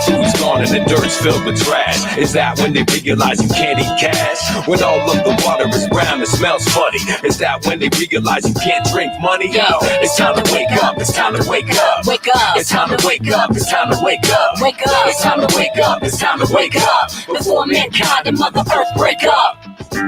food's gone and the dirt's filled with trash? Is that when they realize you can't eat cash? When all of the water is brown and smells funny? Is that when they realize you can't drink money? Yo, it's time to wake up, it's time to wake up. Wake up. It's time to wake up, it's time to wake up. Wake up. It's time to wake up, it's time to wake up. Before mankind and Mother Earth break up.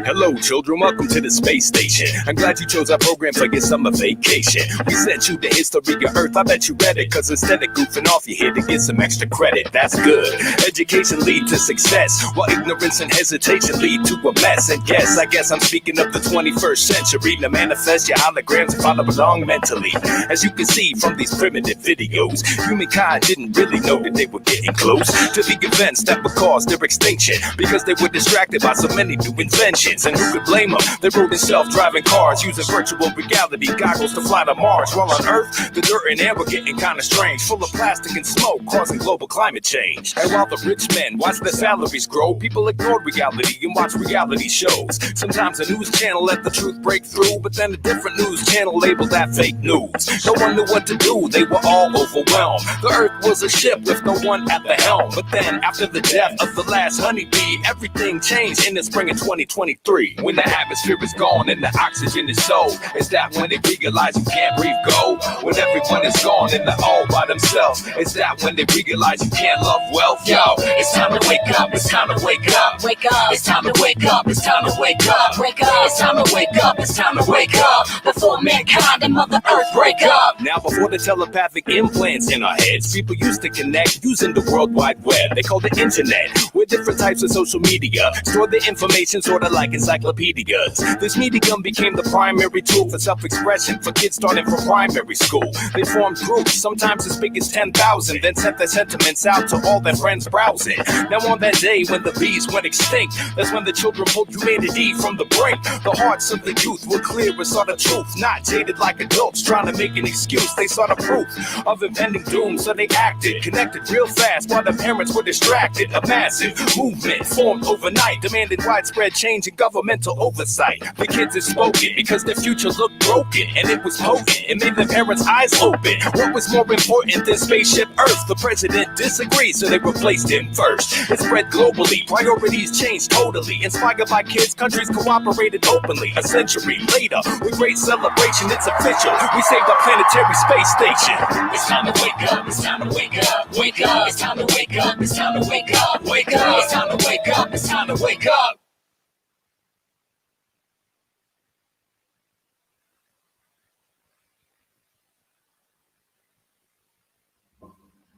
Hello children, welcome to the space station. I'm glad you chose our program for your summer vacation. We sent you the history of Earth, I bet you read it, cause instead of goofing off, you're here to get some extra credit. That's good. Education lead to success, while ignorance and hesitation lead to a mess. And yes, I guess I'm speaking of the 21st century. To manifest your holograms and follow along mentally. As you can see from these primitive videos, humankind didn't really know that they were getting close to the events that would cause their extinction, because they were distracted by so many new inventions. And who could blame them? They rode in self-driving cars, using virtual reality goggles to fly to Mars. While on Earth, the dirt and air were getting kinda strange, full of plastic and smoke, causing global climate change. And while the rich men watched their salaries grow, people ignored reality and watched reality shows. Sometimes a news channel let the truth break through, but then a different news channel labeled that fake news. No one knew what to do, they were all overwhelmed. The Earth was a ship with no one at the helm. But then, after the death of the last honeybee, everything changed in the spring of 2023. When the atmosphere is gone and the oxygen is sold, is that when they realize you can't breathe gold? When everyone is gone and they're all by themselves, is that when they realize you can't love wealth? Yo, it's time to wake up, it's time to wake up. Wake up. It's time to wake up, it's time to wake up. Wake up. It's time to wake up, it's time to wake up. Before mankind and Mother Earth break up. Now before the telepathic implants in our heads, people used to connect using the World Wide Web. They called it internet, with different types of social media. Store the information sort of like encyclopedias. This medium became the primary tool for self-expression for kids starting from primary school. They formed groups, sometimes as big as 10,000, then sent their sentiments out to all their friends browsing. Now on that day when the bees went extinct, that's when the children pulled humanity from the brink. The hearts of the youth were clear and saw the truth, not jaded like adults trying to make an excuse. They saw the proof of impending doom, so they acted, connected real fast while their parents were distracted. A massive movement formed overnight, demanding widespread change and governmental oversight. The kids had spoken because their future looked broken, and it was potent. It made their parents' eyes open. What was more important than spaceship Earth? The president disagreed, so they replaced him first. It spread globally, priorities changed totally. Inspired by kids, countries cooperated openly. A century later, with great celebration, it's official. We saved our planetary space station. It's time to wake up, it's time to wake up. Wake up, it's time to wake up, it's time to wake up. Wake up, it's time to wake up, it's time to wake up.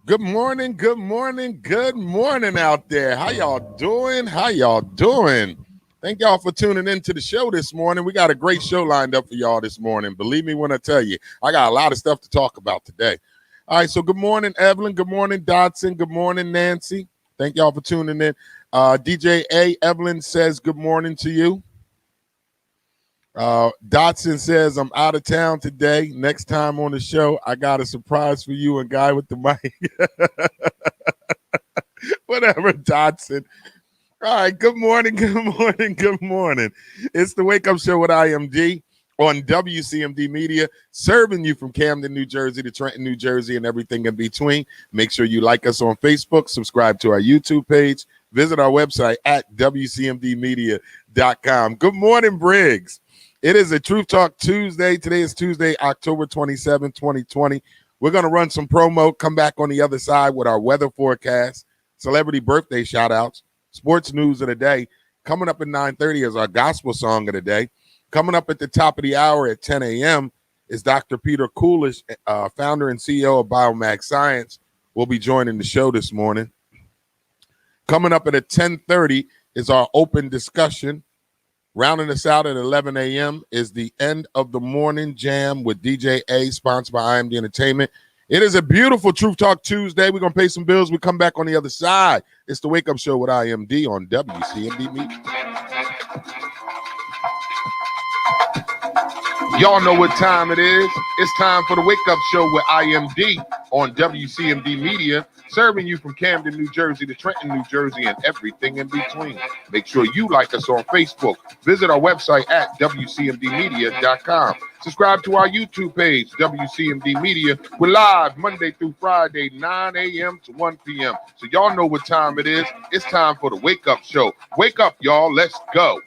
Good morning, good morning, good morning out there. How y'all doing? How y'all doing? Thank y'all for tuning into the show this morning. We got a great show lined up for y'all this morning. Believe me when I tell you, I got a lot of stuff to talk about today. All right, so good morning, Evelyn. Good morning, Dotson. Good morning, Nancy. Thank y'all for tuning in. DJ A. Evelyn says good morning to you. Dotson says, I'm out of town today. Next time on the show, I got a surprise for you and Guy with the mic. Whatever, Dotson. All right, good morning, good morning, good morning. It's the Wake Up Show with IMD on WCMD Media, serving you from Camden, New Jersey to Trenton, New Jersey, and everything in between. Make sure you like us on Facebook, subscribe to our YouTube page, visit our website at WCMDmedia.com. Good morning, Briggs. It is a Truth Talk Tuesday. Today is Tuesday, October 27, 2020. We're going to run some promo, come back on the other side with our weather forecast, celebrity birthday shout-outs, sports news of the day. Coming up at 9:30 is our gospel song of the day. Coming up at the top of the hour at 10 a.m. is Dr. Peter Coolish, founder and CEO of Biomax Science, will be joining the show this morning. Coming up at 10:30 is our open discussion. Rounding us out at 11 a.m. is the end of the morning jam with DJ A, sponsored by IMD Entertainment. It is a beautiful Truth Talk Tuesday. We're going to pay some bills. We come back on the other side. It's the Wake Up Show with IMD on WCMD Media. Y'all know what time it is. It's time for the Wake Up Show with IMD on WCMD Media. serving you from Camden, New Jersey to Trenton, New Jersey, and everything in between. Make sure you like us on Facebook. Visit our website at WCMDmedia.com. Subscribe to our YouTube page, WCMD Media. We're live Monday through Friday, 9 a.m. to 1 p.m. So y'all know what time it is. It's time for the Wake Up Show. Wake up, y'all. Let's go.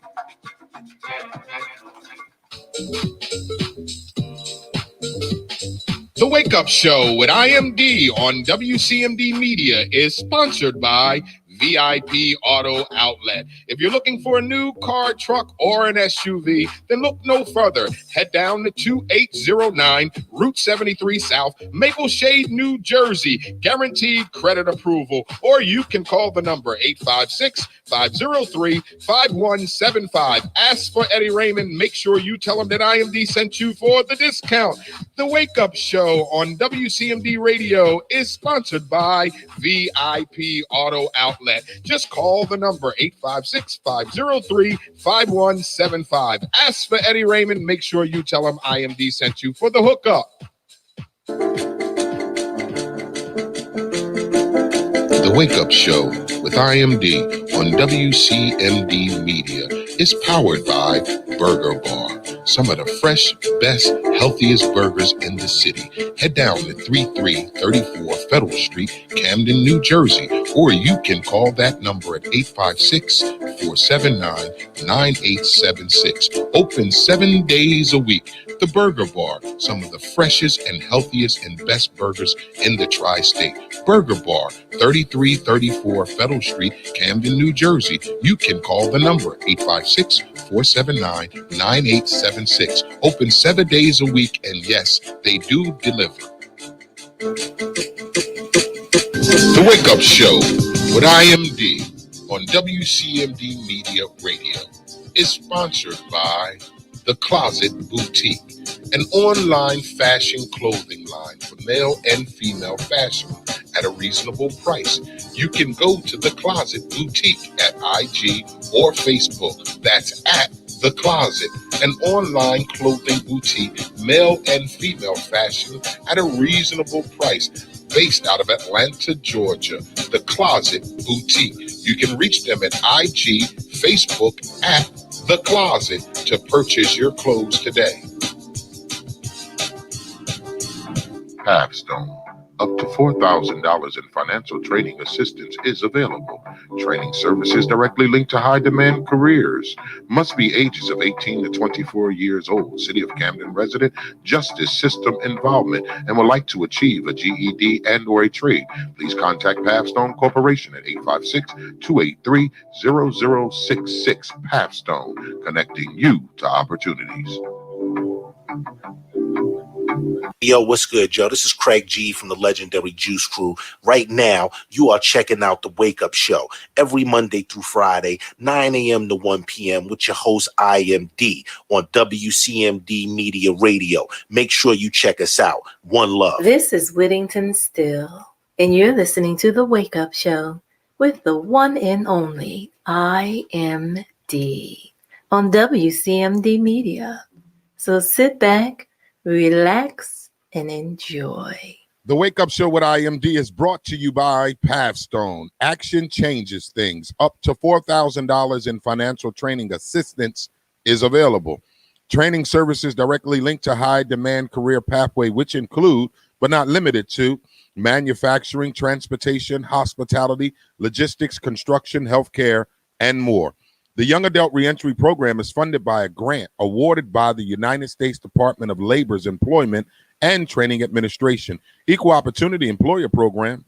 The Wake Up Show with IMD on WCMD Media is sponsored by VIP Auto Outlet. If you're looking for a new car, truck, or an SUV, then look no further. Head down to 2809 Route 73 South, Maple Shade, New Jersey. Guaranteed credit approval. Or you can call the number 856-503-5175. Ask for Eddie Raymond. Make sure you tell him that IMD sent you for the discount. The Wake Up Show on WCMD Radio is sponsored by VIP Auto Outlet. Just call the number 856-503-5175. Ask for Eddie Raymond. Make sure you tell him IMD sent you for the hookup. The Wake Up Show with IMD on WCMD Media is powered by Burger Bar. Some of the fresh, best, healthiest burgers in the city. Head down to 3334 Federal Street, Camden, New Jersey, or you can call that number at 856-479-9876. Open 7 days a week. The Burger Bar, some of the freshest and healthiest and best burgers in the tri-state. Burger Bar, 3334 Federal Street, Camden, New Jersey. You can call the number 856-479-9876. Open 7 days a week, and yes, they do deliver. The Wake Up Show with IMD on WCMD Media Radio is sponsored by The Closet Boutique, an online fashion clothing line for male and female fashion at a reasonable price. You can go to The Closet Boutique at IG or Facebook. That's at The Closet, an online clothing boutique, male and female fashion at a reasonable price, based out of Atlanta, Georgia. The Closet Boutique. You can reach them at IG, Facebook at The Closet to purchase your clothes today. Capstone. Up to $4,000 in financial training assistance is available. Training services directly linked to high-demand careers. Must be ages of 18 to 24 years old. City of Camden resident, justice system involvement, and would like to achieve a GED and or a trade. Please contact Pavstone Corporation at 856-283-0066. Pavstone, connecting you to opportunities. Yo, what's good, Joe? This is Craig G from the legendary Juice Crew. Right now, you are checking out the Wake Up Show every Monday through Friday, 9 a.m. to 1 p.m. with your host, IMD, on WCMD Media Radio. Make sure you check us out. One love. This is Whittington Still, and you're listening to the Wake Up Show with the one and only IMD on WCMD Media. So sit back, relax, and enjoy. The Wake Up Show with IMD is brought to you by Pavstone. Action changes things. Up to $4,000 in financial training assistance is available. Training services directly linked to high-demand career pathway, which include, but not limited to, manufacturing, transportation, hospitality, logistics, construction, healthcare, and more. The Young Adult Reentry Program is funded by a grant awarded by the United States Department of Labor's Employment and Training Administration. Equal Opportunity Employer Program,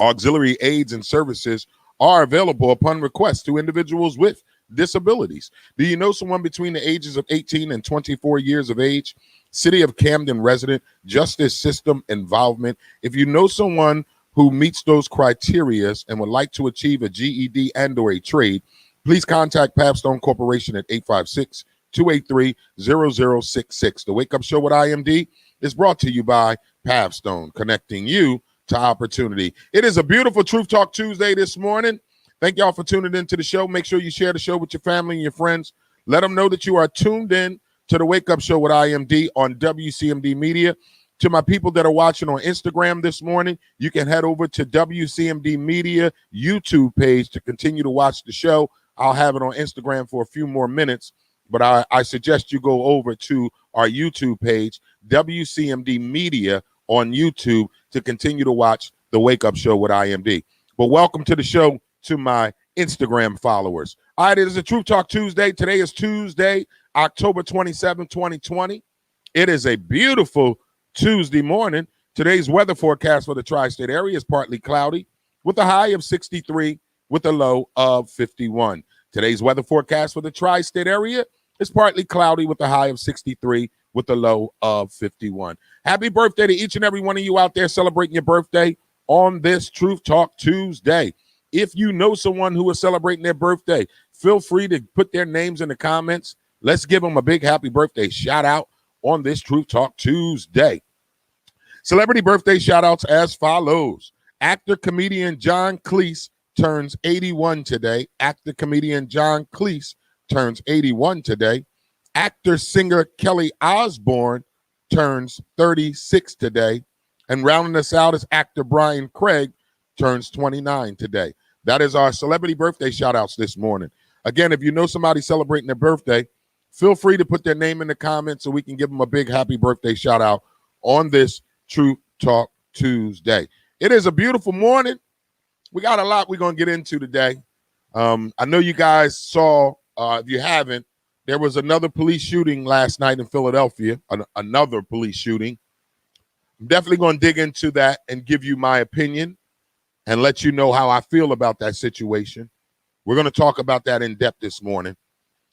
auxiliary aids and services are available upon request to individuals with disabilities. Do you know someone between the ages of 18 and 24 years of age? City of Camden resident, justice system involvement. If you know someone who meets those criteria and would like to achieve a GED and or a trade, please contact Pavstone Corporation at 856-283-0066. The Wake Up Show with IMD is brought to you by Pavstone, connecting you to opportunity. It is a beautiful Truth Talk Tuesday this morning. Thank y'all for tuning into the show. Make sure you share the show with your family and your friends. Let them know that you are tuned in to the Wake Up Show with IMD on WCMD Media. To my people that are watching on Instagram this morning, you can head over to WCMD Media YouTube page to continue to watch the show. I'll have it on Instagram for a few more minutes, but I suggest you go over to our YouTube page, WCMD Media on YouTube, to continue to watch the Wake Up Show with IMD. But welcome to the show to my Instagram followers. All right, it is a Truth Talk Tuesday. Today is Tuesday, October 27, 2020. It is a beautiful Tuesday morning. Today's weather forecast for the tri-state area is partly cloudy with a high of 63 with a low of 51. Today's weather forecast for the tri-state area is partly cloudy with a high of 63 with a low of 51. Happy birthday to each and every one of you out there celebrating your birthday on this Truth Talk Tuesday. If you know someone who is celebrating their birthday, feel free to put their names in the comments. Let's give them a big happy birthday shout out on this Truth Talk Tuesday. Celebrity birthday shout outs as follows. Actor comedian John Cleese turns 81 today. Actor comedian John Cleese turns 81 today. Actor singer Kelly Osbourne turns 36 today. And rounding us out is actor Brian Craig turns 29 today. That is our celebrity birthday shout outs this morning. Again, if you know somebody celebrating their birthday, feel free to put their name in the comments so we can give them a big happy birthday shout out on this Truth Talk Tuesday. It is a beautiful morning. We got a lot we're going to get into today. I know you guys saw, if you haven't, there was another police shooting last night in Philadelphia, another police shooting. I'm definitely going to dig into that and give you my opinion and let you know how I feel about that situation. We're going to talk about that in depth this morning.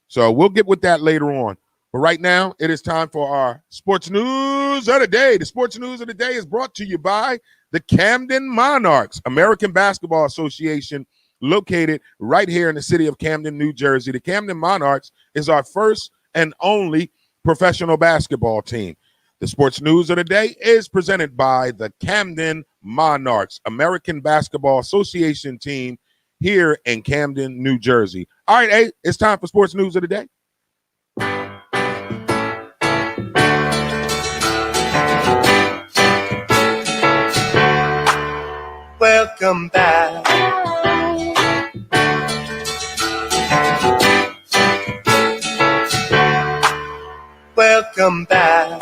So we'll get with that later on. But right now, it is time for our sports news of the day. The sports news of the day is brought to you by the Camden Monarchs, American Basketball Association, located right here in the city of Camden, New Jersey. The Camden Monarchs is our first and only professional basketball team. The sports news of the day is presented by the Camden Monarchs, American Basketball Association team here in Camden, New Jersey. All right, hey, it's time for sports news of the day. Welcome back. Welcome back.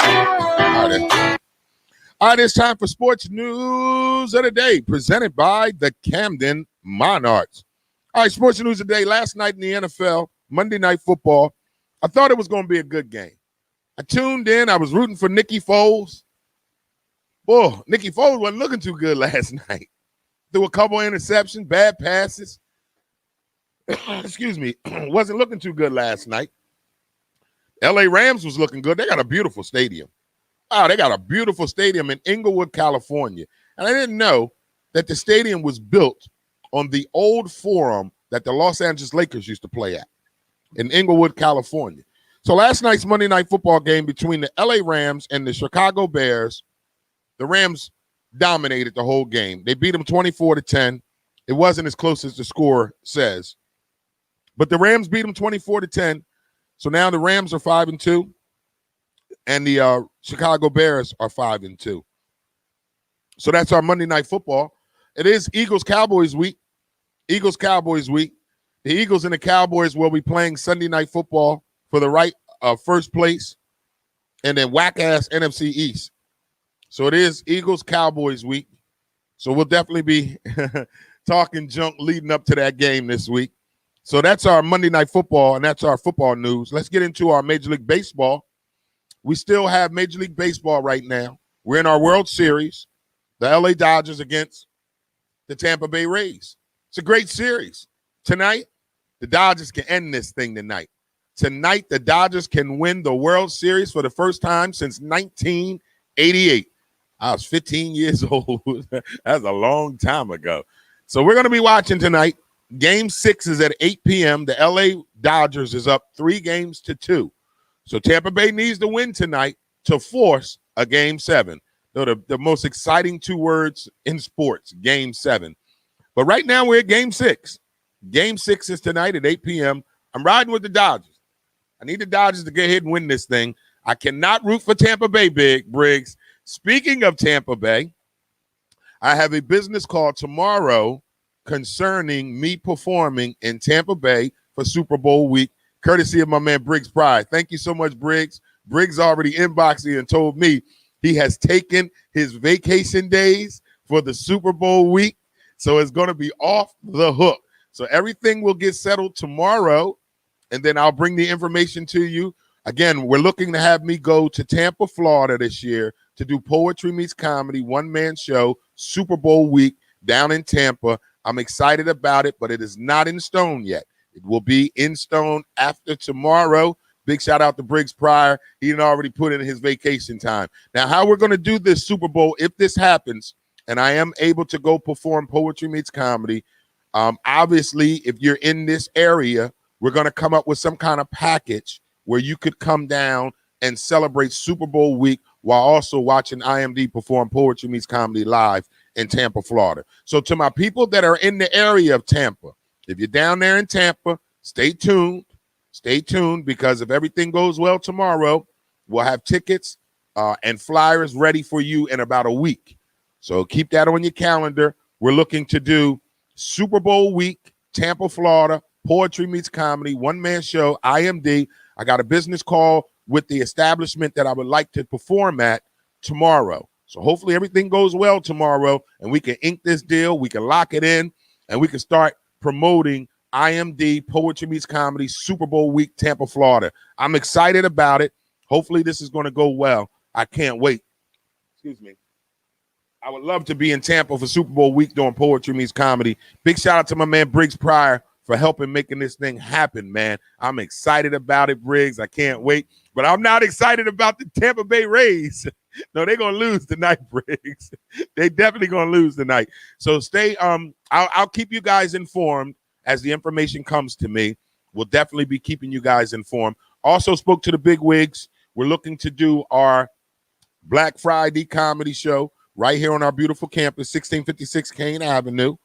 All right, it's time for sports news of the day, presented by the Camden Monarchs. All right, sports news of the day. Last night in the NFL, Monday Night Football, I thought it was going to be a good game. I tuned in. I was rooting for Nicky Foles. Boy, Nicky Foles wasn't looking too good last night. Threw a couple interceptions, bad passes. Excuse me. Wasn't looking too good last night. LA Rams was looking good. They got a beautiful stadium. Wow, they got a beautiful stadium in Inglewood, California. And I didn't know that the stadium was built on the old forum that the Los Angeles Lakers used to play at in Inglewood, California. So last night's Monday Night Football game between the LA Rams and the Chicago Bears, the Rams dominated the whole game. They beat them 24-10. It wasn't as close as the score says. But the Rams beat them 24-10. So now the Rams are 5-2. And the Chicago Bears are 5-2. So that's our Monday Night Football. It is Eagles-Cowboys week. Eagles-Cowboys week. The Eagles and the Cowboys will be playing Sunday Night Football for the right first place. And then whack-ass NFC East. So it is Eagles-Cowboys week. So we'll definitely be talking junk leading up to that game this week. So that's our Monday Night Football, and that's our football news. Let's get into our Major League Baseball. We still have Major League Baseball right now. We're in our World Series, the LA Dodgers against the Tampa Bay Rays. It's a great series. Tonight, the Dodgers can end this thing tonight. Tonight, the Dodgers can win the World Series for the first time since 1988. I was 15 years old. That's a long time ago. So we're going to be watching tonight. Game 6 is at 8 p.m. The LA Dodgers is up 3-2. So Tampa Bay needs to win tonight to force a Game 7. The most exciting two words in sports, Game 7. But right now we're at Game 6. Game 6 is tonight at 8 p.m. I'm riding with the Dodgers. I need the Dodgers to go ahead and win this thing. I cannot root for Tampa Bay, Briggs. Speaking of Tampa Bay, I have a business call tomorrow concerning me performing in Tampa Bay for Super Bowl week, courtesy of my man Briggs Pride. Thank you so much, Briggs. Briggs already inboxed me and told me he has taken his vacation days for the Super Bowl week, so it's going to be off the hook. So everything will get settled tomorrow, and then I'll bring the information to you. Again, we're looking to have me go to Tampa, Florida this year to do Poetry Meets Comedy, one-man show, Super Bowl week down in Tampa. I'm excited about it, but it is not in stone yet. It will be in stone after tomorrow. Big shout out to Briggs Pryor. He had already put in his vacation time. Now, how we're going to do this Super Bowl, if this happens, and I am able to go perform Poetry Meets Comedy, obviously, if you're in this area, we're going to come up with some kind of package where you could come down and celebrate Super Bowl week while also watching IMD perform Poetry Meets Comedy live in Tampa, Florida. So to my people that are in the area of Tampa, if you're down there in Tampa, stay tuned. Stay tuned, because if everything goes well tomorrow, we'll have tickets and flyers ready for you in about a week. So keep that on your calendar. We're looking to do Super Bowl week, Tampa, Florida, Poetry Meets Comedy, one-man show, IMD. I got a business call with the establishment that I would like to perform at tomorrow. So hopefully everything goes well tomorrow, and we can ink this deal, we can lock it in, and we can start promoting IMD, Poetry Meets Comedy, Super Bowl week, Tampa, Florida. I'm excited about it. Hopefully this is going to go well. I can't wait. Excuse me. I would love to be in Tampa for Super Bowl week doing Poetry Meets Comedy. Big shout out to my man Briggs Pryor for helping making this thing happen, man. I'm excited about it, Briggs. I can't wait. But I'm not excited about the Tampa Bay Rays. No, they're going to lose tonight, Briggs. They definitely going to lose tonight. So stay, I'll keep you guys informed as the information comes to me. We'll definitely be keeping you guys informed. Also spoke to the big wigs. We're looking to do our Black Friday comedy show right here on our beautiful campus, 1656 Kane Avenue.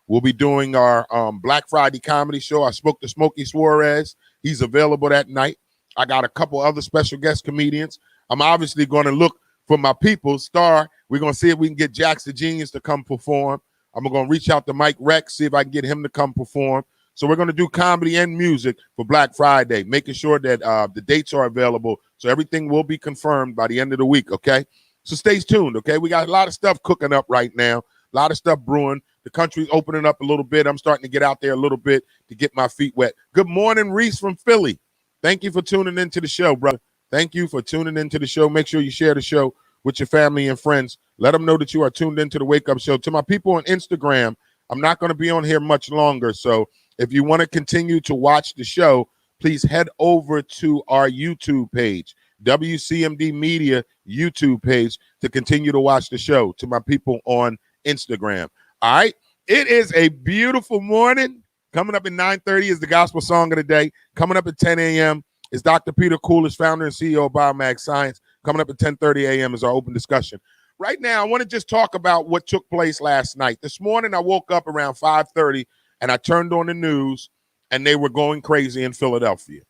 We'll be doing our Black Friday comedy show. I spoke to Smokey Suarez. He's available that night. I got a couple other special guest comedians. I'm obviously going to look for my people, Star. We're going to see if we can get Jax the Genius to come perform. I'm going to reach out to Mike Rex, see if I can get him to come perform. So we're going to do comedy and music for Black Friday, making sure that the dates are available. So everything will be confirmed by the end of the week, okay? So stay tuned, okay? We got a lot of stuff cooking up right now, a lot of stuff brewing. The country's opening up a little bit. I'm starting to get out there a little bit to get my feet wet. Good morning, Reese from Philly. Thank you for tuning into the show, brother. Thank you for tuning into the show. Make sure you share the show with your family and friends. Let them know that you are tuned into the Wake Up Show. To my people on Instagram, I'm not going to be on here much longer. So if you want to continue to watch the show, please head over to our YouTube page, WCMD Media YouTube page, to continue to watch the show. To my people on Instagram. All right. It is a beautiful morning. Coming up at 9:30 is the gospel song of the day. Coming up at 10 a.m. is Dr. Peter Coolidge, founder and CEO of Biomag Science. Coming up at 10:30 a.m. is our open discussion. Right now, I want to just talk about what took place last night. This morning, I woke up around 5:30 and I turned on the news, and they were going crazy in Philadelphia.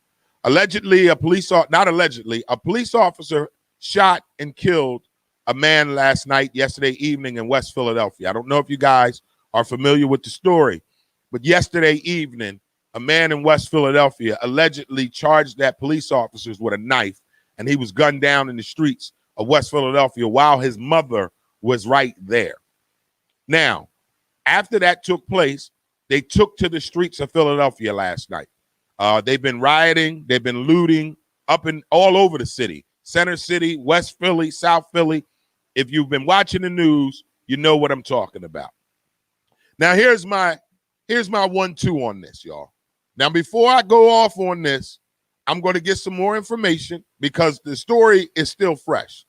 Allegedly, a police officer shot and killed a man yesterday evening in West Philadelphia. I don't know if you guys are familiar with the story, but yesterday evening, a man in West Philadelphia allegedly charged at police officers with a knife, and he was gunned down in the streets of West Philadelphia while his mother was right there. Now, after that took place, they took to the streets of Philadelphia last night. They've been rioting, they've been looting up and all over the city. Center City, West Philly, South Philly. If you've been watching the news, you know what I'm talking about. Now, here's my 1-2 on this, y'all. Now, before I go off on this, I'm going to get some more information because the story is still fresh.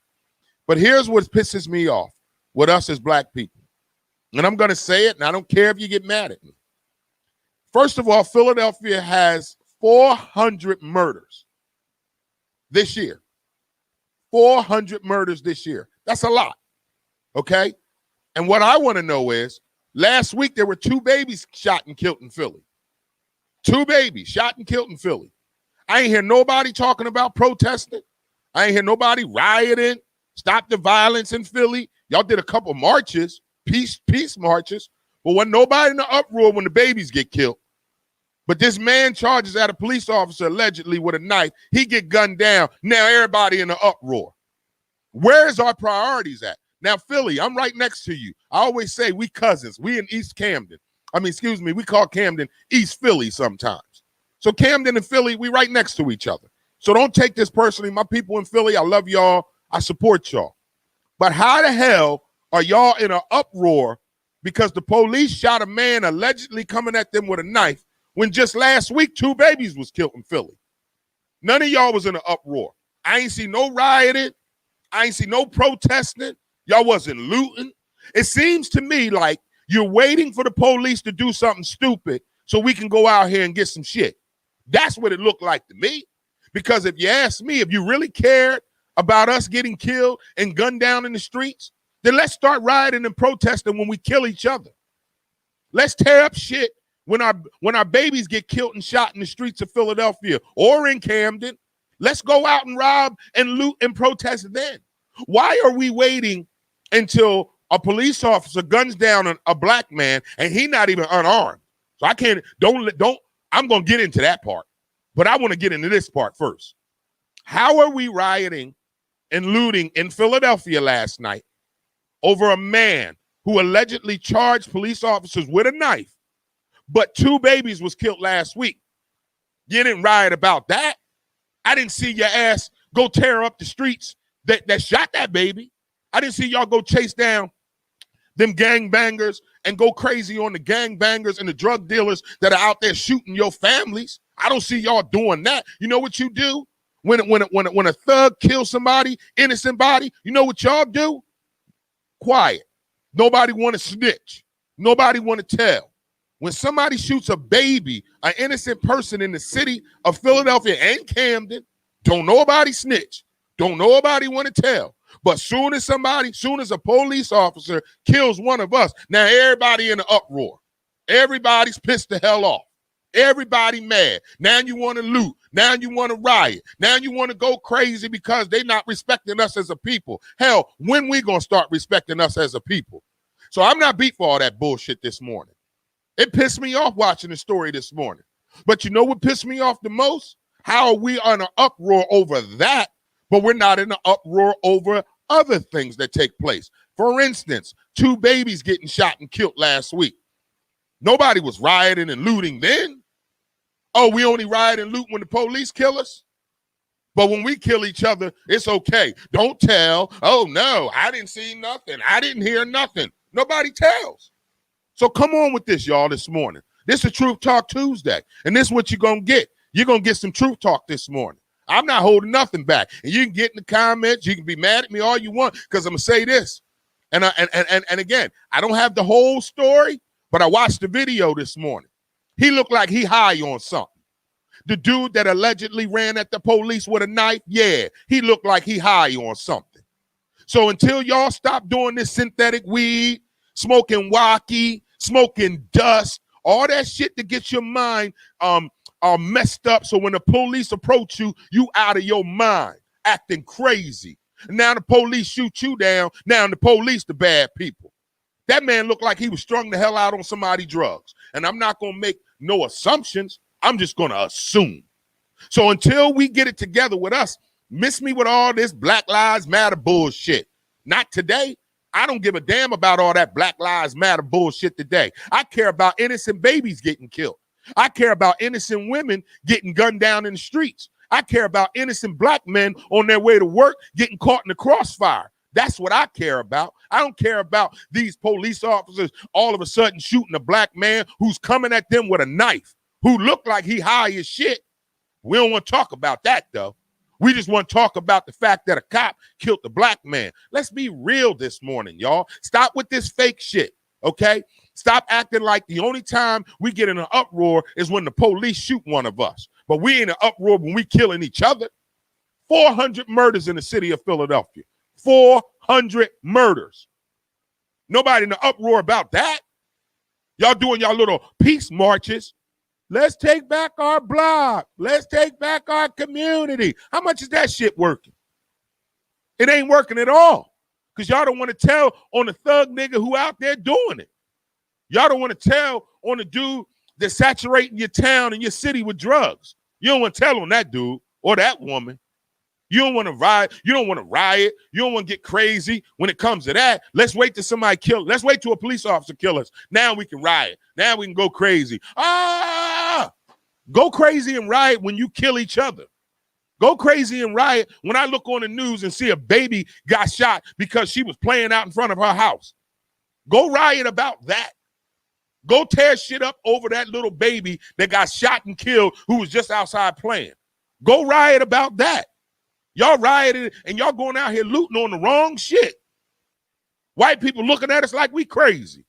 But here's what pisses me off with us as black people. And I'm going to say it, and I don't care if you get mad at me. First of all, Philadelphia has 400 murders this year. 400 murders this year. That's a lot, okay? And what I want to know is, last week there were 2 babies shot and killed in Philly. 2 babies shot and killed in Philly. I ain't hear nobody talking about protesting. I ain't hear nobody rioting. Stop the violence in Philly. Y'all did a couple marches, peace marches, but wasn't nobody in the uproar when the babies get killed. But this man charges at a police officer allegedly with a knife. He get gunned down. Now everybody in the uproar. Where's our priorities at? Now, Philly, I'm right next to you. I always say we cousins. We in East Camden. We call Camden East Philly sometimes. So Camden and Philly, we right next to each other. So don't take this personally. My people in Philly, I love y'all. I support y'all. But how the hell are y'all in an uproar because the police shot a man allegedly coming at them with a knife when just last week 2 babies was killed in Philly? None of y'all was in an uproar. I ain't see no rioting. I ain't see no protesting. Y'all wasn't looting. It seems to me like you're waiting for the police to do something stupid so we can go out here and get some shit. That's what it looked like to me. Because if you ask me, if you really cared about us getting killed and gunned down in the streets, then let's start rioting and protesting when we kill each other. Let's tear up shit when our babies get killed and shot in the streets of Philadelphia or in Camden. Let's go out and rob and loot and protest then. Why are we waiting until a police officer guns down a black man and he not even unarmed? So I'm going to get into that part, but I want to get into this part first. How are we rioting and looting in Philadelphia last night over a man who allegedly charged police officers with a knife, but 2 babies was killed last week? You didn't riot about that. I didn't see your ass go tear up the streets that shot that baby. I didn't see y'all go chase down them gangbangers and go crazy on the gangbangers and the drug dealers that are out there shooting your families. I don't see y'all doing that. You know what you do? When a thug kills somebody, innocent body, you know what y'all do? Quiet. Nobody want to snitch. Nobody want to tell. When somebody shoots a baby, an innocent person in the city of Philadelphia and Camden, don't nobody snitch. Don't nobody want to tell. But soon as a police officer kills one of us, now everybody in an uproar. Everybody's pissed the hell off. Everybody mad. Now you want to loot. Now you want to riot. Now you want to go crazy because they're not respecting us as a people. Hell, when we going to start respecting us as a people? So I'm not beat for all that bullshit this morning. It pissed me off watching the story this morning. But you know what pissed me off the most? How are we on an uproar over that, but we're not in an uproar over other things that take place? For instance, 2 babies getting shot and killed last week. Nobody was rioting and looting then. Oh, we only riot and loot when the police kill us? But when we kill each other, it's okay. Don't tell. Oh, no, I didn't see nothing. I didn't hear nothing. Nobody tells. So come on with this, y'all, this morning. This is Truth Talk Tuesday, and this is what you're going to get. You're going to get some truth talk this morning. I'm not holding nothing back. And you can get in the comments. You can be mad at me all you want because I'm going to say this. And again, I don't have the whole story, but I watched the video this morning. He looked like he high on something. The dude that allegedly ran at the police with a knife, yeah, he looked like he high on something. So until y'all stop doing this synthetic weed, smoking wacky, smoking dust, all that shit that gets your mind messed up. So when the police approach you, you out of your mind, acting crazy. And now the police shoot you down. Now the police the bad people. That man looked like he was strung the hell out on somebody's drugs. And I'm not going to make no assumptions. I'm just going to assume. So until we get it together with us, miss me with all this Black Lives Matter bullshit. Not today. I don't give a damn about all that Black Lives Matter bullshit today. I care about innocent babies getting killed. I care about innocent women getting gunned down in the streets. I care about innocent black men on their way to work getting caught in the crossfire. That's what I care about. I don't care about these police officers all of a sudden shooting a black man who's coming at them with a knife, who looked like he high as shit. We don't want to talk about that, though. We just want to talk about the fact that a cop killed the black man. Let's be real this morning, y'all. Stop with this fake shit, okay? Stop acting like the only time we get in an uproar is when the police shoot one of us. But we in an uproar when we killing each other. 400 murders in the city of Philadelphia. 400 murders. Nobody in the uproar about that. Y'all doing y'all little peace marches. Let's take back our block. Let's take back our community. How much is that shit working? It ain't working at all because y'all don't want to tell on the thug nigga who out there doing it. Y'all don't want to tell on the dude that's saturating your town and your city with drugs. You don't want to tell on that dude or that woman. You don't want to riot. You don't want to riot. You don't want to get crazy when it comes to that. Let's wait till somebody kill. Let's wait till a police officer kill us. Now we can riot. Now we can go crazy. Go crazy and riot when you kill each other. Go crazy and riot when I look on the news and see a baby got shot because she was playing out in front of her house. Go riot about that. Go tear shit up over that little baby that got shot and killed who was just outside playing. Go riot about that. Y'all rioting and y'all going out here looting on the wrong shit. White people looking at us like we crazy.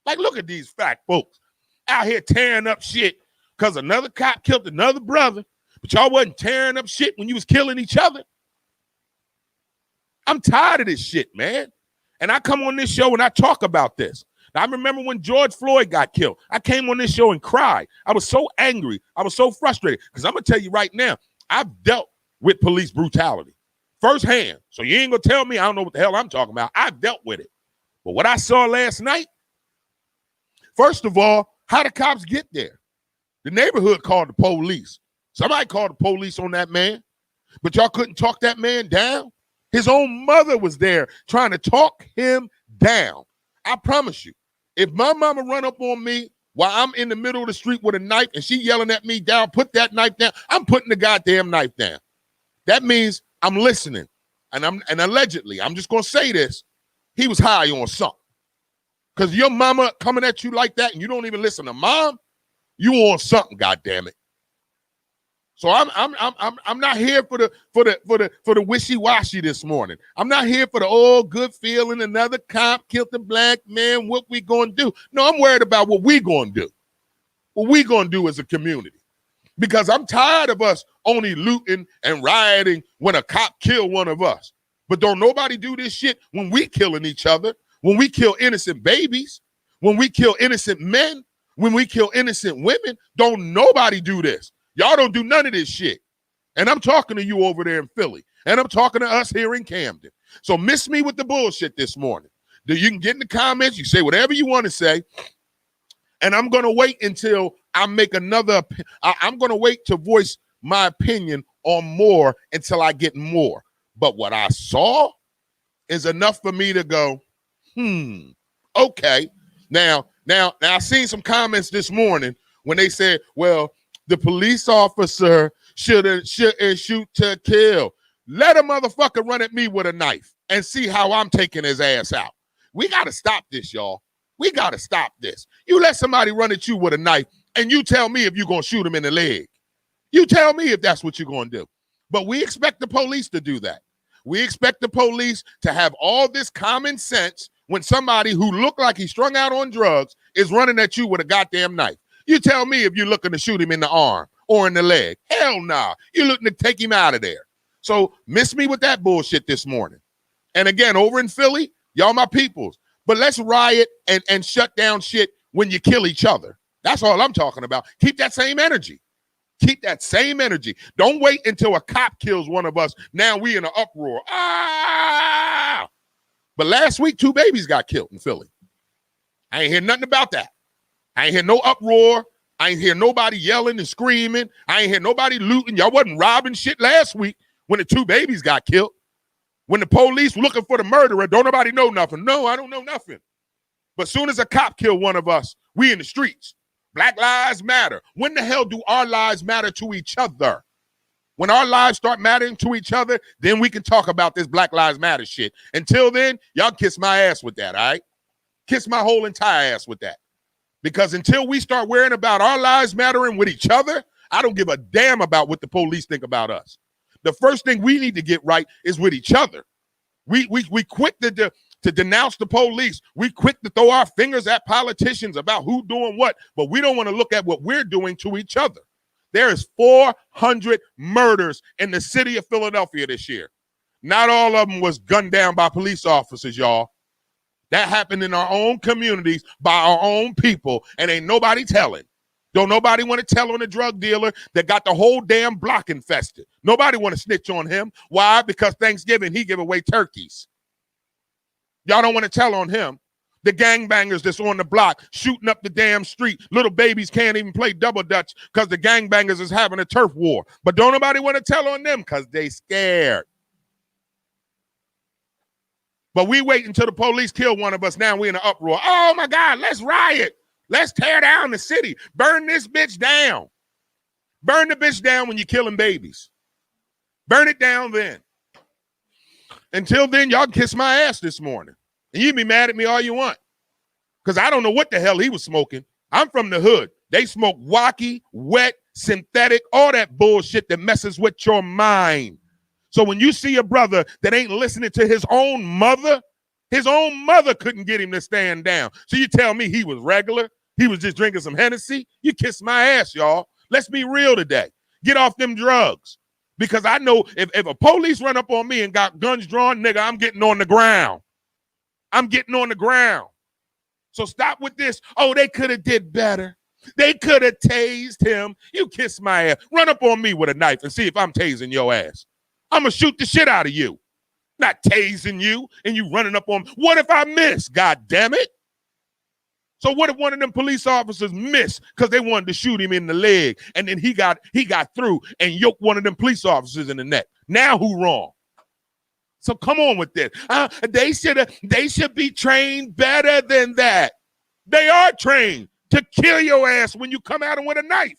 Like, look at these fat folks out here tearing up shit because another cop killed another brother, but y'all wasn't tearing up shit when you was killing each other. I'm tired of this shit, man. And I come on this show and I talk about this. Now, I remember when George Floyd got killed. I came on this show and cried. I was so angry. I was so frustrated because I'm going to tell you right now, I've dealt with police brutality firsthand. So you ain't going to tell me I don't know what the hell I'm talking about. I've dealt with it. But what I saw last night, first of all, how the cops get there? The neighborhood called the police. Somebody called the police on that man, but y'all couldn't talk that man down. His own mother was there trying to talk him down. I promise you, if my mama run up on me while I'm in the middle of the street with a knife and she yelling at me down, put that knife down, I'm putting the goddamn knife down. That means I'm listening. And allegedly, I'm just going to say this, he was high on something. Because your mama coming at you like that and you don't even listen to mom, you on something, goddammit. So I'm not here for the wishy-washy this morning. I'm not here for the good feeling. Another cop killed a black man. What we gonna do? No, I'm worried about what we gonna do. What we gonna do as a community? Because I'm tired of us only looting and rioting when a cop kill one of us. But don't nobody do this shit when we killing each other. When we kill innocent babies. When we kill innocent men. When we kill innocent women. Don't nobody do this. Y'all don't do none of this shit. And I'm talking to you over there in Philly. And I'm talking to us here in Camden. So miss me with the bullshit this morning. You can get in the comments. You say whatever you want to say. And I'm going to wait until I make another. I'm going to wait to voice my opinion on more until I get more. But what I saw is enough for me to go, okay. Now I seen some comments this morning when they said, well, the police officer shouldn't shoot to kill. Let a motherfucker run at me with a knife and see how I'm taking his ass out. We got to stop this, y'all. We got to stop this. You let somebody run at you with a knife and you tell me if you're going to shoot him in the leg. You tell me if that's what you're going to do. But we expect the police to do that. We expect the police to have all this common sense when somebody who looked like he's strung out on drugs is running at you with a goddamn knife. You tell me if you're looking to shoot him in the arm or in the leg. Hell nah. You're looking to take him out of there. So miss me with that bullshit this morning. And again, over in Philly, y'all my peoples. But let's riot and shut down shit when you kill each other. That's all I'm talking about. Keep that same energy. Keep that same energy. Don't wait until a cop kills one of us. Now we in an uproar. But last week, 2 babies got killed in Philly. I ain't hear nothing about that. I ain't hear no uproar. I ain't hear nobody yelling and screaming. I ain't hear nobody looting. Y'all wasn't robbing shit last week when the 2 babies got killed. When the police were looking for the murderer, don't nobody know nothing. No, I don't know nothing. But soon as a cop killed one of us, we in the streets. Black lives matter. When the hell do our lives matter to each other? When our lives start mattering to each other, then we can talk about this Black Lives Matter shit. Until then, y'all kiss my ass with that, all right? Kiss my whole entire ass with that. Because until we start worrying about our lives mattering with each other, I don't give a damn about what the police think about us. The first thing we need to get right is with each other. We quick to denounce the police. We quick to throw our fingers at politicians about who doing what, but we don't want to look at what we're doing to each other. There is 400 murders in the city of Philadelphia this year. Not all of them was gunned down by police officers, y'all. That happened in our own communities by our own people, and ain't nobody telling. Don't nobody want to tell on a drug dealer that got the whole damn block infested. Nobody want to snitch on him. Why? Because Thanksgiving, he give away turkeys. Y'all don't want to tell on him. The gangbangers that's on the block shooting up the damn street. Little babies can't even play double dutch because the gangbangers is having a turf war. But don't nobody want to tell on them because they scared. But we wait until the police kill one of us. Now we in an uproar. Oh, my God, let's riot. Let's tear down the city. Burn this bitch down. Burn the bitch down when you're killing babies. Burn it down then. Until then, y'all kiss my ass this morning. And you be mad at me all you want. Because I don't know what the hell he was smoking. I'm from the hood. They smoke wacky, wet, synthetic, all that bullshit that messes with your mind. So when you see a brother that ain't listening to his own mother couldn't get him to stand down. So you tell me he was regular? He was just drinking some Hennessy? You kiss my ass, y'all. Let's be real today. Get off them drugs. Because I know if a police run up on me and got guns drawn, nigga, I'm getting on the ground. I'm getting on the ground. So stop with this. Oh, they could have did better. They could have tased him. You kiss my ass. Run up on me with a knife and see if I'm tasing your ass. I'm going to shoot the shit out of you. Not tasing you and you running up on me. What if I miss? God damn it. So what if one of them police officers missed because they wanted to shoot him in the leg and then he got through and yoked one of them police officers in the neck? Now who wrong? So come on with this. They should be trained better than that. They are trained to kill your ass when you come at them with a knife.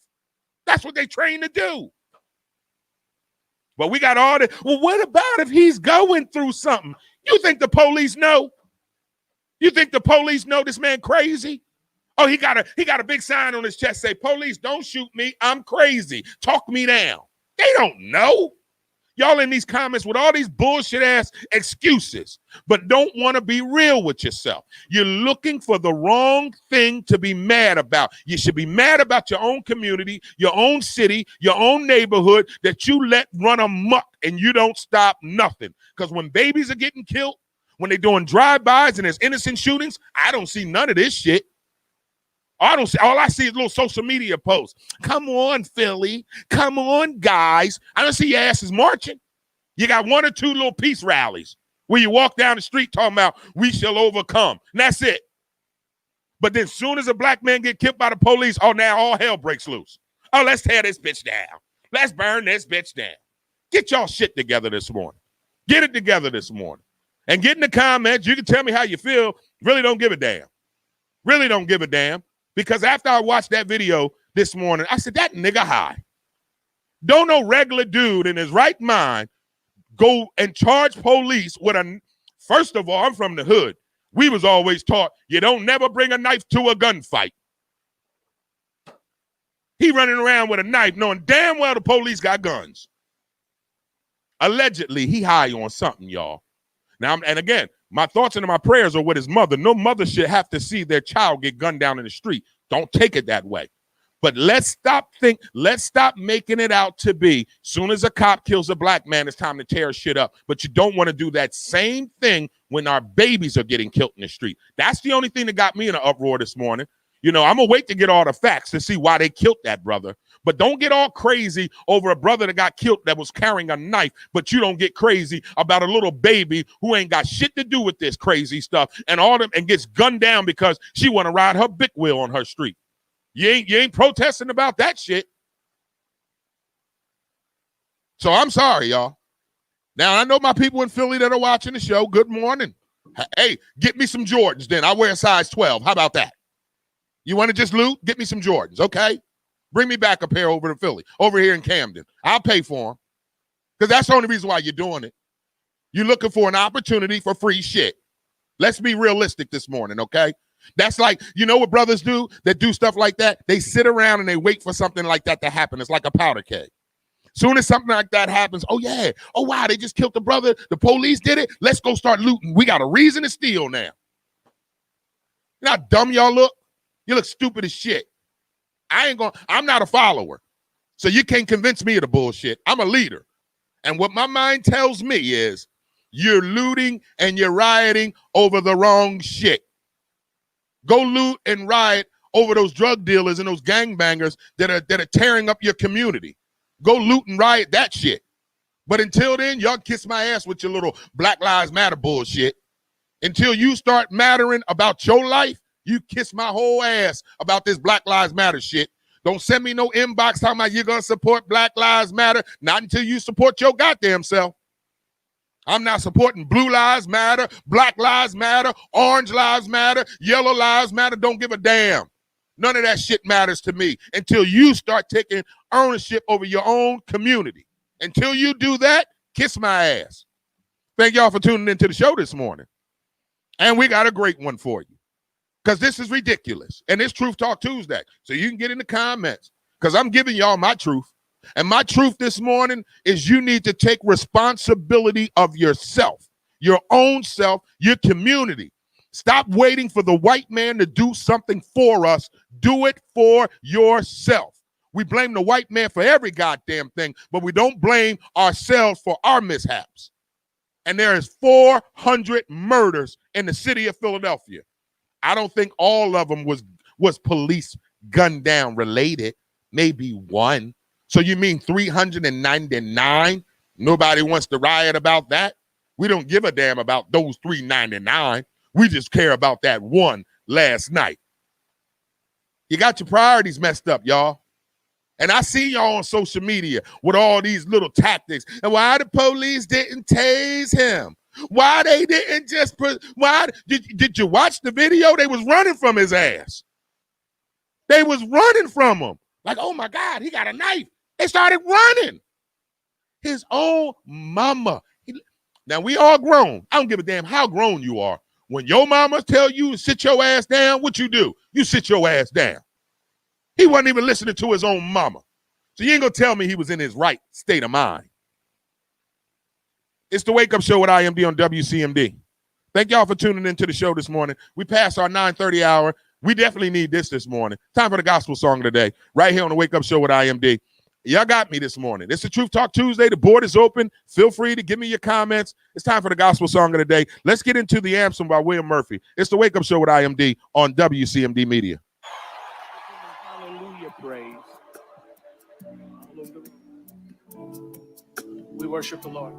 That's what they trained to do. But we got all that. Well, what about if he's going through something? You think the police know? You think the police know this man crazy? Oh, he got a big sign on his chest say, police, don't shoot me. I'm crazy. Talk me down. They don't know. Y'all in these comments with all these bullshit ass excuses, but don't want to be real with yourself. You're looking for the wrong thing to be mad about. You should be mad about your own community, your own city, your own neighborhood that you let run amok and you don't stop nothing. Because when babies are getting killed, when they're doing drive-bys and there's innocent shootings, I don't see none of this shit. All I see is little social media posts. Come on, Philly. Come on, guys. I don't see your asses marching. You got one or two little peace rallies where you walk down the street talking about we shall overcome. And that's it. But then soon as a black man get killed by the police, oh, now all hell breaks loose. Oh, let's tear this bitch down. Let's burn this bitch down. Get y'all shit together this morning. Get it together this morning. And get in the comments. You can tell me how you feel. Really don't give a damn. Really don't give a damn. Because after I watched that video this morning, I said, that nigga high. Don't no regular dude in his right mind go and charge police with a, first of all, I'm from the hood. We was always taught you don't never bring a knife to a gunfight. He running around with a knife knowing damn well the police got guns. Allegedly, he high on something, y'all. Now, and again, my thoughts and my prayers are with his mother. No mother should have to see their child get gunned down in the street. Don't take it that way. But let's stop making it out to be soon as a cop kills a black man, it's time to tear shit up. But you don't want to do that same thing when our babies are getting killed in the street. That's the only thing that got me in an uproar this morning. You know, I'm going to wait to get all the facts to see why they killed that brother. But don't get all crazy over a brother that got killed that was carrying a knife, but you don't get crazy about a little baby who ain't got shit to do with this crazy stuff and gets gunned down because she want to ride her big wheel on her street. You ain't protesting about that shit. So I'm sorry, y'all. Now, I know my people in Philly that are watching the show. Good morning. Hey, get me some Jordans then. I wear a size 12. How about that? You want to just loot? Get me some Jordans, okay? Bring me back a pair over to Philly, over here in Camden. I'll pay for them because that's the only reason why you're doing it. You're looking for an opportunity for free shit. Let's be realistic this morning, okay? That's like, you know what brothers do that do stuff like that? They sit around and they wait for something like that to happen. It's like a powder keg. Soon as something like that happens, oh, yeah. Oh, wow, they just killed the brother. The police did it. Let's go start looting. We got a reason to steal now. You know how dumb y'all look? You look stupid as shit. I'm not a follower. So you can't convince me of the bullshit. I'm a leader. And what my mind tells me is you're looting and you're rioting over the wrong shit. Go loot and riot over those drug dealers and those gangbangers that are tearing up your community. Go loot and riot that shit. But until then, y'all kiss my ass with your little Black Lives Matter bullshit. Until you start mattering about your life, you kiss my whole ass about this Black Lives Matter shit. Don't send me no inbox talking about you're going to support Black Lives Matter. Not until you support your goddamn self. I'm not supporting Blue Lives Matter, Black Lives Matter, Orange Lives Matter, Yellow Lives Matter. Don't give a damn. None of that shit matters to me until you start taking ownership over your own community. Until you do that, kiss my ass. Thank y'all for tuning into the show this morning. And we got a great one for you. Because this is ridiculous. And it's Truth Talk Tuesday. So you can get in the comments. Because I'm giving y'all my truth. And my truth this morning is you need to take responsibility of yourself, your own self, your community. Stop waiting for the white man to do something for us. Do it for yourself. We blame the white man for every goddamn thing, but we don't blame ourselves for our mishaps. And there is 400 murders in the city of Philadelphia. I don't think all of them was police gunned down related. Maybe one. So you mean 399? Nobody wants to riot about that? We don't give a damn about those 399. We just care about that one last night. You got your priorities messed up, y'all. And I see y'all on social media with all these little tactics. And why the police didn't tase him? Why they didn't just why did you watch the video? They was running from his ass. They was running from him. Like, oh my God, he got a knife. They started running. His own mama. Now, we all grown. I don't give a damn how grown you are. When your mama tell you to sit your ass down, what you do? You sit your ass down. He wasn't even listening to his own mama. So you ain't going to tell me he was in his right state of mind. It's the Wake Up Show with IMD on WCMD. Thank y'all for tuning into the show this morning. We passed our 9:30 hour. We definitely need this morning. Time for the gospel song of the day. Right here on the Wake Up Show with IMD. Y'all got me this morning. It's the Truth Talk Tuesday. The board is open. Feel free to give me your comments. It's time for the gospel song of the day. Let's get into the anthem by William Murphy. It's the Wake Up Show with IMD on WCMD Media. Hallelujah, praise. Hallelujah. We worship the Lord.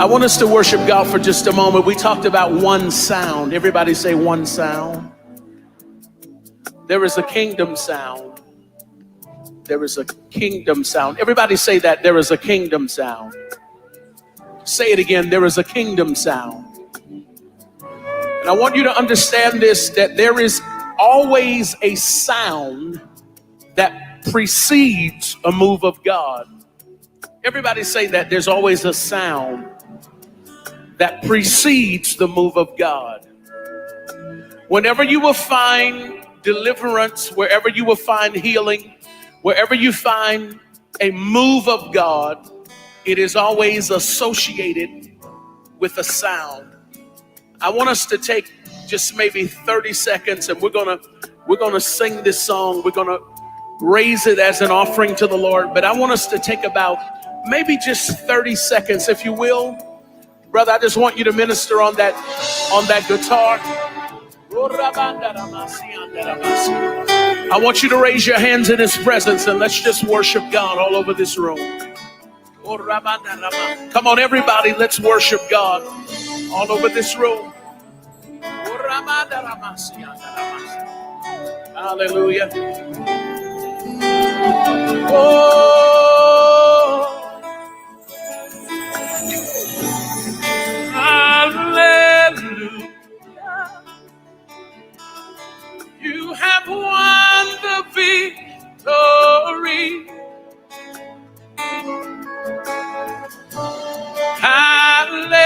I want us to worship God for just a moment. We talked about one sound. Everybody say one sound. There is a kingdom sound. There is a kingdom sound. Everybody say that. There is a kingdom sound. Say it again. There is a kingdom sound. And I want you to understand this, that there is always a sound that precedes a move of God. Everybody say that. There's always a sound that precedes the move of God. Whenever you will find deliverance, wherever you will find healing, wherever you find a move of God, it is always associated with a sound. I want us to take just maybe 30 seconds and we're gonna sing this song. We're gonna raise it as an offering to the Lord. But I want us to take about maybe just 30 seconds, if you will. Brother, I just want you to minister on that guitar. I want you to raise your hands in his presence and let's just worship God all over this room. Come on, everybody, let's worship God all over this room. Hallelujah. Oh, hallelujah. You have won the victory. Hallelujah.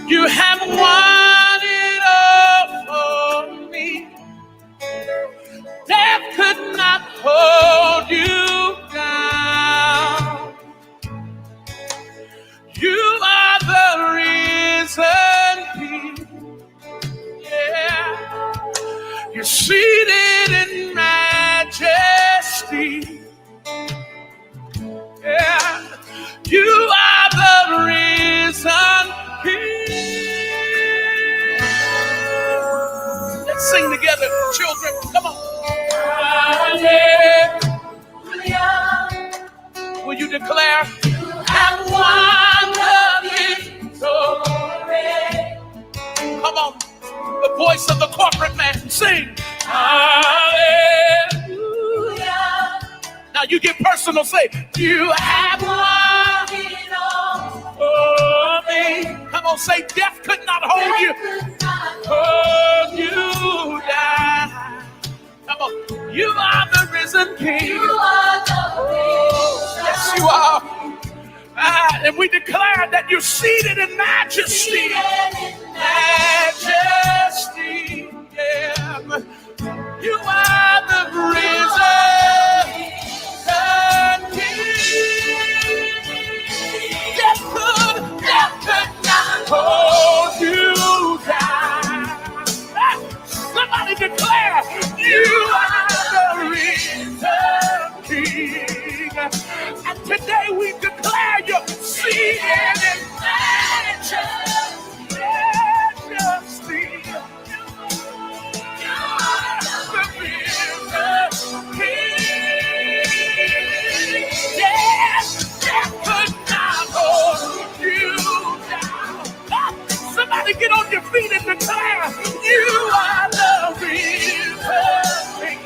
You have won it all for me. Death could not hold you down. You are the risen King. Yeah. You're seated in majesty. Yeah. You are the risen King. Let's sing together, children. Come on. Hallelujah. declare, have won the victory. Come on, the voice of the corporate man, sing. Hallelujah. Now you get personal, say, you have won it all for me. Come on, say, death could not hold you. Hold you down. Come on, you are the risen King. You are the risen. Yes, you are. And we declare that you're seated in majesty. Majesty. Yeah. You are the risen King. Death could not hold you down. Somebody declare, you are the risen King. And today we declare you're seated in majesty. You are the risen King. Yes, death could not hold you down. Somebody get on your feet and declare, you are the risen King.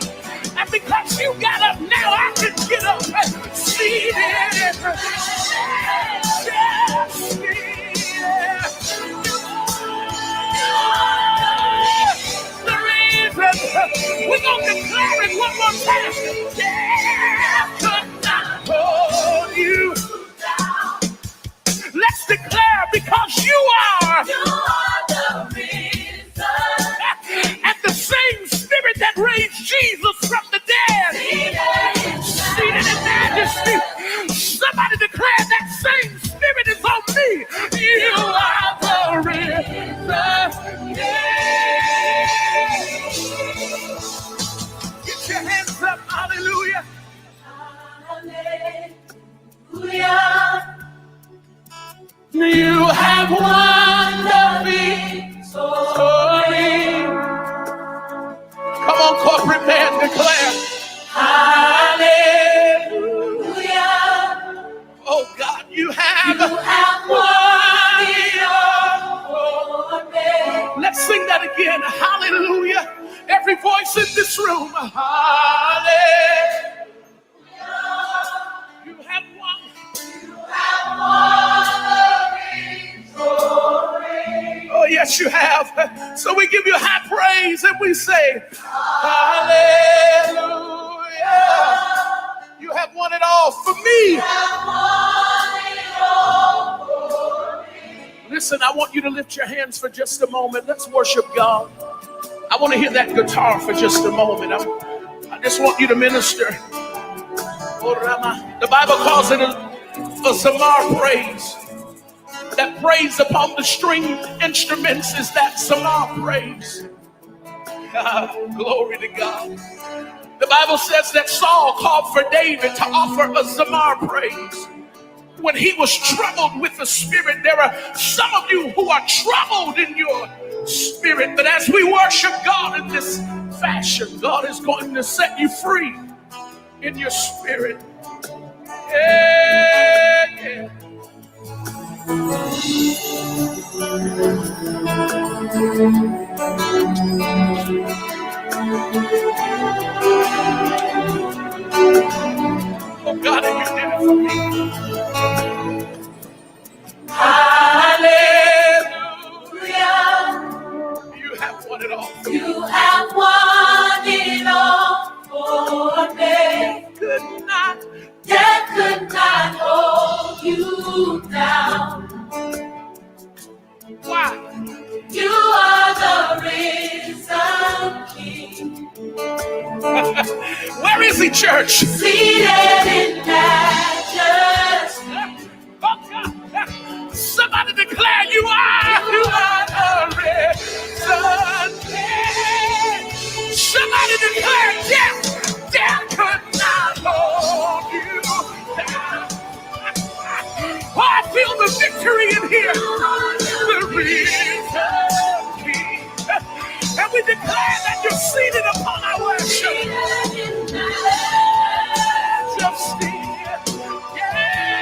And because you got up now, I can get up and seated in majesty. The reason we're going to declare it one more time. Death could not hold you down. Let's declare, because you are the reason. And the same spirit that raised Jesus from the dead, seated in majesty. Somebody declare that same spirit is on me. You are the risen. Get your hands up, hallelujah. Hallelujah. You have won the victory. Come on, corporate man, declare. Hallelujah. Oh God, you have won it all for me. Let's sing that again. Hallelujah. Every voice in this room. Hallelujah. You have won. You have won the victory. Oh, yes, you have. So we give you high praise and we say, hallelujah. You have won it all for me. You have won it all for me. Listen, I want you to lift your hands for just a moment. Let's worship God. I want to hear that guitar for just a moment. I just want you to minister. The Bible calls it a zamar praise. That praise upon the string instruments is that zamar praise. Glory to God. The Bible says that Saul called for David to offer a zamar praise. When he was troubled with the spirit, there are some of you who are troubled in your spirit, but as we worship God in this fashion, God is going to set you free in your spirit. Yeah, yeah. Oh God, and you did it for me. Hallelujah. You have won it all. You have won it all for me. Death could not hold you down. Why? You are the risen King. Where is he, church? Seated in majesty. Oh God. Somebody declare you are the risen King. Somebody declare death could not hold you down. Oh, I feel the victory in here. The risen King. And we declare that you're seated upon our worship. Majesty. Yeah.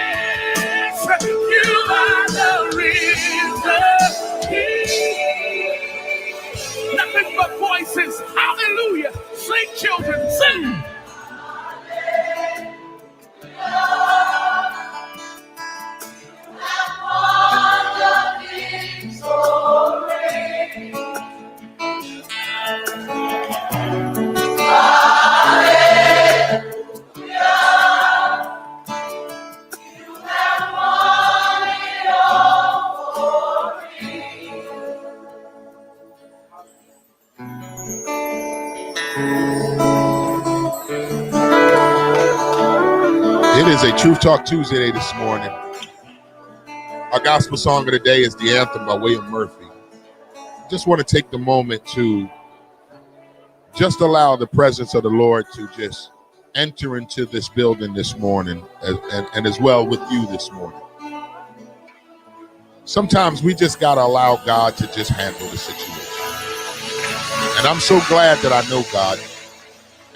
children, sing. It is a Truth Talk Tuesday this morning. Our gospel song of the day is The Anthem by William Murphy. Just want to take the moment to just allow the presence of the Lord to just enter into this building this morning and as well with you this morning. Sometimes we just got to allow God to just handle the situation. And I'm so glad that I know God.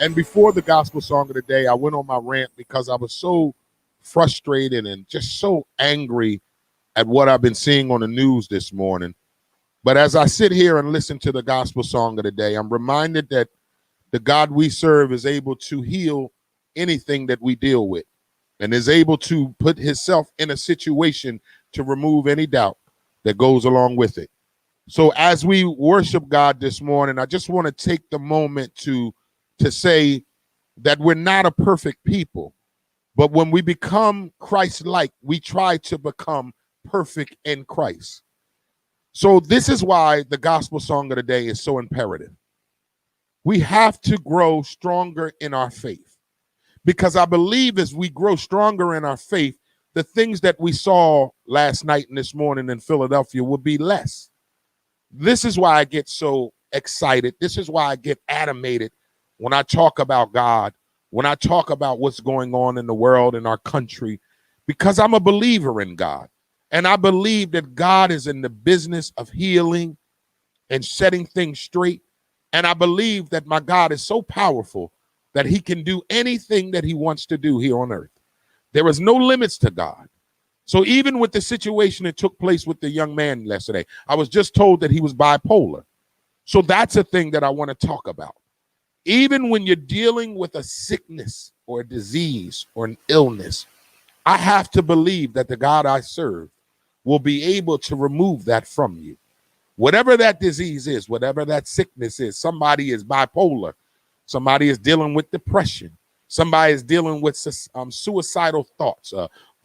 And before the gospel song of the day, I went on my rant because I was so frustrated and just so angry at what I've been seeing on the news this morning. But as I sit here and listen to the gospel song of the day, I'm reminded that the God we serve is able to heal anything that we deal with and is able to put himself in a situation to remove any doubt that goes along with it. So as we worship God this morning, I just want to take the moment to say that we're not a perfect people, but when we become Christ-like, we try to become perfect in Christ. So this is why the gospel song of the day is so imperative. We have to grow stronger in our faith, because I believe as we grow stronger in our faith, the things that we saw last night and this morning in Philadelphia will be less. This is why I get so excited. This is why I get animated when I talk about God, when I talk about what's going on in the world, in our country, because I'm a believer in God. And I believe that God is in the business of healing and setting things straight. And I believe that my God is so powerful that he can do anything that he wants to do here on earth. There is no limits to God. So even with the situation that took place with the young man yesterday, I was just told that he was bipolar. So that's a thing that I want to talk about. Even when you're dealing with a sickness or a disease or an illness, I have to believe that the God I serve will be able to remove that from you. Whatever that disease is, whatever that sickness is, somebody is bipolar, somebody is dealing with depression, somebody is dealing with suicidal thoughts,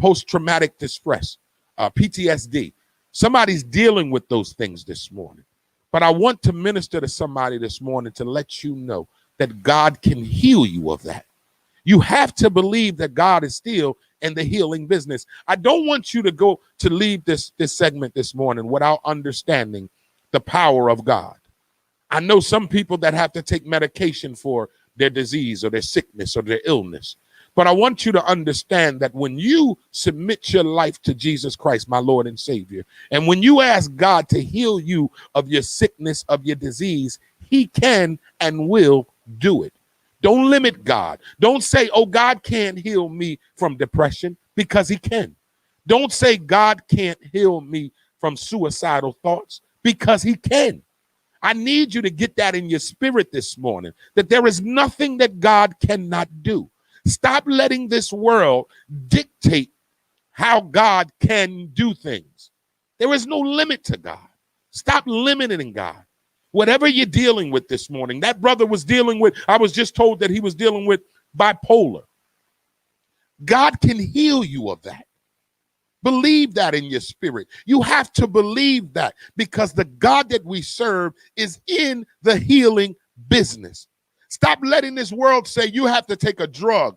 post-traumatic distress, PTSD. Somebody's dealing with those things this morning. But I want to minister to somebody this morning to let you know that God can heal you of that. You have to believe that God is still in the healing business. I don't want you to leave this segment this morning without understanding the power of God. I know some people that have to take medication for their disease or their sickness or their illness. But I want you to understand that when you submit your life to Jesus Christ, my Lord and Savior, and when you ask God to heal you of your sickness, of your disease, he can and will do it. Don't limit God. Don't say, oh, God can't heal me from depression, because he can. Don't say God can't heal me from suicidal thoughts, because he can. I need you to get that in your spirit this morning, that there is nothing that God cannot do. Stop letting this world dictate how God can do things. There is no limit to God. Stop limiting God. Whatever you're dealing with this morning, that brother was dealing with, I was just told that he was dealing with bipolar. God can heal you of that. Believe that in your spirit. You have to believe that, because the God that we serve is in the healing business. Stop letting this world say you have to take a drug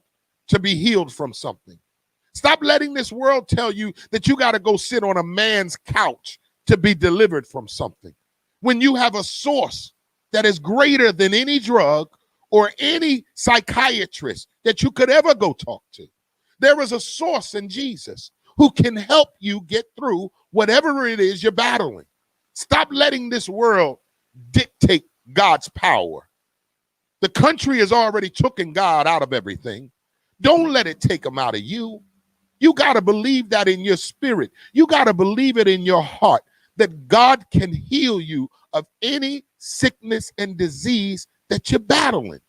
to be healed from something. Stop letting this world tell you that you got to go sit on a man's couch to be delivered from something, when you have a source that is greater than any drug or any psychiatrist that you could ever go talk to. There is a source in Jesus who can help you get through whatever it is you're battling. Stop letting this world dictate God's power. The country has already taken God out of everything. Don't let it take him out of you. You got to believe that in your spirit. You got to believe it in your heart that God can heal you of any sickness and disease that you're battling.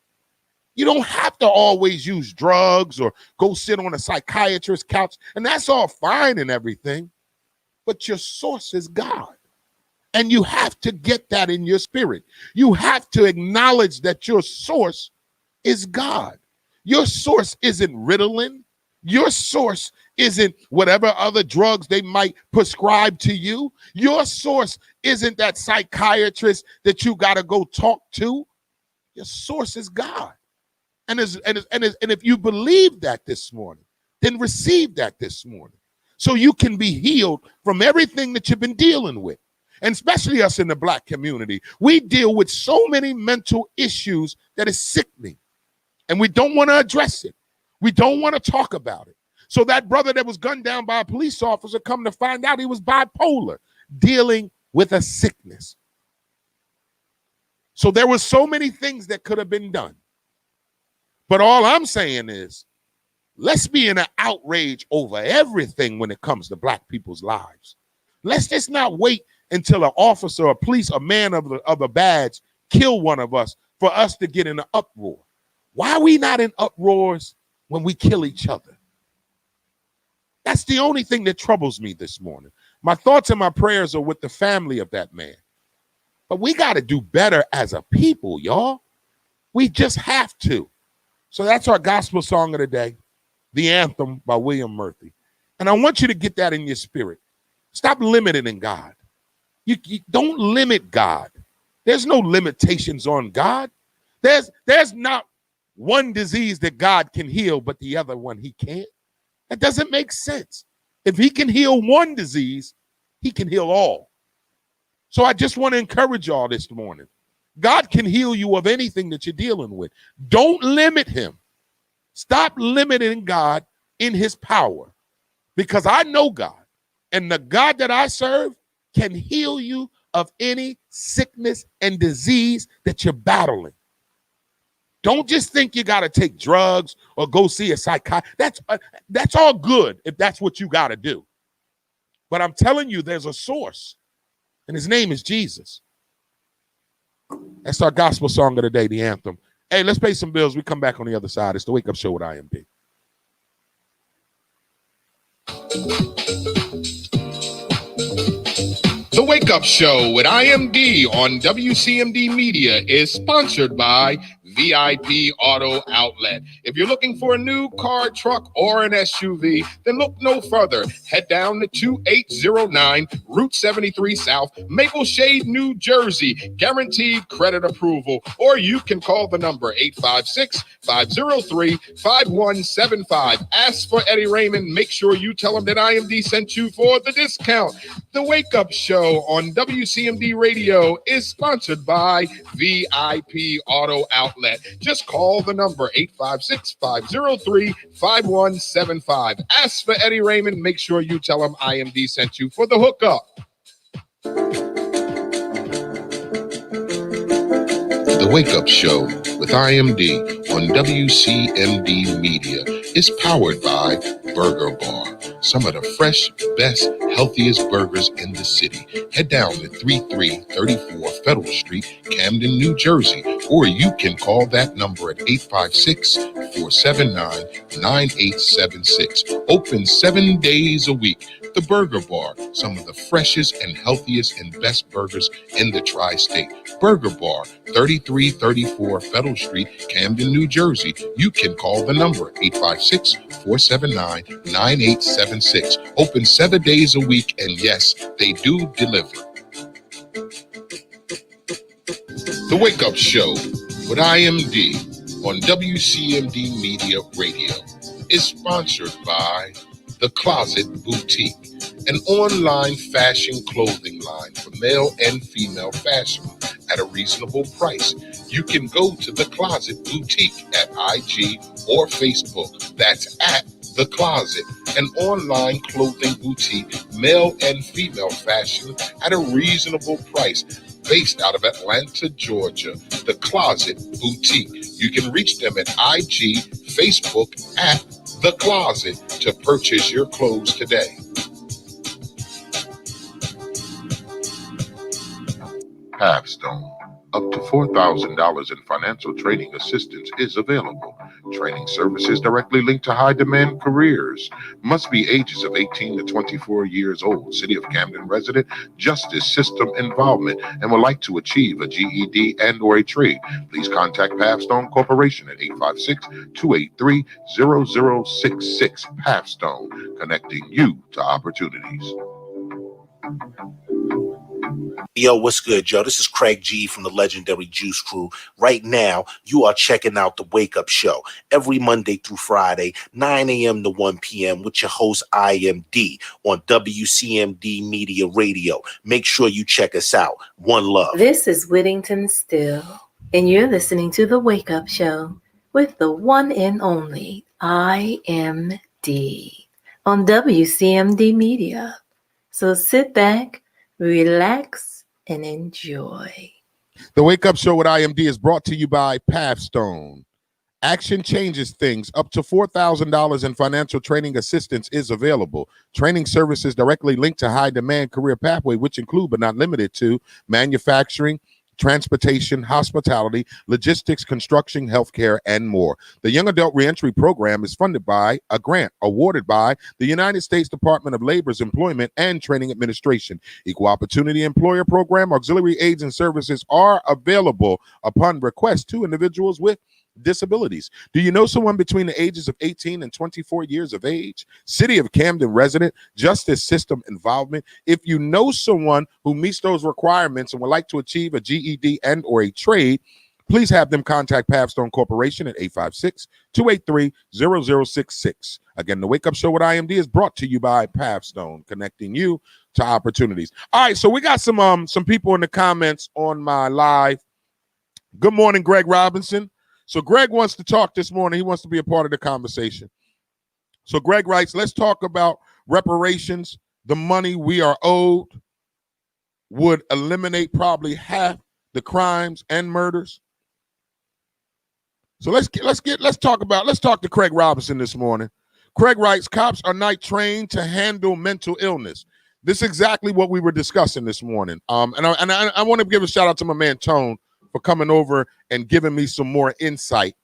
You don't have to always use drugs or go sit on a psychiatrist's couch. And that's all fine and everything. But your source is God. And you have to get that in your spirit. You have to acknowledge that your source is God. Your source isn't Ritalin. Your source isn't whatever other drugs they might prescribe to you. Your source isn't that psychiatrist that you got to go talk to. Your source is God. And if you believe that this morning, then receive that this morning so you can be healed from everything that you've been dealing with. And especially us in the Black community, we deal with so many mental issues that is sickening. And we don't want to address it. We don't want to talk about it. So that brother that was gunned down by a police officer, come to find out he was bipolar, dealing with a sickness. So there were so many things that could have been done. But all I'm saying is, let's be in an outrage over everything when it comes to Black people's lives. Let's just not wait until an officer or police, a man of a badge, kill one of us for us to get in an uproar. Why are we not in uproars when we kill each other? That's the only thing that troubles me this morning. My thoughts and my prayers are with the family of that man. But we got to do better as a people, y'all. We just have to. So that's our gospel song of the day, The Anthem by William Murphy. And I want you to get that in your spirit. Stop limiting God. You don't limit God. There's no limitations on God. There's not one disease that God can heal, but the other one he can't. That doesn't make sense. If he can heal one disease, he can heal all. So I just want to encourage y'all this morning. God can heal you of anything that you're dealing with. Don't limit him. Stop limiting God in his power, because I know God, and the God that I serve can heal you of any sickness and disease that you're battling. Don't just think you got to take drugs or go see a psychiatrist. That's all good if that's what you got to do. But I'm telling you, there's a source, and his name is Jesus. That's our gospel song of the day, The Anthem. Hey, let's pay some bills. We come back on the other side. It's the Wake Up Show with IMD. The Wake Up Show with IMD on WCMD Media is sponsored by VIP Auto Outlet. If you're looking for a new car, truck, or an SUV, then look no further. Head down to 2809 Route 73 South, Maple Shade, New Jersey. Guaranteed credit approval. Or you can call the number 856-503-5175. Ask for Eddie Raymond. Make sure you tell him that IMD sent you for the discount. The Wake Up Show on WCMD Radio is sponsored by VIP Auto Outlet. Just call the number 856-503-5175. Ask for Eddie Raymond. Make sure you tell him IMD sent you for the hookup. The Wake Up Show with IMD on WCMD Media is powered by Burger Bar. Some of the fresh, best, healthiest burgers in the city. Head down to 3334 Federal Street, Camden, New Jersey, or you can call that number at 856-479-9876. Open 7 days a week. The Burger Bar, some of the freshest and healthiest and best burgers in the tri-state. Burger Bar, 3334 Federal Street, Camden, New Jersey. You can call the number 856-479-9876. Open 7 days a week, and yes, they do deliver. The Wake Up Show with IMD on WCMD Media Radio is sponsored by The Closet Boutique, an online fashion clothing line for male and female fashion at a reasonable price. You can go to The Closet Boutique at IG or Facebook. That's at The Closet, an online clothing boutique, male and female fashion at a reasonable price. Based out of Atlanta, Georgia, The Closet Boutique. You can reach them at IG, Facebook at The Closet to purchase your clothes today. Halfstone, up to $4,000 in financial training assistance is available. Training services directly linked to high demand careers. Must be ages of 18 to 24 years old. City of Camden resident, justice system involvement, and would like to achieve a GED and or a trade. Please contact Pathstone Corporation at 856-283-0066. Pathstone, connecting you to opportunities. Yo, what's good, Joe? This is Craig G from the legendary Juice Crew. Right now, you are checking out the Wake Up Show every Monday through Friday, 9 a.m. to 1 p.m. with your host, IMD, on WCMD Media Radio. Make sure you check us out. One love. This is Whittington Still, and you're listening to The Wake Up Show with the one and only IMD on WCMD Media. So sit back, relax, and enjoy. The Wake Up Show with IMD is brought to you by Pathstone. Action changes things. Up to $4,000 in financial training assistance is available. Training services directly linked to high demand career pathway, which include but not limited to manufacturing, transportation, hospitality, logistics, construction, healthcare, and more. The Young Adult Reentry Program is funded by a grant awarded by the United States Department of Labor's Employment and Training Administration. Equal Opportunity Employer Program auxiliary aids and services are available upon request to individuals with disabilities. Do you know someone between the ages of 18 and 24 years of age? City of Camden resident, justice system involvement. If you know someone who meets those requirements and would like to achieve a GED and or a trade, please have them contact Pathstone Corporation at 856-283-0066. Again, the Wake Up Show with IMD is brought to you by Pathstone, connecting you to opportunities. All right, so we got some people in the comments on my live. Good morning, Greg Robinson. So Greg wants to talk this morning. He wants to be a part of the conversation. So Greg writes, let's talk about reparations. The money we are owed would eliminate probably half the crimes and murders. So let's talk to Craig Robinson this morning. Craig writes, cops are not trained to handle mental illness. This is exactly what we were discussing this morning. And I want to give a shout out to my man Tone for coming over and giving me some more insight,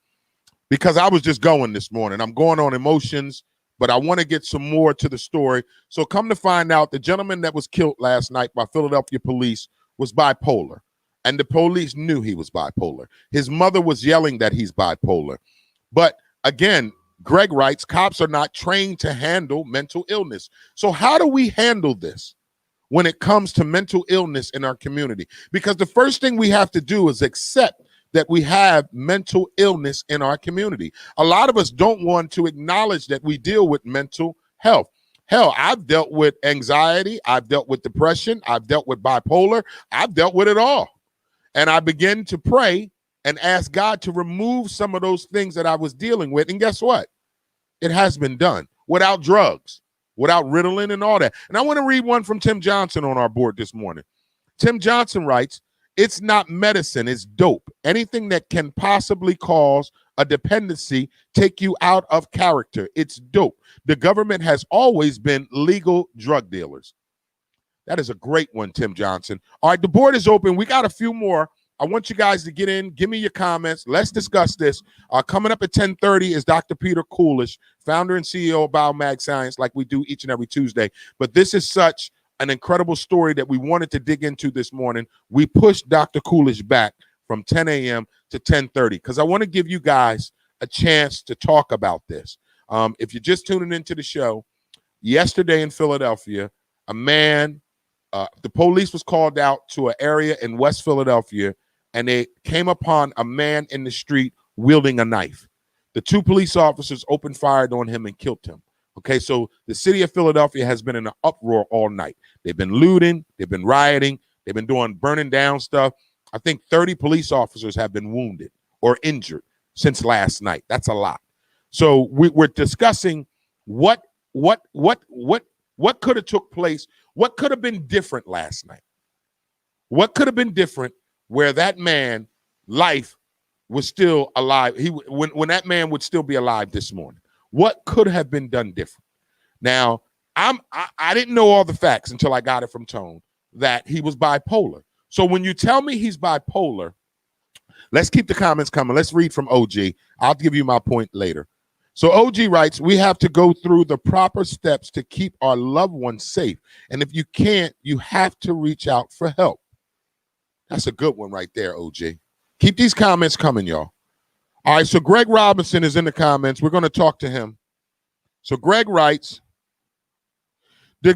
because I was just going this morning. I'm going on emotions, but I want to get some more to the story. So come to find out, the gentleman that was killed last night by Philadelphia police was bipolar, and the police knew he was bipolar. His mother was yelling that he's bipolar. But again, Greg writes, cops are not trained to handle mental illness. So how do we handle this when it comes to mental illness in our community? Because the first thing we have to do is accept that we have mental illness in our community. A lot of us don't want to acknowledge that we deal with mental health. Hell, I've dealt with anxiety. I've dealt with depression. I've dealt with bipolar. I've dealt with it all. And I began to pray and ask God to remove some of those things that I was dealing with. And guess what? It has been done without drugs, without Ritalin and all that. And I want to read one from Tim Johnson on our board this morning. Tim Johnson writes, it's not medicine, it's dope. Anything that can possibly cause a dependency, take you out of character. It's dope. The government has always been legal drug dealers. That is a great one, Tim Johnson. All right, the board is open. We got a few more. I want you guys to get in. Give me your comments. Let's discuss this. Coming up at 10:30 is Dr. Peter Coolish, founder and CEO of BioMag Science, like we do each and every Tuesday. But this is such an incredible story that we wanted to dig into this morning. We pushed Dr. Coolish back from 10 a.m. to 10:30 because I want to give you guys a chance to talk about this. If you're just tuning into the show, yesterday in Philadelphia, a man, the police was called out to an area in West Philadelphia, and they came upon a man in the street wielding a knife. The two police officers opened fire on him and killed him. Okay, so the city of Philadelphia has been in an uproar all night. They've been looting, they've been rioting, they've been burning down stuff. I think 30 police officers have been wounded or injured since last night. That's a lot. So we're discussing what could have took place, what could have been different last night. What could have been different where that man, life was still alive. When that man would still be alive this morning. What could have been done different? Now, I didn't know all the facts until I got it from Tone that he was bipolar. So when you tell me he's bipolar, Let's keep the comments coming. Let's read from OG. I'll give you my point later. So OG writes, we have to go through the proper steps to keep our loved ones safe. And if you can't, you have to reach out for help. That's a good one right there, OG. Keep these comments coming, y'all. All right, so Greg Robinson is in the comments. We're going to talk to him. So Greg writes, the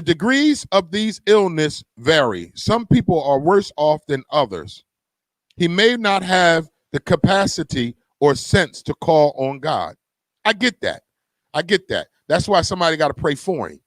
degrees of these illness vary. Some people are worse off than others. He may not have the capacity or sense to call on God. I get that. I get that. That's why somebody got to pray for him.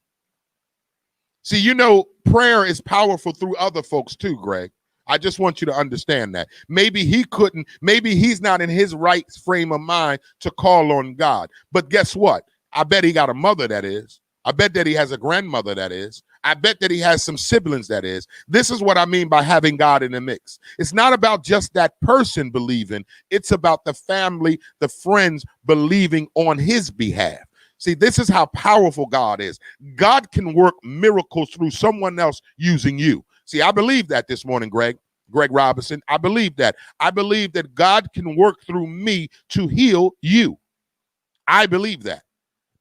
See, you know, prayer is powerful through other folks too, Greg. I just want you to understand that. Maybe he couldn't, maybe he's not in his right frame of mind to call on God. But guess what? I bet he got a mother that is. I bet that he has a grandmother that is. I bet that he has some siblings that is. This is what I mean by having God in the mix. It's not about just that person believing. It's about the family, the friends believing on his behalf. See, this is how powerful God is. God can work miracles through someone else using you. See, I believe that this morning, Greg Robinson. I believe that. I believe that God can work through me to heal you. I believe that.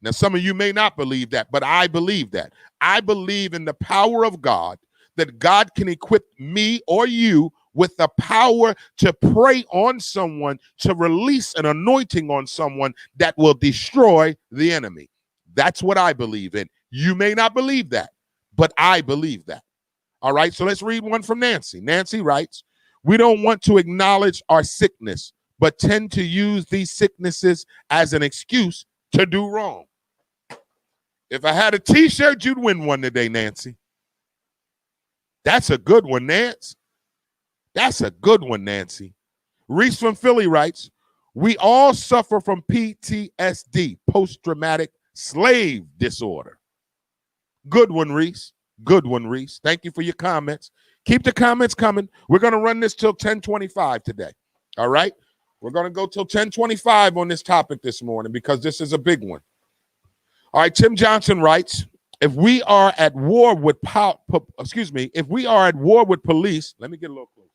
Now, some of you may not believe that, but I believe that. I believe in the power of God, that God can equip me or you with the power to pray on someone, to release an anointing on someone that will destroy the enemy. That's what I believe in. You may not believe that, but I believe that. All right, so let's read one from Nancy. Nancy writes, we don't want to acknowledge our sickness, but tend to use these sicknesses as an excuse to do wrong. If I had a t-shirt, you'd win one today, Nancy. That's a good one, Nance. That's a good one, Nancy. Reese from Philly writes, we all suffer from PTSD, post-traumatic slave disorder. Good one, Reese. Good one, Reese. Thank you for your comments. Keep the comments coming. We're going to run this till 10:25 today. All right? We're going to go till 10:25 on this topic this morning because this is a big one. All right, Tim Johnson writes, if we are at war with if we are at war with police, let me get a little closer.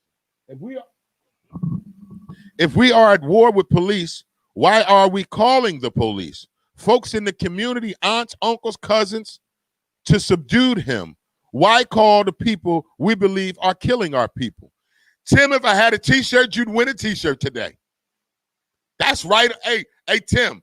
If we are at war with police, why are we calling the police? Folks in the community, aunts, uncles, cousins, to subdue him. Why call the people we believe are killing our people? Tim, if I had a t-shirt, you'd win a t-shirt today. That's right. Hey, Tim,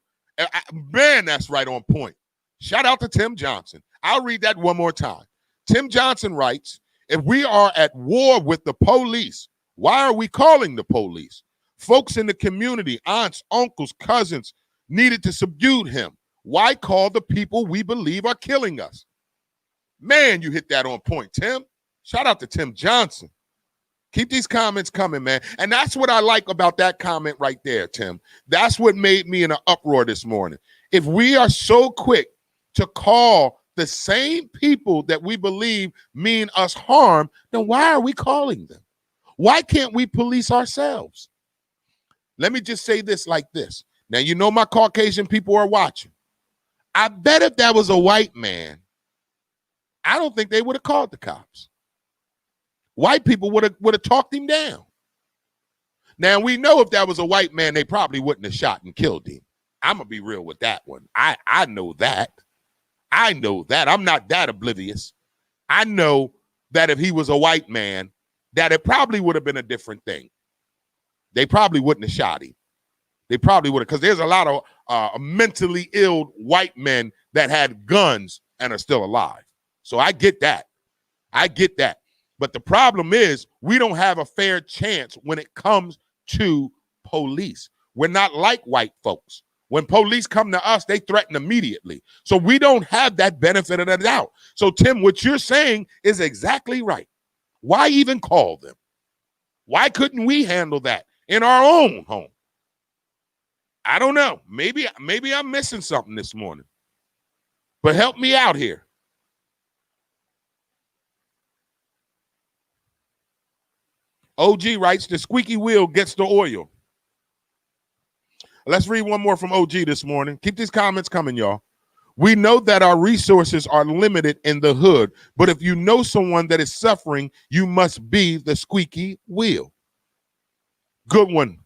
man, that's right on point. Shout out to Tim Johnson. I'll read that one more time. Tim Johnson writes, if we are at war with the police, why are we calling the police? Folks in the community, aunts, uncles, cousins, needed to subdue him. Why call the people we believe are killing us? Man, you hit that on point, Tim. Shout out to Tim Johnson. Keep these comments coming, man. And that's what I like about that comment right there, Tim. That's what made me in an uproar this morning. If we are so quick to call the same people that we believe mean us harm, then why are we calling them? Why can't we police ourselves? Let me just say this like this. Now, you know my Caucasian people are watching. I bet if that was a white man, I don't think they would have called the cops. White people would have talked him down. Now, we know if that was a white man, they probably wouldn't have shot and killed him. I'm going to be real with that one. I know that. I know that. I'm not that oblivious. I know that if he was a white man, that it probably would have been a different thing. They probably wouldn't have shot him. They probably would have, because there's a lot of mentally ill white men that had guns and are still alive. So I get that. I get that. But the problem is we don't have a fair chance when it comes to police. We're not like white folks. When police come to us, they threaten immediately. So we don't have that benefit of the doubt. So, Tim, what you're saying is exactly right. Why even call them? Why couldn't we handle that in our own home? I don't know. Maybe I'm missing something this morning. But help me out here. OG writes, the squeaky wheel gets the oil. Let's read one more from OG this morning. Keep these comments coming, y'all. We know that our resources are limited in the hood, but if you know someone that is suffering, you must be the squeaky wheel. Good one.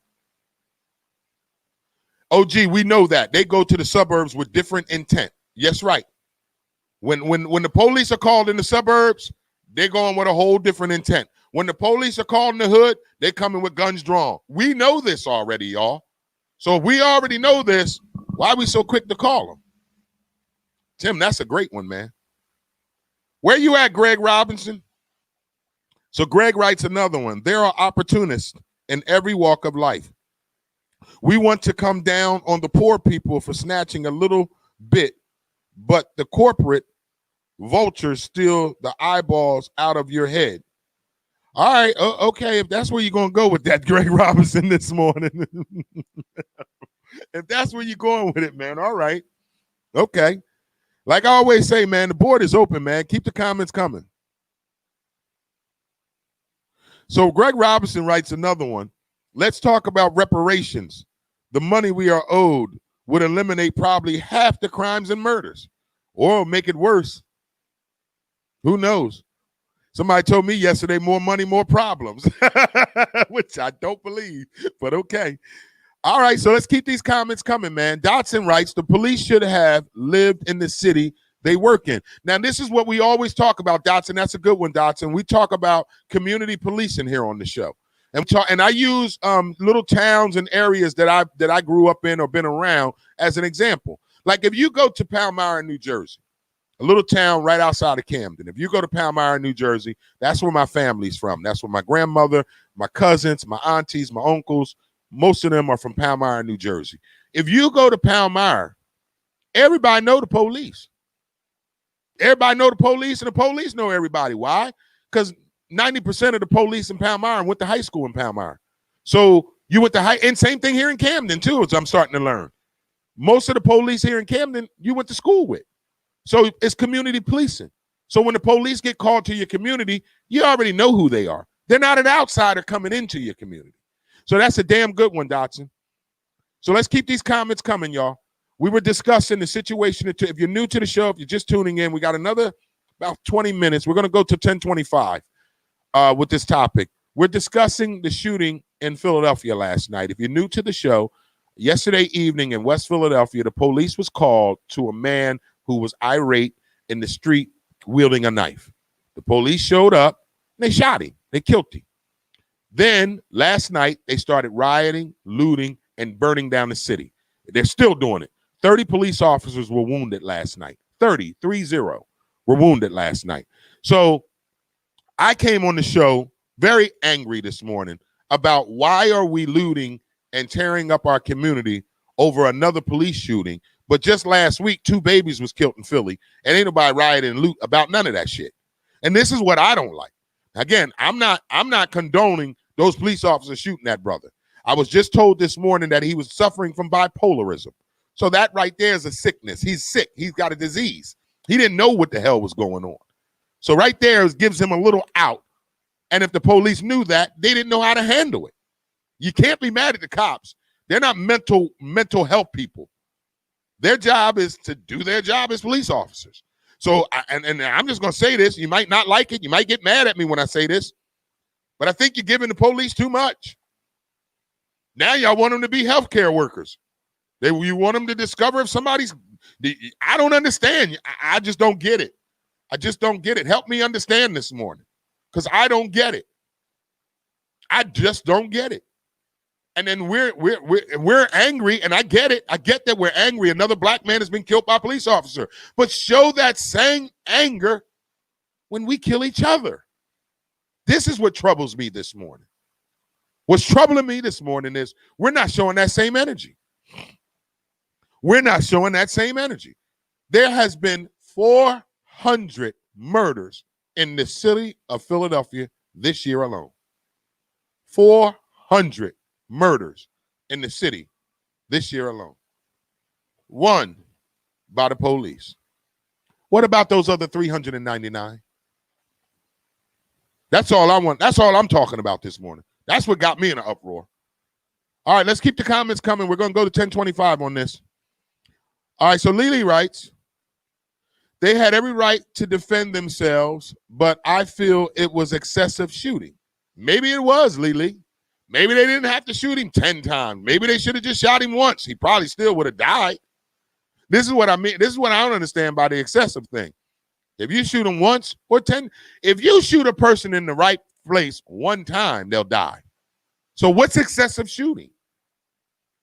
OG, we know that. They go to the suburbs with different intent. Yes, right. When the police are called in the suburbs, they're going with a whole different intent. When the police are called in the hood, they're coming with guns drawn. We know this already, y'all. So if we already know this, why are we so quick to call them? Tim, that's a great one, man. Where you at, Greg Robinson? So Greg writes another one. There are opportunists in every walk of life. We want to come down on the poor people for snatching a little bit, but the corporate vultures steal the eyeballs out of your head. All right, okay, if that's where you're going to go with that, Greg Robinson, this morning. If that's where you're going with it, man, all right. Okay. Like I always say, man, the board is open, man. Keep the comments coming. So Greg Robinson writes another one. Let's talk about reparations. The money we are owed would eliminate probably half the crimes and murders, or make it worse. Who knows? Somebody told me yesterday, more money, more problems, which I don't believe, but okay. All right, so let's keep these comments coming, man. Dotson writes, the police should have lived in the city they work in. Now, this is what we always talk about, Dotson. That's a good one, Dotson. We talk about community policing here on the show. And I use little towns and areas that I grew up in or been around as an example. Like if you go to Palmyra, New Jersey, a little town right outside of Camden. If you go to Palmyra, New Jersey, that's where my family's from. That's where my grandmother, my cousins, my aunties, my uncles, most of them are from Palmyra, New Jersey. If you go to Palmyra, everybody know the police. Everybody know the police, and the police know everybody. Why? Because 90% of the police in Palmyra went to high school in Palmyra. So you went to high, and same thing here in Camden too, as I'm starting to learn. Most of the police here in Camden, you went to school with. So it's community policing. So when the police get called to your community, you already know who they are. They're not an outsider coming into your community. So that's a damn good one, Dotson. So let's keep these comments coming, y'all. We were discussing the situation. If you're new to the show, if you're just tuning in, we got another about 20 minutes. We're going to go to 10:25 with this topic. We're discussing the shooting in Philadelphia last night. If you're new to the show, yesterday evening in West Philadelphia, the police was called to a man who was irate in the street wielding a knife. The police showed up, and they shot him. They killed him. Then last night, they started rioting, looting, and burning down the city. They're still doing it. 30 police officers were wounded last night. 30 were wounded last night. So I came on the show very angry this morning about why are we looting and tearing up our community over another police shooting. But just last week, 2 babies was killed in Philly, and ain't nobody rioting and loot about none of that shit. And this is what I don't like. Again, I'm not condoning those police officers shooting that brother. I was just told this morning that he was suffering from bipolarism. So that right there is a sickness. He's sick. He's got a disease. He didn't know what the hell was going on. So right there gives him a little out. And if the police knew that, they didn't know how to handle it. You can't be mad at the cops. They're not mental health people. Their job is to do their job as police officers. So, and I'm just going to say this. You might not like it. You might get mad at me when I say this. But I think you're giving the police too much. Now y'all want them to be healthcare workers. You want them to discover if somebody's, I don't understand. I just don't get it. I just don't get it. Help me understand this morning, because I don't get it. I just don't get it. And then we're angry, and I get it. I get that we're angry. Another black man has been killed by a police officer. But show that same anger when we kill each other. This is what troubles me this morning. What's troubling me this morning is we're not showing that same energy. We're not showing that same energy. There has been 400 murders in the city of Philadelphia this year alone. 400 murders in the city this year alone. 1 by the police. What about those other 399? That's all I want. That's all I'm talking about this morning. That's what got me in an uproar. All right, let's keep the comments coming. We're going to go to 10:25 on this. All right, so Lily writes, they had every right to defend themselves, but I feel it was excessive shooting. Maybe it was, Lily, Maybe they didn't have to shoot him 10 times. Maybe they should have just shot him once. He probably still would have died. This is what I mean. This is what I don't understand by the excessive thing. If you shoot them once or 10, if you shoot a person in the right place one time, they'll die. So what's excessive shooting?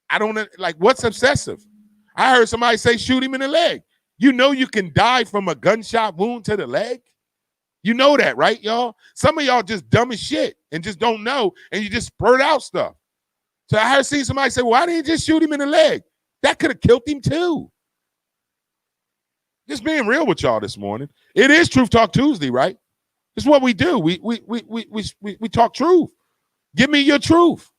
I don't like what's excessive. I heard somebody say shoot him in the leg. You know you can die from a gunshot wound to the leg. You know that, right, y'all? Some of y'all just dumb as shit and just don't know, and you just spurt out stuff. So I heard seen somebody say, why didn't you just shoot him in the leg? That could have killed him too. Just being real with y'all this morning. It is Truth Talk Tuesday, right? It's what we do. We talk truth. Give me your truth.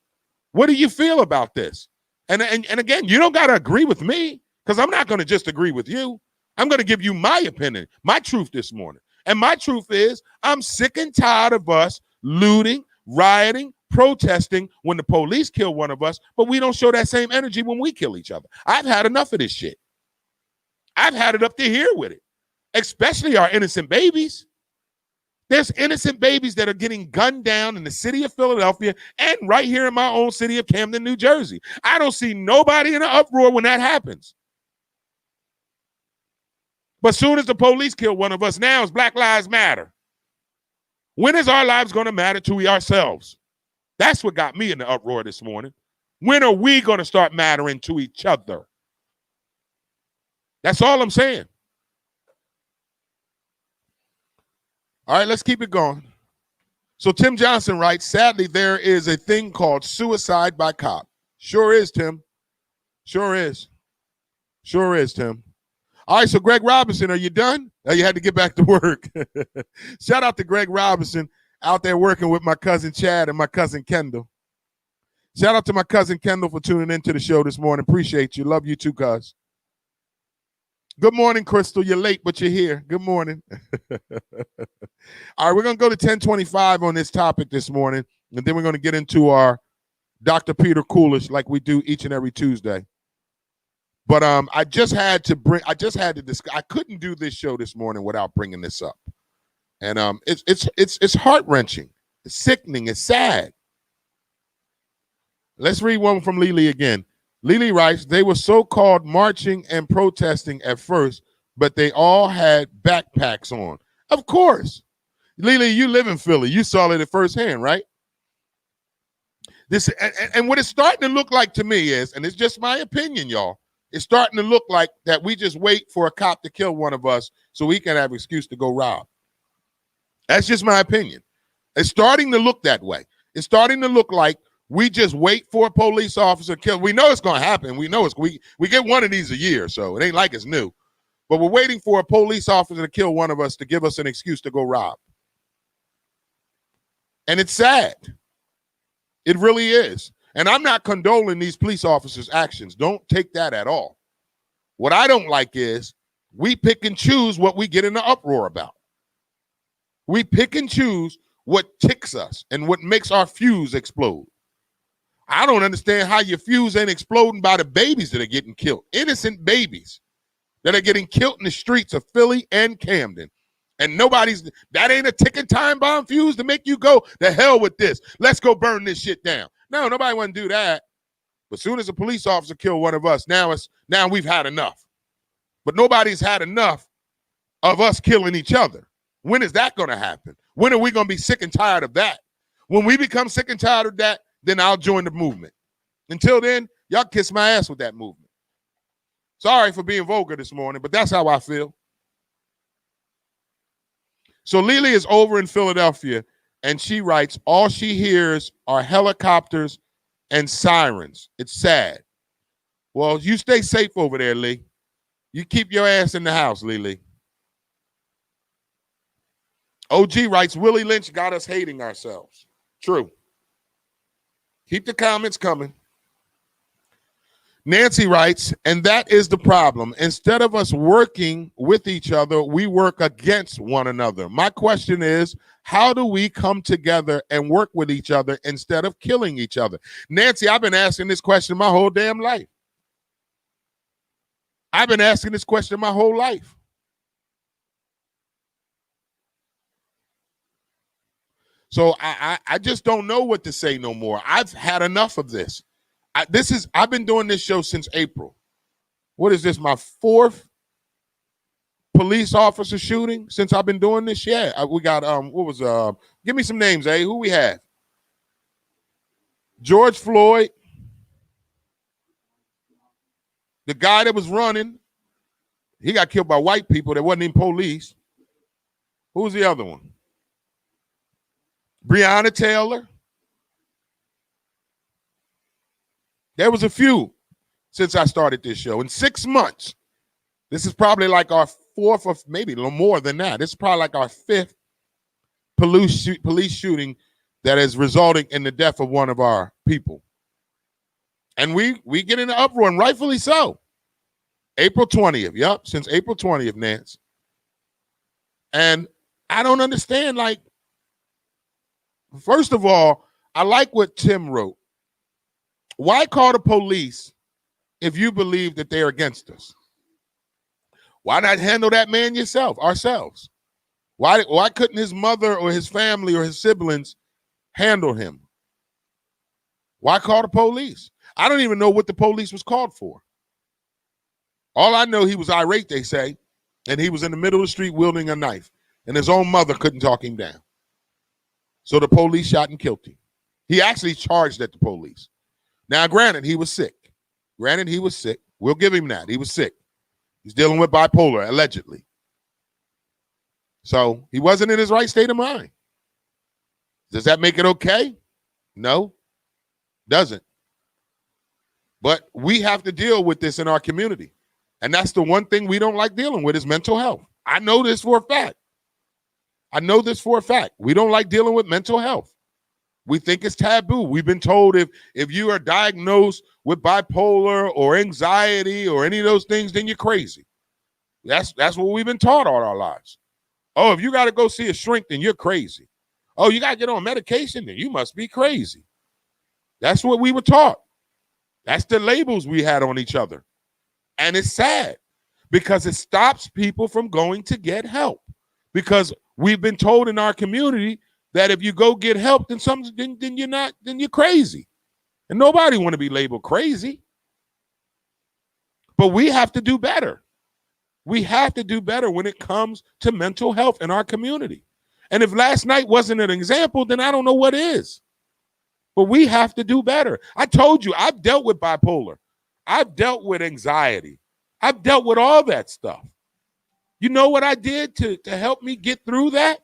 What do you feel about this? And again, you don't got to agree with me because I'm not going to just agree with you. I'm going to give you my opinion, my truth this morning. And my truth is I'm sick and tired of us looting, rioting, protesting when the police kill one of us, but we don't show that same energy when we kill each other. I've had enough of this shit. I've had it up to here with it, especially our innocent babies. There's innocent babies that are getting gunned down in the city of Philadelphia and right here in my own city of Camden, New Jersey. I don't see nobody in an uproar when that happens. But soon as the police kill one of us, now it's Black Lives Matter. When is our lives going to matter to ourselves? That's what got me in the uproar this morning. When are we going to start mattering to each other? That's all I'm saying. All right, let's keep it going. So Tim Johnson writes, sadly, there is a thing called suicide by cop. Sure is, Tim. Sure is. Sure is, Tim. All right, so Greg Robinson, are you done? Oh, you had to get back to work. Shout out to Greg Robinson out there working with my cousin Chad and my cousin Kendall. Shout out to my cousin Kendall for tuning into the show this morning. Appreciate you. Love you too, cuz. Good morning, Crystal. You're late, but you're here. Good morning. All right, we're going to go to 1025 on this topic this morning, and then we're going to get into our Dr. Peter Coolish like we do each and every Tuesday. But I couldn't do this show this morning without bringing this up. And it's heart-wrenching. It's sickening. It's sad. Let's read one from Lily again. Lily writes, they were so-called marching and protesting at first, but they all had backpacks on. Of course. Lily, you live in Philly. You saw it at firsthand, right? And what it's starting to look like to me is, and it's just my opinion, y'all, it's starting to look like that we just wait for a cop to kill one of us so we can have an excuse to go rob. That's just my opinion. It's starting to look that way. It's starting to look like we just wait for a police officer to kill. We know it's going to happen. We know we get one of these a year, so it ain't like it's new. But we're waiting for a police officer to kill one of us to give us an excuse to go rob. And it's sad. It really is. And I'm not condoling these police officers' actions. Don't take that at all. What I don't like is we pick and choose what we get in the uproar about. We pick and choose what ticks us and what makes our fuse explode. I don't understand how your fuse ain't exploding by the babies that are getting killed. Innocent babies that are getting killed in the streets of Philly and Camden. And that ain't a ticking time bomb fuse to make you go, the hell with this. Let's go burn this shit down. No, nobody want to do that. But as soon as a police officer kill one of us, now we've had enough. But nobody's had enough of us killing each other. When is that going to happen? When are we going to be sick and tired of that? When we become sick and tired of that, then I'll join the movement. Until then, y'all kiss my ass with that movement. Sorry for being vulgar this morning, but that's how I feel. So Lily is over in Philadelphia, and she writes, all she hears are helicopters and sirens. It's sad. Well, you stay safe over there, Lee. You keep your ass in the house, Lily. OG writes, Willie Lynch got us hating ourselves. True. Keep the comments coming. Nancy writes, and that is the problem. Instead of us working with each other, we work against one another. My question is, how do we come together and work with each other instead of killing each other? Nancy, I've been asking this question my whole damn life. I've been asking this question my whole life. So I just don't know what to say no more. I've had enough of this. I've been doing this show since April. What is this, my fourth police officer shooting since I've been doing this? Yeah, we got, give me some names, Who we have? George Floyd, the guy that was running, he got killed by white people that wasn't even police. Who was the other one? Breonna Taylor. There was a few since I started this show. In 6 months, this is probably like our fourth or maybe a little more than that. This is probably like our fifth police shooting that is resulting in the death of one of our people. And we get in an uproar, and rightfully so. April 20th. Yep, since April 20th, Nance. And I don't understand, like, first of all, I like what Tim wrote. Why call the police if you believe that they're against us? Why not handle that man ourselves? Why couldn't his mother or his family or his siblings handle him? Why call the police? I don't even know what the police was called for. All I know, he was irate, they say, and he was in the middle of the street wielding a knife, and his own mother couldn't talk him down. So the police shot and killed him. He actually charged at the police. Now, granted, he was sick. We'll give him that. He was sick. He's dealing with bipolar, allegedly. So he wasn't in his right state of mind. Does that make it okay? No, doesn't. But we have to deal with this in our community. And that's the one thing we don't like dealing with is mental health. I know this for a fact. We don't like dealing with mental health. We think it's taboo. We've been told if you are diagnosed with bipolar or anxiety or any of those things, then you're crazy. That's what we've been taught all our lives. Oh, if you got to go see a shrink, then you're crazy. Oh, you got to get on medication, then you must be crazy. That's what we were taught. That's the labels we had on each other. And it's sad because it stops people from going to get help, because we've been told in our community that if you go get help, then you're crazy. And nobody want to be labeled crazy. But we have to do better. We have to do better when it comes to mental health in our community. And if last night wasn't an example, then I don't know what is. But we have to do better. I told you, I've dealt with bipolar. I've dealt with anxiety. I've dealt with all that stuff. You know what I did to help me get through that?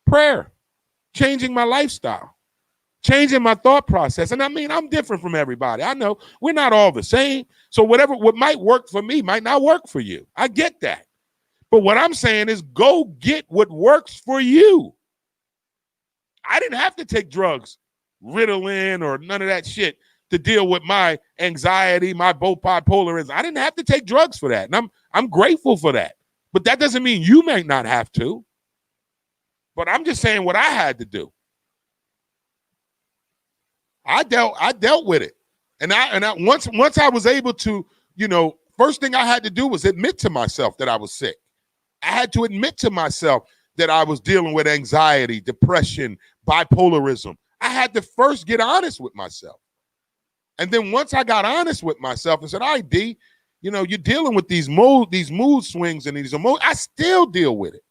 Prayer, changing my lifestyle, changing my thought process. And I mean, I'm different from everybody. I know we're not all the same. So what might work for me might not work for you. I get that. But what I'm saying is go get what works for you. I didn't have to take drugs, Ritalin or none of that shit to deal with my anxiety, my bipolarism. I didn't have to take drugs for that. And I'm grateful for that. But that doesn't mean you may not have to. But I'm just saying what I had to do. I dealt with it. And once I was able to, first thing I had to do was admit to myself that I was sick. I had to admit to myself that I was dealing with anxiety, depression, bipolarism. I had to first get honest with myself. And then once I got honest with myself and said, all right, D, you're dealing with these mood swings and these emotions. I still deal with it.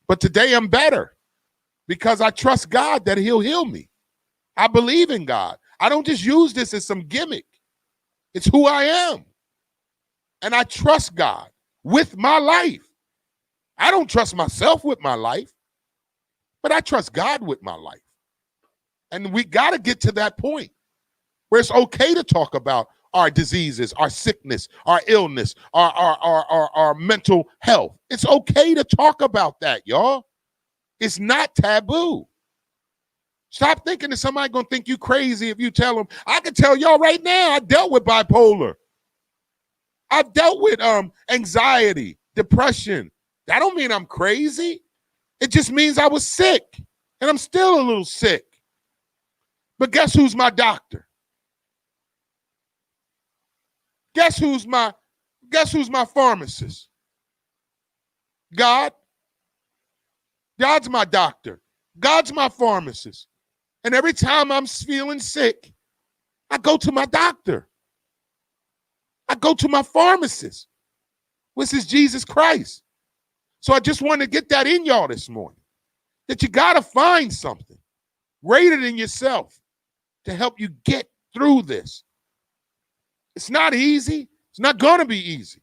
But today I'm better because I trust God that he'll heal me. I believe in God. I don't just use this as some gimmick. It's who I am. And I trust God with my life. I don't trust myself with my life, but I trust God with my life. And we got to get to that point where it's okay to talk about our diseases, our sickness, our illness, our mental health. It's okay to talk about that, y'all. It's not taboo. Stop thinking that somebody gonna think you crazy if you tell them. I can tell y'all right now, I dealt with bipolar. I've dealt with anxiety, depression. That don't mean I'm crazy. It just means I was sick, and I'm still a little sick. But guess who's my doctor? Guess who's my pharmacist? God. God's my doctor. God's my pharmacist. And every time I'm feeling sick, I go to my doctor. I go to my pharmacist, which is Jesus Christ. So I just want to get that in y'all this morning, that you got to find something greater than yourself to help you get through this. It's not easy. It's not going to be easy,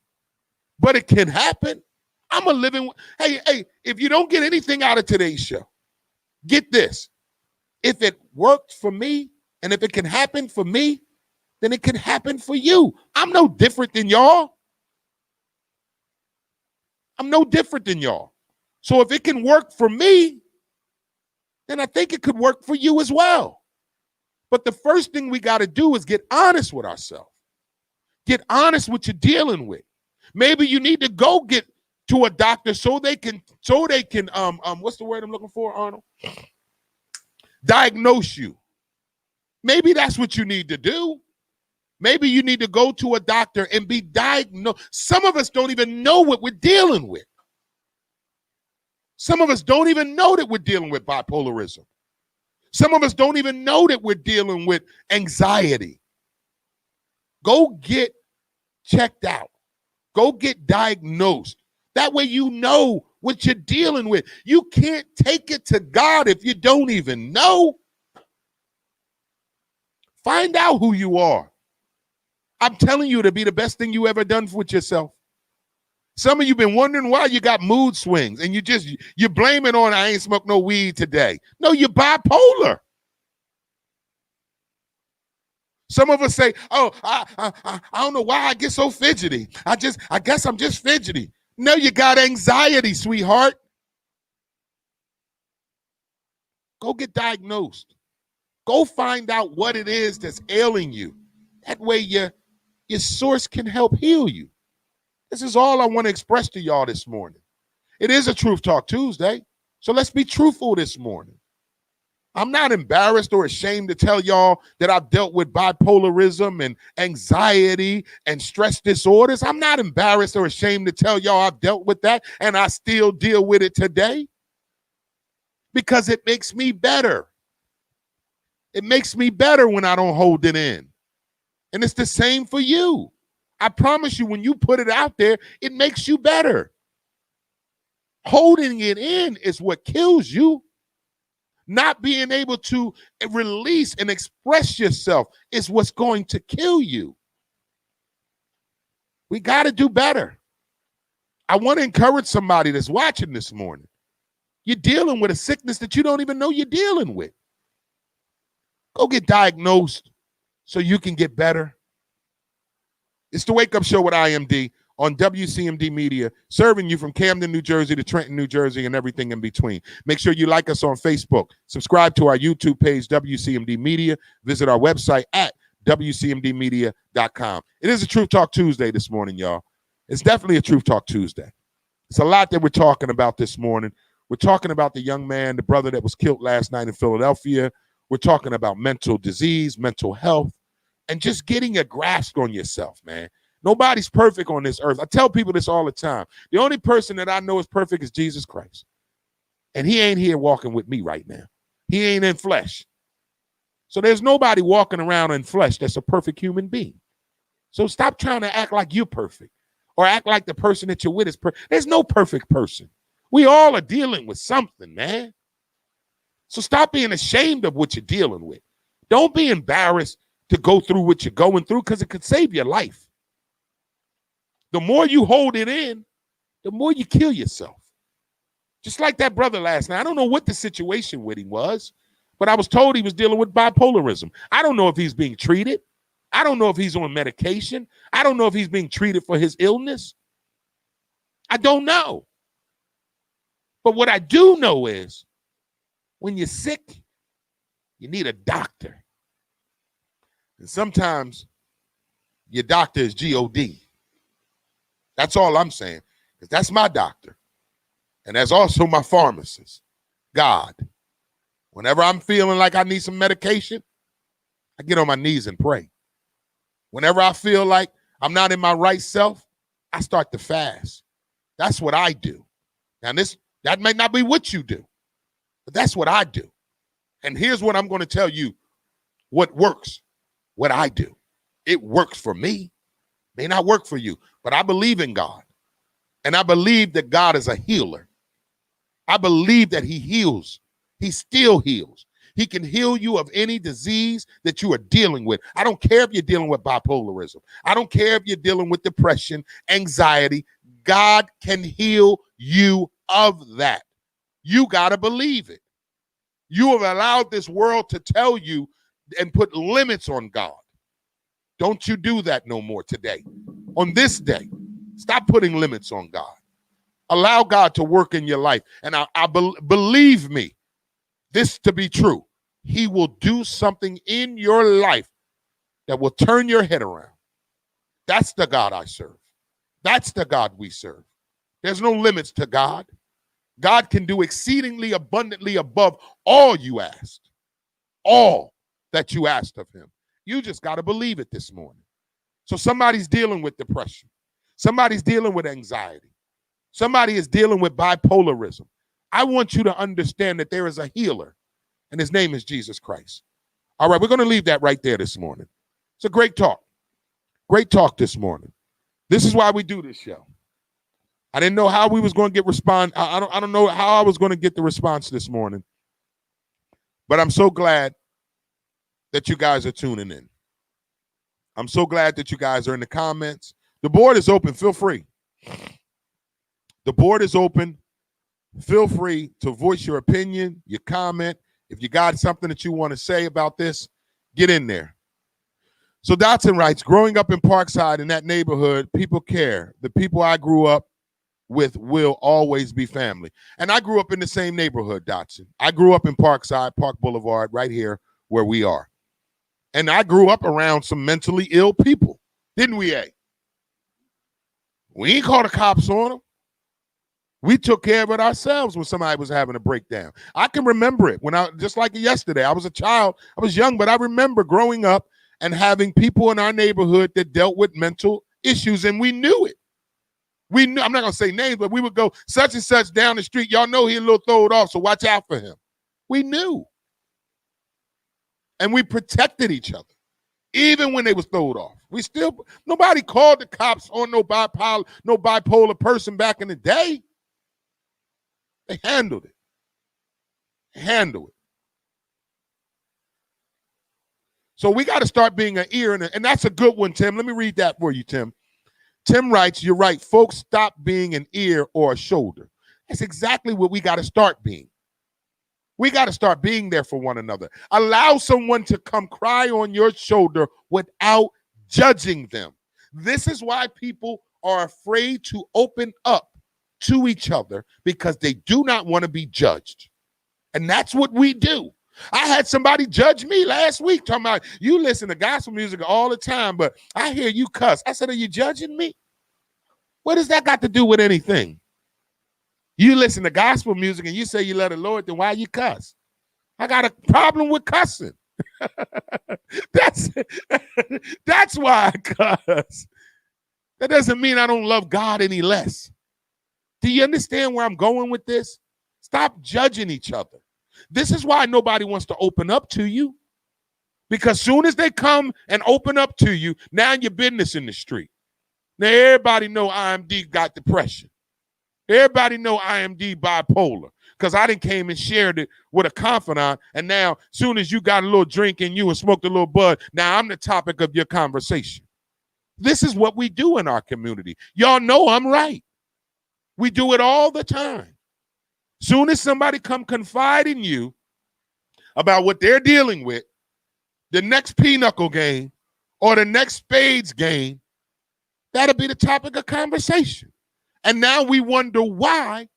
but it can happen. I'm a living. Hey, if you don't get anything out of today's show, get this. If it worked for me and if it can happen for me, then it can happen for you. I'm no different than y'all. I'm no different than y'all. So if it can work for me, then I think it could work for you as well. But the first thing we got to do is get honest with ourselves. Get honest with what you're dealing with. Maybe you need to go get to a doctor so they can what's the word I'm looking for, Arnold? Diagnose you. Maybe that's what you need to do. Maybe you need to go to a doctor and be diagnosed. Some of us don't even know what we're dealing with. Some of us don't even know that we're dealing with bipolarism. Some of us don't even know that we're dealing with anxiety. Go get checked out. Go get diagnosed. That way you know what you're dealing with. You can't take it to God if you don't even know. Find out who you are. I'm telling you, to be the best thing you ever done with yourself. Some of you been wondering why you got mood swings, and you blame it on I ain't smoked no weed today. No, you're bipolar. Some of us say, oh, I don't know why I get so fidgety. I guess I'm just fidgety. No, you got anxiety, sweetheart. Go get diagnosed. Go find out what it is that's ailing you. That way your source can help heal you. This is all I want to express to y'all this morning. It is a Truth Talk Tuesday, so let's be truthful this morning. I'm not embarrassed or ashamed to tell y'all that I've dealt with bipolarism and anxiety and stress disorders. I'm not embarrassed or ashamed to tell y'all I've dealt with that and I still deal with it today, because it makes me better. It makes me better when I don't hold it in. And it's the same for you. I promise you, when you put it out there, it makes you better. Holding it in is what kills you. Not being able to release and express yourself is what's going to kill you. We got to do better. I want to encourage somebody that's watching this morning. You're dealing with a sickness that you don't even know you're dealing with. Go get diagnosed so you can get better. It's the Wake Up Show with IMD on WCMD Media, serving you from Camden, New Jersey to Trenton, New Jersey, and everything in between. Make sure you like us on Facebook. Subscribe to our YouTube page, WCMD Media. Visit our website at WCMDmedia.com. It is a Truth Talk Tuesday this morning, y'all. It's definitely a Truth Talk Tuesday. It's a lot that we're talking about this morning. We're talking about the young man, the brother that was killed last night in Philadelphia. We're talking about mental disease, mental health, and just getting a grasp on yourself, man. Nobody's perfect on this earth. I tell people this all the time. The only person that I know is perfect is Jesus Christ. And he ain't here walking with me right now. He ain't in flesh. So there's nobody walking around in flesh that's a perfect human being. So stop trying to act like you're perfect or act like the person that you're with is perfect. There's no perfect person. We all are dealing with something, man. So stop being ashamed of what you're dealing with. Don't be embarrassed to go through what you're going through, because it could save your life. The more you hold it in, the more you kill yourself. Just like that brother last night. I don't know what the situation with him was, but I was told he was dealing with bipolarism. I don't know if he's being treated. I don't know if he's on medication. I don't know if he's being treated for his illness. I don't know. But what I do know is when you're sick, you need a doctor. And sometimes your doctor is G-O-D. That's all I'm saying, because that's my doctor. And that's also my pharmacist, God. Whenever I'm feeling like I need some medication, I get on my knees and pray. Whenever I feel like I'm not in my right self, I start to fast. That's what I do. Now, this That may not be what you do, but that's what I do. And here's what I'm going to tell you what works, what I do. It works for me. May not work for you, but I believe in God. And I believe that God is a healer. I believe that he heals. He still heals. He can heal you of any disease that you are dealing with. I don't care if you're dealing with bipolarism. I don't care if you're dealing with depression, anxiety. God can heal you of that. You got to believe it. You have allowed this world to tell you and put limits on God. Don't you do that no more today. On this day, stop putting limits on God. Allow God to work in your life. And believe me, this to be true. He will do something in your life that will turn your head around. That's the God I serve. That's the God we serve. There's no limits to God. God can do exceedingly abundantly above all you asked. All that you asked of him. You just got to believe it this morning. So somebody's dealing with depression. Somebody's dealing with anxiety. Somebody is dealing with bipolarism. I want you to understand that there is a healer, and his name is Jesus Christ. All right, we're going to leave that right there this morning. It's a great talk. Great talk this morning. This is why we do this show. I didn't know how we was going to get response. I don't know how I was going to get the response this morning. But I'm so glad that you guys are tuning in. I'm so glad that you guys are in the comments. The board is open. Feel free. The board is open. Feel free to voice your opinion, your comment. If you got something that you want to say about this, get in there. So Dotson writes, growing up in Parkside in that neighborhood, people care. The people I grew up with will always be family. And I grew up in the same neighborhood, Dotson. I grew up in Parkside, Park Boulevard, right here where we are. And I grew up around some mentally ill people, didn't we, A? We ain't called the cops on them. We took care of it ourselves when somebody was having a breakdown. I can remember it when just like yesterday, I was a child, I was young, but I remember growing up and having people in our neighborhood that dealt with mental issues, and we knew it. We knew, I'm not going to say names, but we would go such and such down the street. Y'all know he a little throwed off, so watch out for him. We knew. And we protected each other, even when they was throwed off. We still, nobody called the cops on no bipolar person back in the day. They handled it. Handle it. So we got to start being an ear, and that's a good one, Tim. Let me read that for you, Tim. Tim writes, you're right. Folks, stop being an ear or a shoulder. That's exactly what we got to start being. We got to start being there for one another. Allow someone to come cry on your shoulder without judging them. This is why people are afraid to open up to each other, because they do not want to be judged. And that's what we do. I had somebody judge me last week talking about, you listen to gospel music all the time, but I hear you cuss. I said, are you judging me? What does that got to do with anything? You listen to gospel music and you say you love the Lord, then why you cuss? I got a problem with cussing. That's why I cuss. That doesn't mean I don't love God any less. Do you understand where I'm going with this? Stop judging each other. This is why nobody wants to open up to you. Because soon as they come and open up to you, now your business in the street. Now everybody know IMD got depression. Everybody know IMD bipolar. Because I done came and shared it with a confidant, and now soon as you got a little drink in you and smoked a little bud, now I'm the topic of your conversation. This is what we do in our community. Y'all know I'm right. We do it all the time. Soon as somebody come confide in you about what they're dealing with, the next pinochle game or the next spades game, that'll be the topic of conversation. And now we wonder why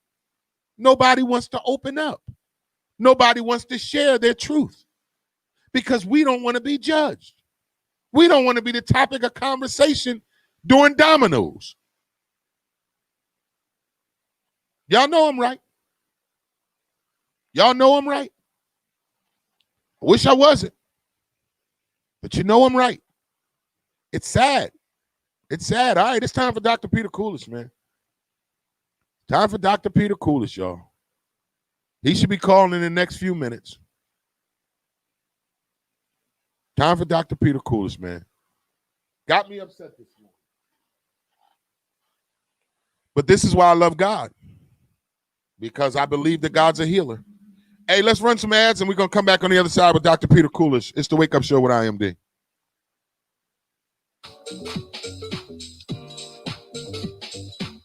nobody wants to open up. Nobody wants to share their truth, because we don't want to be judged. We don't want to be the topic of conversation during dominoes. Y'all know I'm right. Y'all know I'm right. I wish I wasn't. But you know I'm right. It's sad. It's sad. All right, it's time for Dr. Peter Coolidge, man. Time for Dr. Peter Coolidge, y'all. He should be calling in the next few minutes. Time for Dr. Peter Coolish, man. Got me upset this morning. But this is why I love God. Because I believe that God's a healer. Hey, let's run some ads and we're going to come back on the other side with Dr. Peter Coolish. It's the Wake Up Show with IMD.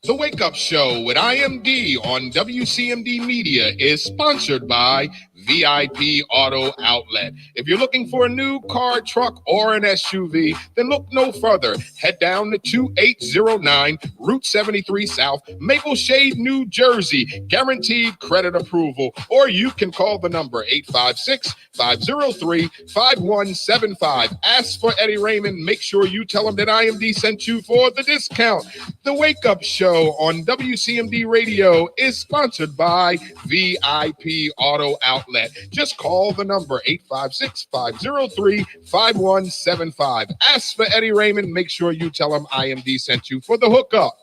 The Wake Up Show with IMD on WCMD Media is sponsored by VIP Auto Outlet. If you're looking for a new car, truck, or an SUV, then look no further. Head down to 2809 Route 73 South, Maple Shade, New Jersey. Guaranteed credit approval. Or you can call the number 856-503-5175. Ask for Eddie Raymond. Make sure you tell him that IMD sent you for the discount. The Wake Up Show on WCMD Radio is sponsored by VIP Auto Outlet. Just call the number 856-503-5175. Ask for Eddie Raymond. Make sure you tell him IMD sent you for the hookup.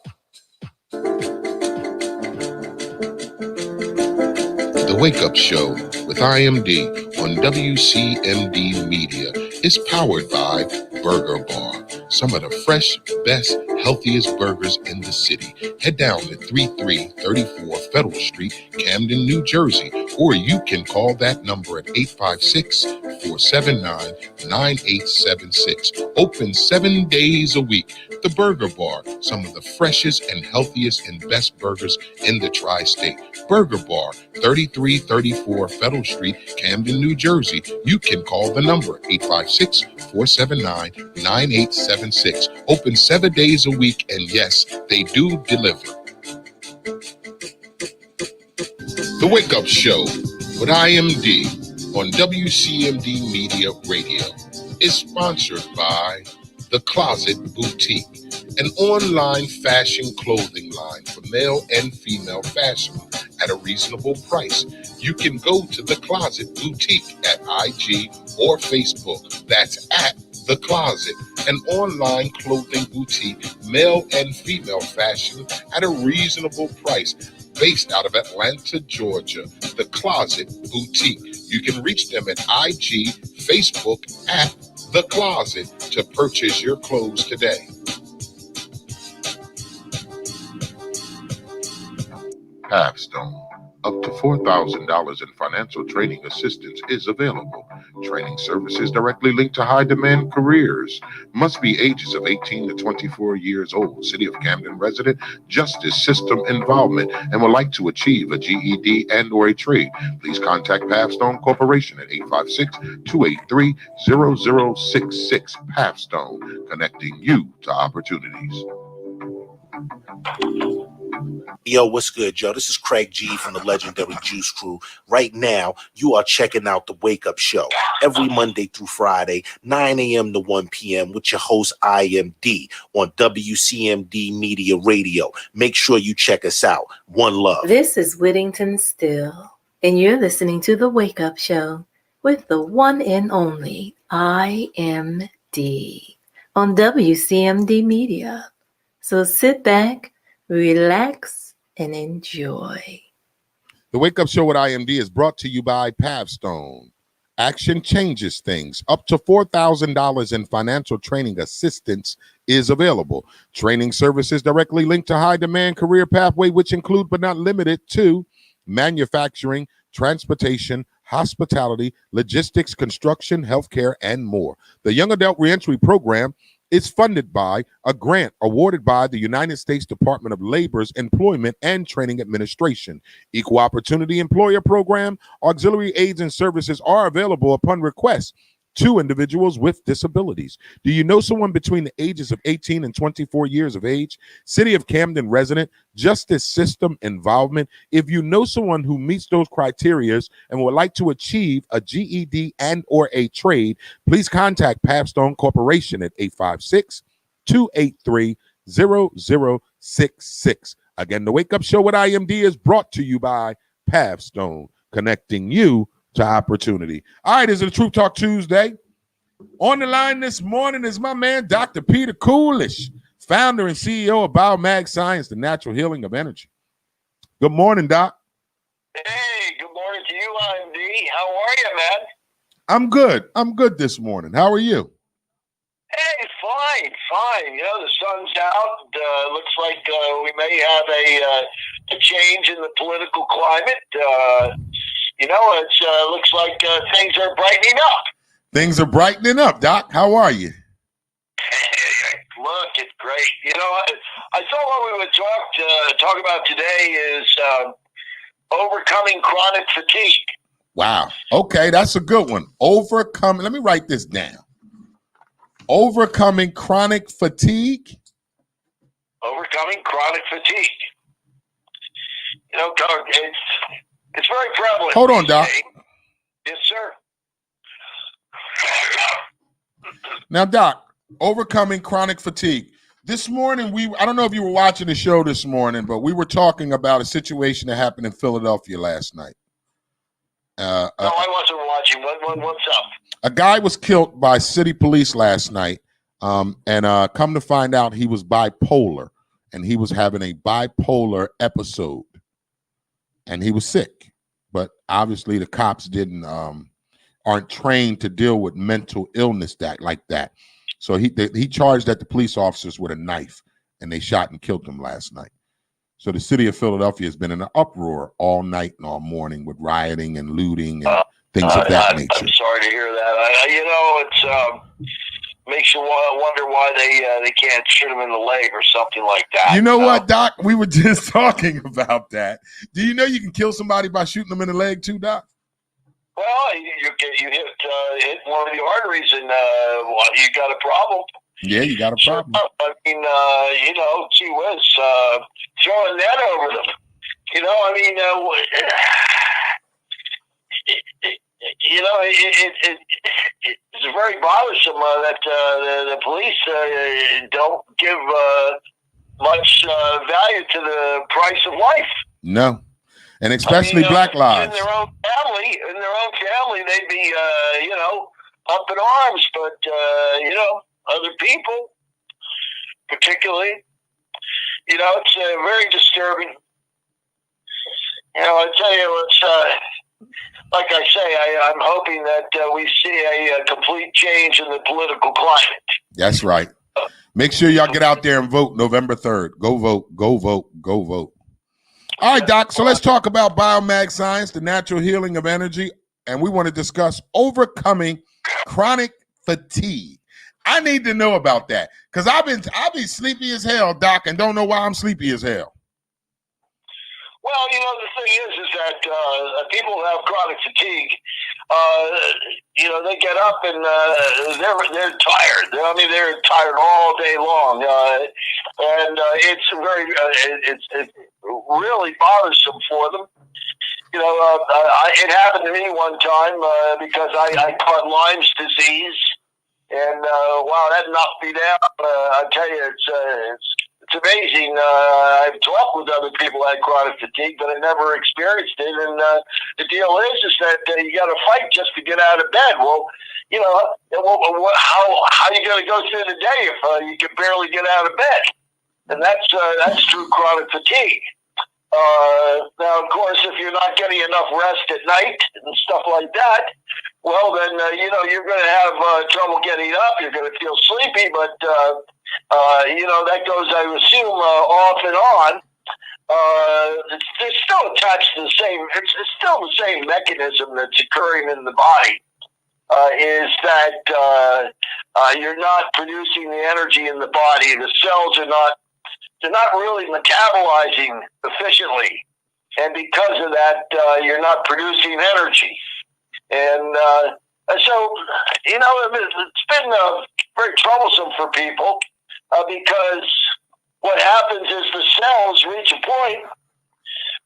The Wake Up Show with IMD on WCMD Media is powered by Burger Bar. Some of the fresh, best, healthiest burgers in the city. Head down to 3334 Federal Street, Camden, New Jersey, or you can call that number at 856-479-9876. Open 7 days a week. The Burger Bar, some of the freshest and healthiest and best burgers in the tri-state. Burger Bar, 3334 Federal Street, Camden, New Jersey. You can call the number 856-479-9876. Open 7 days a week, and yes, they do deliver. The Wake Up Show with IMD on WCMD Media Radio is sponsored by The Closet Boutique, an online fashion clothing line for male and female fashion at a reasonable price. You can go to The Closet Boutique at IG or Facebook. That's at The Closet, an online clothing boutique, male and female fashion at a reasonable price, based out of Atlanta, Georgia. The Closet Boutique. You can reach them at IG, Facebook at The Closet to purchase your clothes today. Halfstone. Up to $4,000 in financial training assistance is available. Training services directly linked to high-demand careers. Must be ages of 18 to 24 years old. City of Camden resident, justice system involvement, and would like to achieve a GED and or a trade. Please contact Halfstone Corporation at 856-283-0066. Halfstone, connecting you to opportunities. Yo, what's good, Joe? This is Craig G from the legendary Juice Crew. Right now, you are checking out the Wake Up Show every Monday through Friday, 9 a.m. to 1 p.m. with your host, IMD, on WCMD Media Radio. Make sure you check us out. One love. This is Whittington Still, and you're listening to The Wake Up Show with the one and only IMD on WCMD Media. So sit back, relax, and enjoy. The Wake Up Show with IMD is brought to you by Pavstone. Action changes things. Up to $4,000 in financial training assistance is available. Training services directly linked to high-demand career pathway, which include but not limited to manufacturing, transportation, hospitality, logistics, construction, healthcare, and more. The Young Adult Reentry Program is funded by a grant awarded by the United States Department of Labor's Employment and Training Administration. Equal Opportunity Employer Program auxiliary aids and services are available upon request to individuals with disabilities. Do you know someone between the ages of 18 and 24 years of age? City of Camden resident, justice system involvement. If you know someone who meets those criteria and would like to achieve a GED and or a trade, please contact Pavstone Corporation at 856-283-0066. Again, the Wake Up Show with IMD is brought to you by Pavstone, connecting you to opportunity. All right, is it a Truth Talk Tuesday? On the line this morning is my man, Dr. Peter Coolish, founder and CEO of BioMag Science, the natural healing of energy. Good morning, Doc. Hey, good morning to you, IMD. How are you, man? I'm good. I'm good this morning. How are you? Hey, fine. You know, the sun's out. Looks like we may have a change in the political climate. You know, it looks like things are brightening up. Things are brightening up, Doc. How are you? Look, it's great. You know, I thought what we would talk about today is overcoming chronic fatigue. Wow. Okay, that's a good one. Overcoming. Let me write this down. Overcoming chronic fatigue. Overcoming chronic fatigue. You know, it's very prevalent. Hold on, Doc. Yes, sir. Now, Doc, overcoming chronic fatigue. This morning, I don't know if you were watching the show this morning, but we were talking about a situation that happened in Philadelphia last night. No, I wasn't watching. What's up? A guy was killed by city police last night, and come to find out he was bipolar, and he was having a bipolar episode, and he was sick. But obviously, the cops aren't trained to deal with mental illness like that. So he charged at the police officers with a knife, and they shot and killed him last night. So the city of Philadelphia has been in an uproar all night and all morning with rioting and looting and things of that nature. I'm sorry to hear that. You know, it's makes you wonder why they can't shoot him in the leg or something like that. You know what, Doc? We were just talking about that. Do you know you can kill somebody by shooting them in the leg too, Doc? Well, you hit one of the arteries and you got a problem. Yeah, you got a problem. I mean, you know, gee whiz, throw a net over them. You know, I mean, you know, it's very bothersome that the police don't give much value to the price of life. No. And especially black lives. In their own family, they'd be, you know, up in arms. But, you know, other people, particularly, you know, it's very disturbing. You know, I tell you, it's like I say, I'm hoping that we see a complete change in the political climate. That's right. Make sure y'all get out there and vote November 3rd. Go vote, go vote, go vote. All right, Doc, so let's talk about biomag science, the natural healing of energy, and we want to discuss overcoming chronic fatigue. I need to know about that because I've been sleepy as hell, Doc, and don't know why I'm sleepy as hell. Well, you know, the thing is that people who have chronic fatigue, you know, they get up and they're tired. I mean, they're tired all day long, and it's very it's really bothersome for them. You know, it happened to me one time because I caught Lyme's disease, and wow, that knocked me down. I tell you, it's amazing. I've talked with other people who had chronic fatigue, but I never experienced it. And the deal is that you got to fight just to get out of bed. Well, you know, how are you going to go through the day if you can barely get out of bed? And that's true chronic fatigue. Now, of course, if you're not getting enough rest at night and stuff like that, well, then, you know, you're going to have trouble getting up. You're going to feel sleepy, but, you know, that goes, I assume, off and on. It's still attached to the same, it's still the same mechanism that's occurring in the body, is that you're not producing the energy in the body. The cells they're not really metabolizing efficiently. And because of that, you're not producing energy. And so, you know, it's been very troublesome for people because what happens is the cells reach a point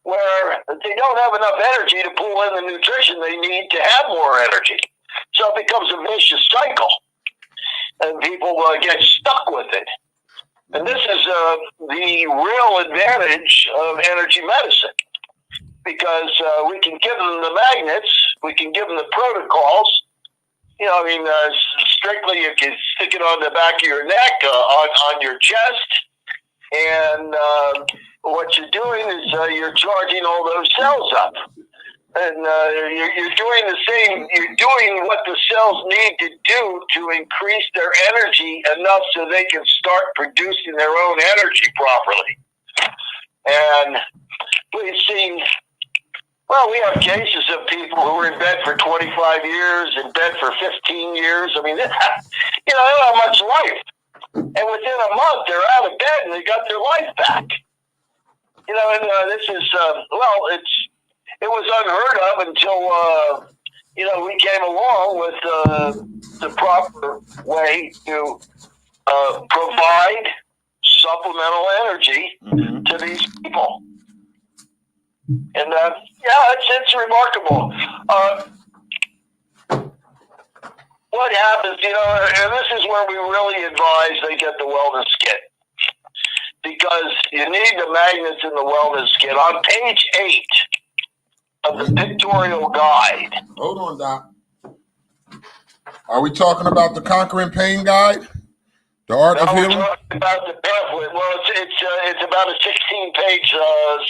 where they don't have enough energy to pull in the nutrition they need to have more energy. So it becomes a vicious cycle, and people get stuck with it. And this is the real advantage of energy medicine, because we can give them the magnets, we can give them the protocols. You know, I mean, strictly you can stick it on the back of your neck, on your chest, and what you're doing is you're charging all those cells up. And you're doing the same. You're doing what the cells need to do to increase their energy enough so they can start producing their own energy properly. And we've seen, well, we have cases of people who were in bed for 25 years, in bed for 15 years. I mean, they don't have much life. And within a month, they're out of bed and they got their life back. And this is, it was unheard of until, we came along with the proper way to provide supplemental energy to these people. And, it's remarkable. What happens, and this is where we really advise they get the wellness kit. Because you need the magnets in the wellness kit. On page 8 of the pictorial guide. Hold on, Doc. Are we talking about the Conquering Pain Guide? The Art of Healing? We're talking about the pamphlet. Well, it's about a 16-page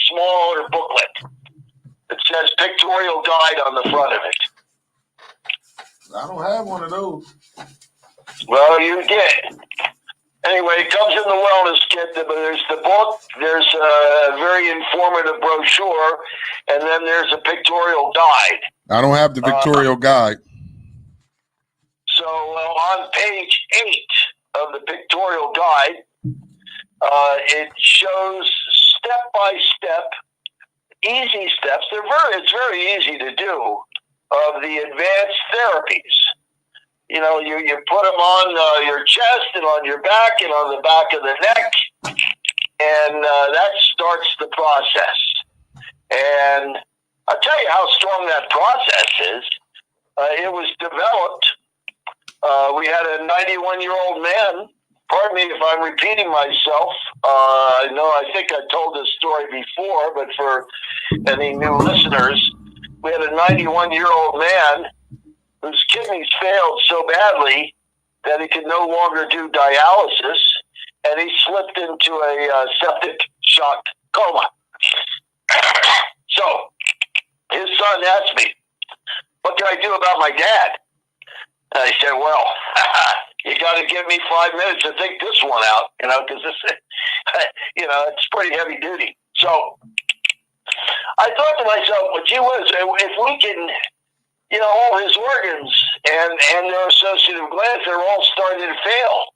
smaller booklet. It says pictorial guide on the front of it. I don't have one of those. Well, you did. Anyway, it comes in the wellness kit. There's the book, there's a very informative brochure, and then there's a pictorial guide. I don't have the pictorial guide. So on page 8 of the pictorial guide, it shows step-by-step, easy steps. It's very easy to do, of the advanced therapies. You put them on your chest and on your back and on the back of the neck, and that starts the process. And I'll tell you how strong that process is. It was developed. We had a 91-year-old man. Pardon me if I'm repeating myself. I think I told this story before, but for any new listeners, we had a 91-year-old man whose kidneys failed so badly that he could no longer do dialysis, and he slipped into a septic shock coma. So his son asked me, what can I do about my dad? And I said, well, you got to give me 5 minutes to think this one out, because this, it's pretty heavy duty. So I thought to myself, well, gee whiz, if we can, all his organs and their associative glands, they're all starting to fail.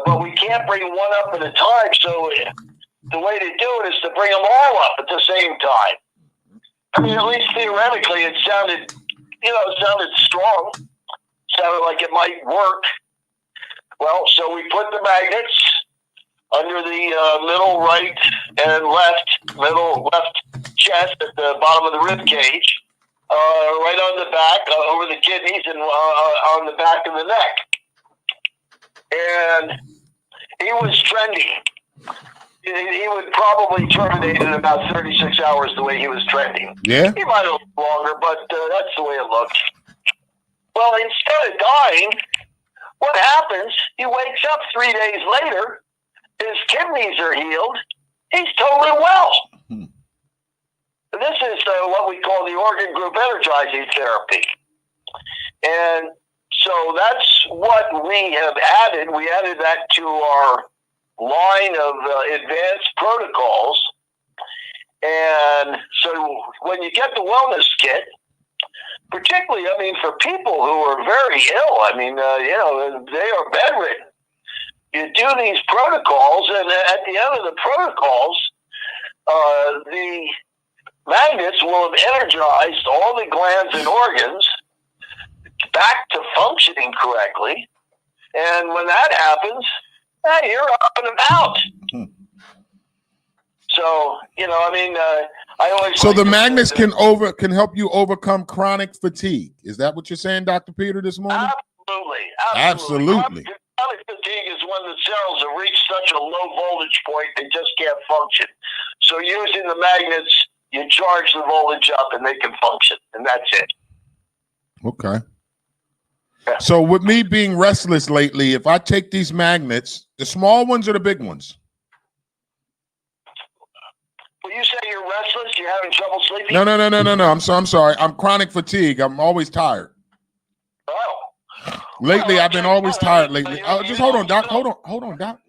But we can't bring one up at a time. So the way to do it is to bring them all up at the same time. I mean, at least theoretically, it sounded strong. Sounded like it might work. Well, so we put the magnets under the middle right and left chest at the bottom of the rib cage, right on the back, over the kidneys, and on the back of the neck. And he was trending. He would probably terminate in about 36 hours the way he was trending. Yeah? He might have looked longer, but that's the way it looked. Well, instead of dying, what happens, he wakes up 3 days later, his kidneys are healed, he's totally well. This is what we call the organ group energizing therapy. And so that's what we have added. We added that to our line of advanced protocols. And so when you get the wellness kit, particularly, for people who are very ill, they are bedridden. You do these protocols, and at the end of the protocols, the magnets will have energized all the glands and organs back to functioning correctly. And when that happens, hey, you're up and about. So, I always... So the magnets can help you overcome chronic fatigue. Is that what you're saying, Dr. Peter, this morning? Absolutely. Chronic fatigue is when the cells have reached such a low voltage point they just can't function. So using the magnets, you charge the voltage up and they can function, and that's it. Okay. Yeah. So with me being restless lately, if I take these magnets, the small ones or the big ones? Well, you say you're you restless? You having trouble sleeping? No. I'm sorry. I'm chronic fatigue. I'm always tired. Oh. Lately, Well, I've been always tired lately. Just hold on, Doc. Hold on, Doc.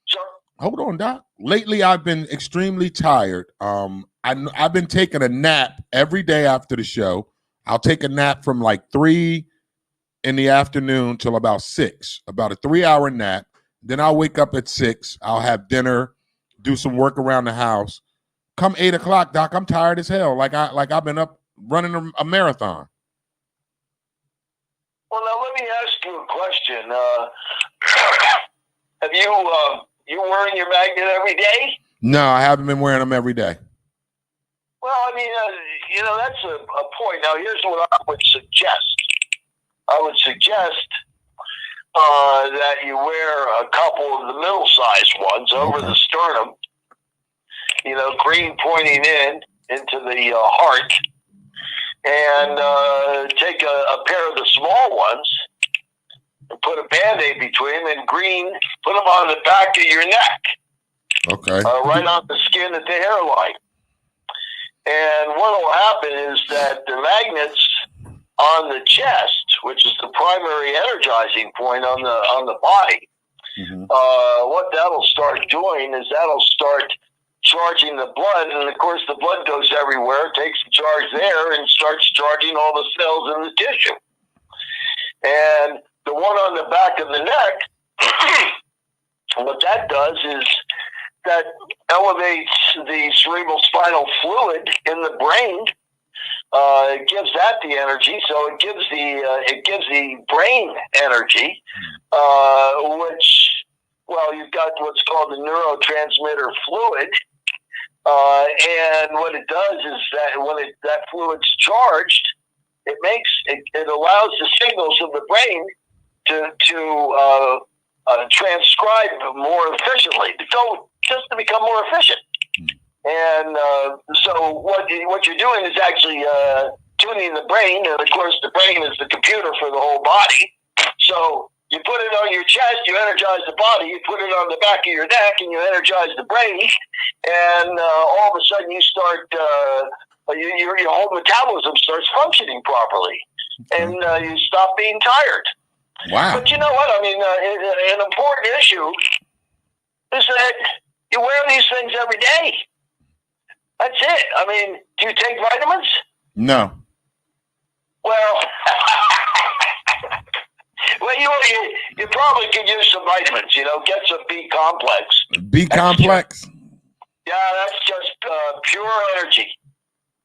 Sure. Hold on, Doc. Lately, I've been extremely tired. I've been taking a nap every day after the show. I'll take a nap from like 3 in the afternoon till about 6, about a 3-hour nap. Then I'll wake up at 6. I'll have dinner, do some work around the house. Come 8 o'clock, Doc, I'm tired as hell. Like I've been up running a marathon. Well, now let me ask you a question. Have you wearing your magnet every day? No, I haven't been wearing them every day. Well, I mean, that's a point. Now, here's what I would suggest. I would suggest that you wear a couple of the middle-sized ones over the sternum, green pointing into the heart, and take a pair of the small ones and put a Band-Aid between them, and green, put them on the back of your neck. Okay. Right on the skin at the hairline. And what will happen is that the magnets on the chest, which is the primary energizing point on the body, what that'll start doing is that'll start charging the blood, and of course the blood goes everywhere, takes the charge there, and starts charging all the cells in the tissue. And the one on the back of the neck, what that does is that elevates the cerebral spinal fluid in the brain. It gives that the energy, so it gives the brain energy, which, well, you've got what's called the neurotransmitter fluid, and what it does is that when that fluid's charged, it allows the signals of the brain to transcribe more efficiently, just to become more efficient. And so what you're doing is actually tuning the brain, and of course the brain is the computer for the whole body. So you put it on your chest, you energize the body. You put it on the back of your neck, and you energize the brain. And all of a sudden, you start your whole metabolism starts functioning properly, and you stop being tired. Wow! But you know what? I mean, an important issue is that you wear these things every day. That's it. I mean, do you take vitamins? No. Well, you probably could use some vitamins. Get some B complex. B complex. Yeah, that's just pure energy.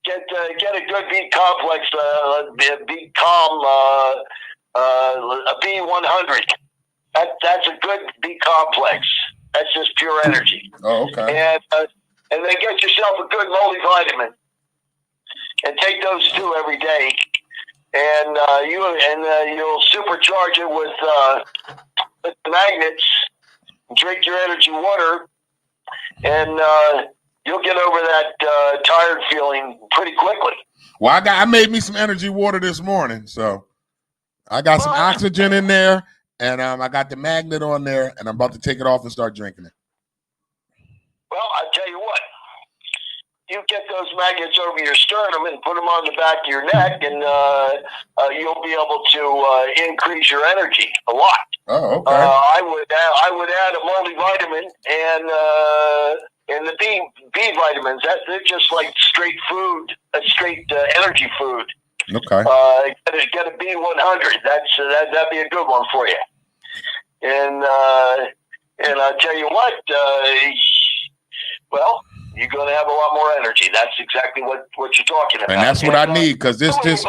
Get a good B complex, B com, a B100. That's a good B complex. That's just pure energy. Oh, okay. And then get yourself a good multivitamin, and take those 2 every day, and you'll supercharge it with the magnets. Drink your energy water, and you'll get over that tired feeling pretty quickly. Well, I made me some energy water this morning, so I got some oxygen in there, and I got the magnet on there, and I'm about to take it off and start drinking it. Well, I tell you what, you get those magnets over your sternum and put them on the back of your neck, and you'll be able to increase your energy a lot. Oh, okay. I would add a multivitamin and the B vitamins. They're just like straight food, straight energy food. Okay. Get a B100. That'd be a good one for you. And I'll tell you what. Well, you're going to have a lot more energy. That's exactly what you're talking about. And that's what I need, because this everybody,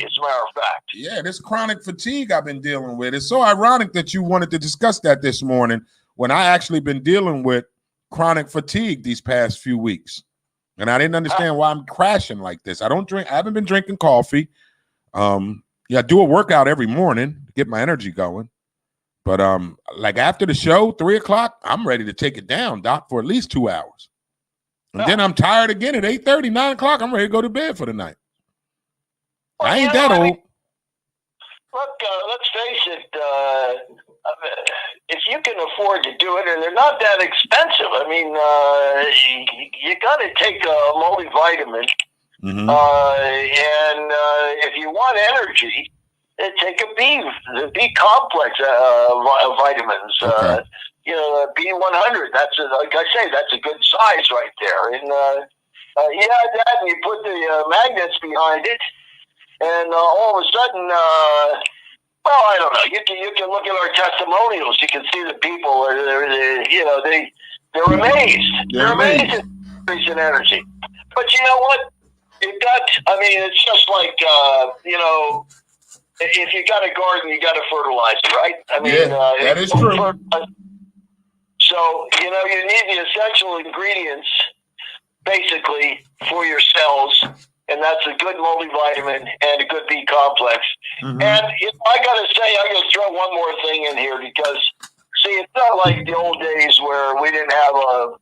as a matter of fact. Yeah, this chronic fatigue I've been dealing with. It's so ironic that you wanted to discuss that this morning, when I actually been dealing with chronic fatigue these past few weeks. And I didn't understand why I'm crashing like this. I haven't been drinking coffee. I do a workout every morning to get my energy going. But like after the show, 3 o'clock, I'm ready to take it down, Doc, for at least 2 hours. And then I'm tired again at 8:30, 9 o'clock. I'm ready to go to bed for the night. I ain't that old. Look, let's face it. If you can afford to do it, and they're not that expensive. I mean, you got to take a multivitamin, Mm-hmm. and if you want energy, take a B complex vitamins. Okay. B100. That's like I say, that's a good size right there. And you add that, and you put the magnets behind it, and all of a sudden, well, I don't know. You can look at our testimonials. You can see the people. They're amazed. They're amazed at increase in energy. But you know what? It's just like if you got a garden, you got to fertilize it, right? that is true. So, you need the essential ingredients, basically, for your cells, and that's a good multivitamin and a good B complex. Mm-hmm. And I got to say, I'm going to throw one more thing in here because, see, it's not like the old days where we didn't have a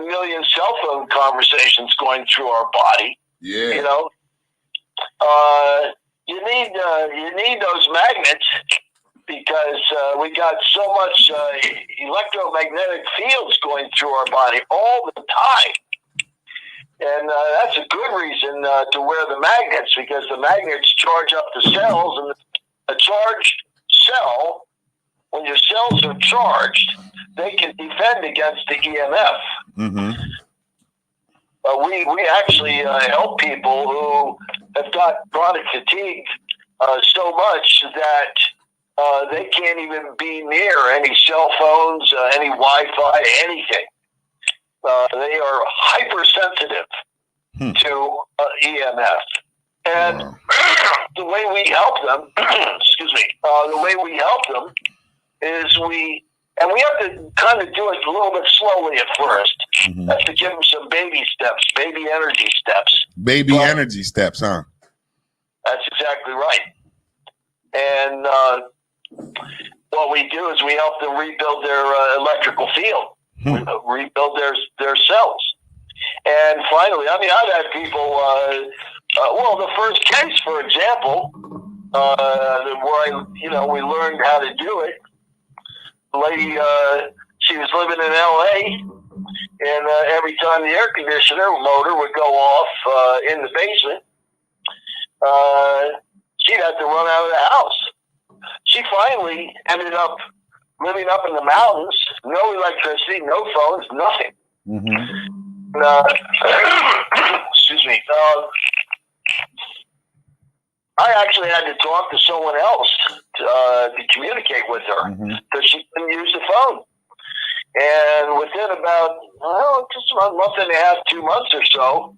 million cell phone conversations going through our body. Yeah. You need those magnets because we got so much electromagnetic fields going through our body all the time. And that's a good reason to wear the magnets, because the magnets charge up the cells, and a charged cell, when your cells are charged, they can defend against the EMF. Mm-hmm. We actually help people who have got chronic fatigue so much that they can't even be near any cell phones, any Wi-Fi, anything. They are hypersensitive to EMF. And the way we help them, is we have to kind of do it a little bit slowly at first. Mm-hmm. Have to give them some baby steps, baby energy steps. Energy steps, huh? That's exactly right. And what we do is we help them rebuild their electrical field, rebuild their cells. And finally, I've had people, the first case, for example, where we learned how to do it. The lady, she was living in LA, and every time the air conditioner motor would go off in the basement, she'd have to run out of the house. She finally ended up living up in the mountains, no electricity, no phones, nothing. Mm-hmm. Excuse me. I actually had to talk to someone else to communicate with her because she couldn't use the phone. And within about just about a month and a half, 2 months or so,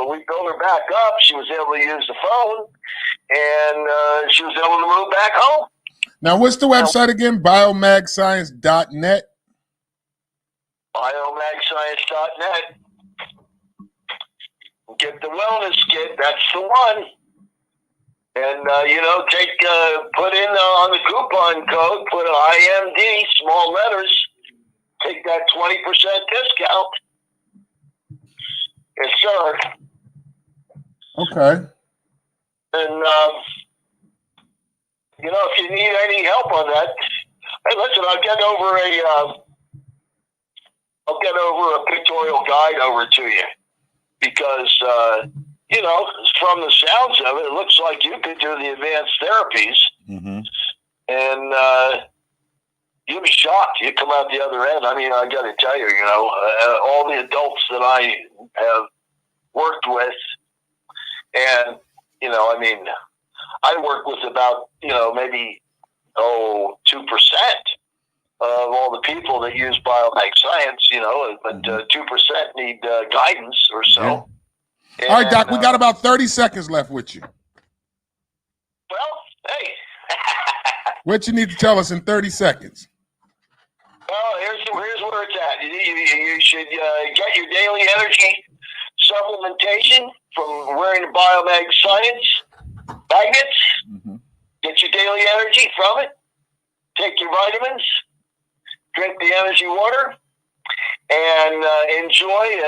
we built her back up. She was able to use the phone, and she was able to move back home. Now, what's the website again? BioMagScience.net. BioMagScience.net. Get the wellness kit. That's the one. And, put in on the coupon code, put IMD, small letters, take that 20% discount. Yes, sir. Okay. And, if you need any help on that, hey, listen, I'll get over a pictorial guide over to you because, from the sounds of it, it looks like you could do the advanced therapies, and you'll be shocked. You come out the other end. I got to tell you, all the adults that I have worked with, and I work with about maybe 2% of all the people that use Biomag Science, but 2% need guidance or so. Yeah. And, all right, Doc, we got about 30 seconds left with you. Well, hey. What you need to tell us in 30 seconds? Well, here's where it's at. You should get your daily energy supplementation from wearing the Biomag Science magnets. Get your daily energy from it. Take your vitamins. Drink the energy water. And enjoy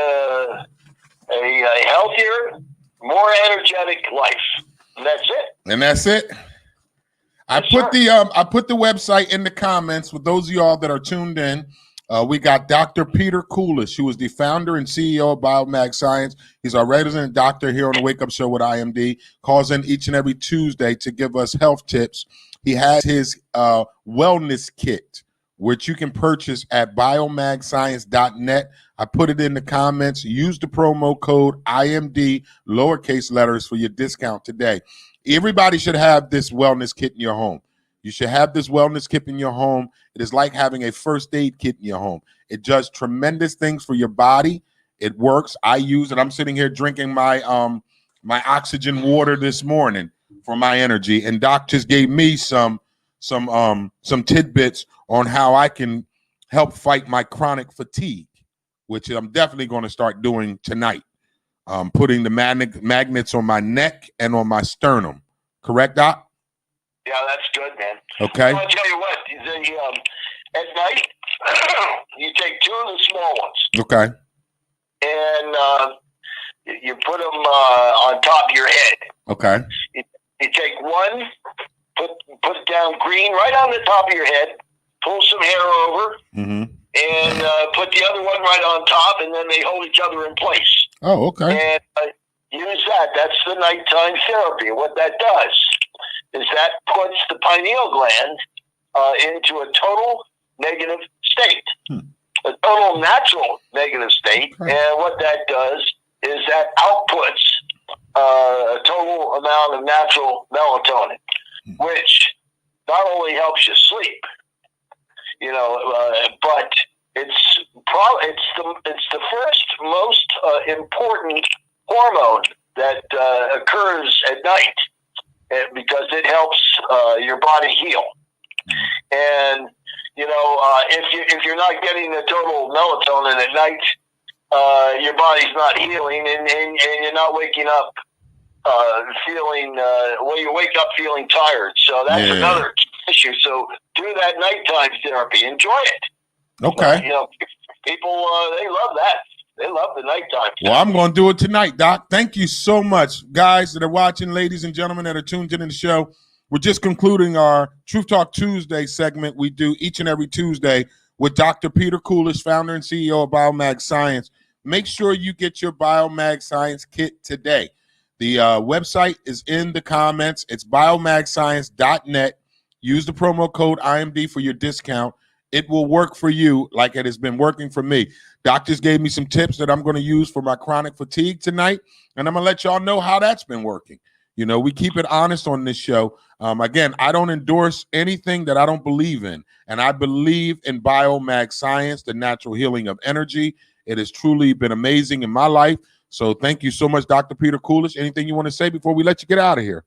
a healthier, more energetic life. And that's it. And that's it. I put the website in the comments for those of y'all that are tuned in. We got Dr. Peter Coolish, who is the founder and CEO of Biomag Science. He's our resident doctor here on the Wake Up Show with IMD. Calls in each and every Tuesday to give us health tips. He has his wellness kit, which you can purchase at biomagscience.net. I put it in the comments. Use the promo code IMD, lowercase letters, for your discount today. Everybody should have this wellness kit in your home. You should have this wellness kit in your home. It is like having a first aid kit in your home. It does tremendous things for your body. It works. I use it. I'm sitting here drinking my my oxygen water this morning for my energy. And Doc just gave me some tidbits on how I can help fight my chronic fatigue, which I'm definitely going to start doing tonight. Putting the magnets on my neck and on my sternum. Correct, Doc? Yeah, that's good, man. Okay. I'll tell you what, at night, you take 2 of the small ones. Okay. And you put them on top of your head. Okay. You take one, put it down green right on the top of your head, pull some hair over, and put the other one right on top, and then they hold each other in place. Oh, okay. And use that. That's the nighttime therapy. What that does is that puts the pineal gland into a total negative state, a total natural negative state. Okay. And what that does is that outputs a total amount of natural melatonin, which not only helps you sleep, but it's the first most important hormone that occurs at night. Because it helps your body heal, and if you're not getting the total melatonin at night, your body's not healing, and you're not waking up feeling. You wake up feeling tired. So that's another issue. So do that nighttime therapy. Enjoy it. Okay. People they love that. They love the nighttime. Well, I'm going to do it tonight, Doc. Thank you so much, guys that are watching, ladies and gentlemen that are tuned in to the show. We're just concluding our Truth Talk Tuesday segment we do each and every Tuesday with Dr. Peter Coolish, founder and CEO of Biomag Science. Make sure you get your Biomag Science kit today. The website is in the comments. It's biomagscience.net. Use the promo code IMD for your discount. It will work for you like it has been working for me. Doctors gave me some tips that I'm going to use for my chronic fatigue tonight, and I'm going to let y'all know how that's been working. We keep it honest on this show. Again, I don't endorse anything that I don't believe in, and I believe in Biomag Science, the natural healing of energy. It has truly been amazing in my life. So thank you so much, Dr. Peter Coolish. Anything you want to say before we let you get out of here?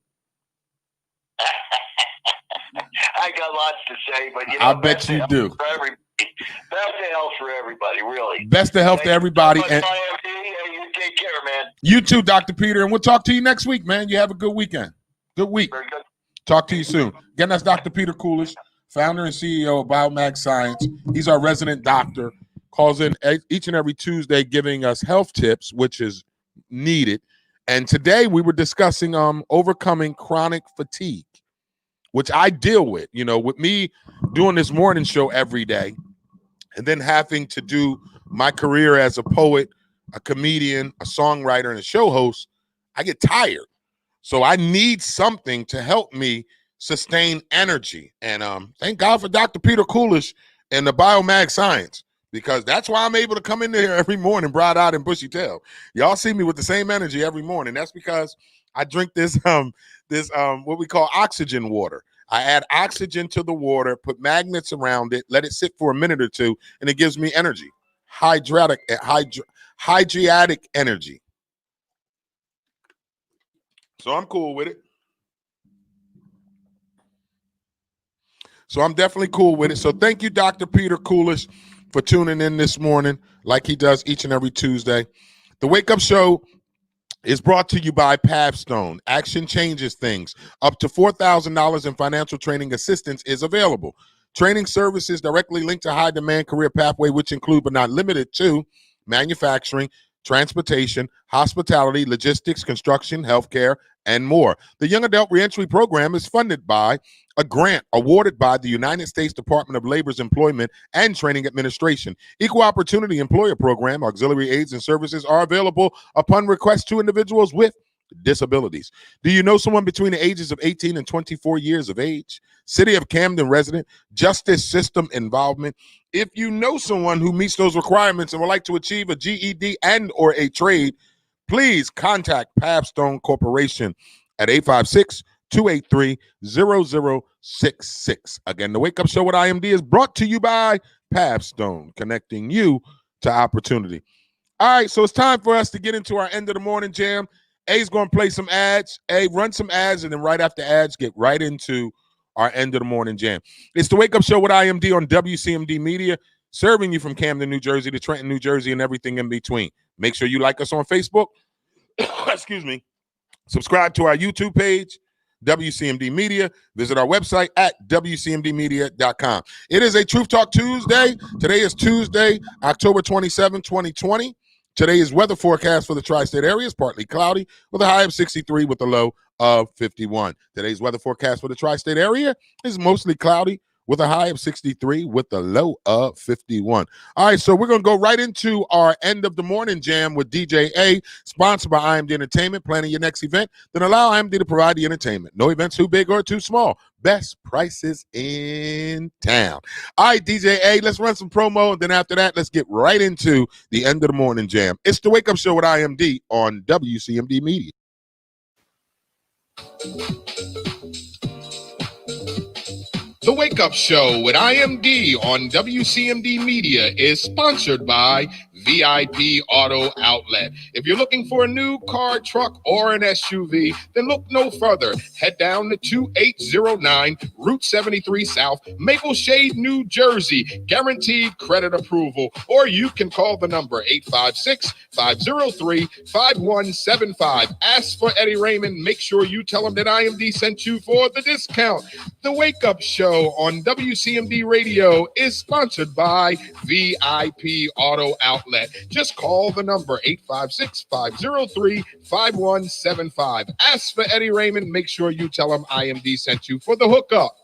I got lots to say, but I bet you do. Best of health for everybody, really. Best of health to everybody. And you take care, man. You too, Dr. Peter, and we'll talk to you next week, man. You have a good weekend. Good week. Very good. Talk to you soon. Again, that's Dr. Peter Coolish, founder and CEO of Biomag Science. He's our resident doctor. Calls in each and every Tuesday giving us health tips, which is needed. And today we were discussing overcoming chronic fatigue, which I deal with. With me doing this morning show every day and then having to do my career as a poet, a comedian, a songwriter, and a show host, I get tired. So I need something to help me sustain energy. And thank God for Dr. Peter Coolish and the Biomag Science, because that's why I'm able to come in there every morning, bright-eyed and bushy-tailed. Y'all see me with the same energy every morning. That's because I drink this what we call oxygen water. I add oxygen to the water, put magnets around it, let it sit for a minute or two, and it gives me energy. Hydriatic energy. So I'm cool with it. So I'm definitely cool with it. So thank you, Dr. Peter Coolish, for tuning in this morning like he does each and every Tuesday. The Wake Up Show is brought to you by Pathstone. Action changes things. Up to $4,000 in financial training assistance is available. Training services directly linked to high-demand career pathway, which include but not limited to manufacturing, transportation, hospitality, logistics, construction, healthcare, and more. The Young Adult Reentry Program is funded by a grant awarded by the United States Department of Labor's Employment and Training Administration. Equal Opportunity Employer Program auxiliary aids and services are available upon request to individuals with disabilities. Do you know someone between the ages of 18 and 24 years of age? City of Camden resident, justice system involvement. If you know someone who meets those requirements and would like to achieve a GED and or a trade, please contact Pavstone Corporation at 856-283-0066. Again, the Wake Up Show with IMD is brought to you by Pavstone, connecting you to opportunity. All right, so it's time for us to get into our end of the morning jam. A's going to play some ads. A, run some ads, and then right after ads, get right into our end of the morning jam. It's the Wake Up Show with IMD on WCMD Media, serving you from Camden, New Jersey to Trenton, New Jersey, and everything in between. Make sure you like us on Facebook. Excuse me. Subscribe to our YouTube page, WCMD Media. Visit our website at WCMDmedia.com. It is a Truth Talk Tuesday. Today is Tuesday, October 27, 2020. Today's weather forecast for the tri-state area is partly cloudy with a high of 63 with a low of 51. Today's weather forecast for the tri-state area is mostly cloudy with a high of 63 with a low of 51. All right, so we're going to go right into our end of the morning jam with DJ A, sponsored by IMD Entertainment. Planning your next event, then allow IMD to provide the entertainment. No events too big or too small. Best prices in town. All right, DJ A, let's run some promo, and then after that, let's get right into the end of the morning jam. It's the Wake Up Show with IMD on WCMD Media. The Wake Up Show with IMD on WCMD Media is sponsored by VIP Auto Outlet. If you're looking for a new car, truck, or an SUV, then look no further. Head down to 2809 Route 73 South, Maple Shade, New Jersey. Guaranteed credit approval. Or you can call the number 856-503-5175. Ask for Eddie Raymond. Make sure you tell him that IMD sent you for the discount. The Wake Up Show on WCMD Radio is sponsored by VIP Auto Outlet. Just call the number 856-503-5175. Ask for Eddie Raymond. Make sure you tell him IMD sent you for the hookup.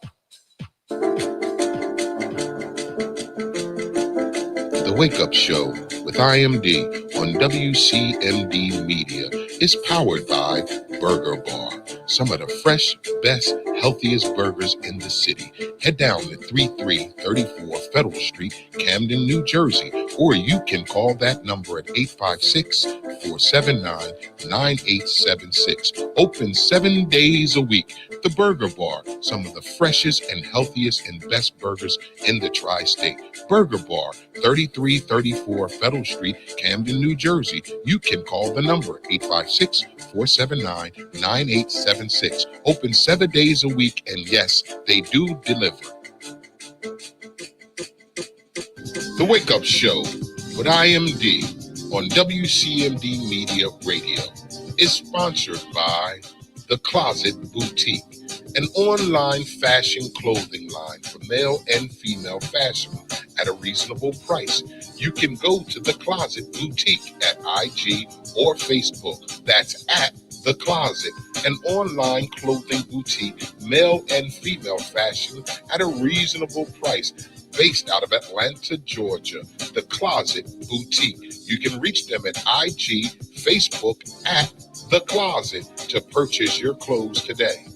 The Wake Up Show with IMD on WCMD Media is powered by Burger Bar. Some of the fresh, best, healthiest burgers in the city. Head down to 3334 Federal Street, Camden, New Jersey, or you can call that number at 856-479-9876. Open 7 days a week. The Burger Bar, some of the freshest and healthiest and best burgers in the tri-state. Burger Bar, 3334 Federal Street, Camden, New Jersey. You can call the number 856-479-9876. Open 7 days a week, and yes, they do deliver. The Wake Up Show with IMD on WCMD Media Radio is sponsored by The Closet Boutique, an online fashion clothing line for male and female fashion at a reasonable price. You can go to The Closet Boutique at IG or Facebook. That's at The Closet, an online clothing boutique, male and female fashion at a reasonable price. Based out of Atlanta, Georgia, The Closet Boutique. You can reach them at IG, Facebook at The Closet to purchase your clothes today.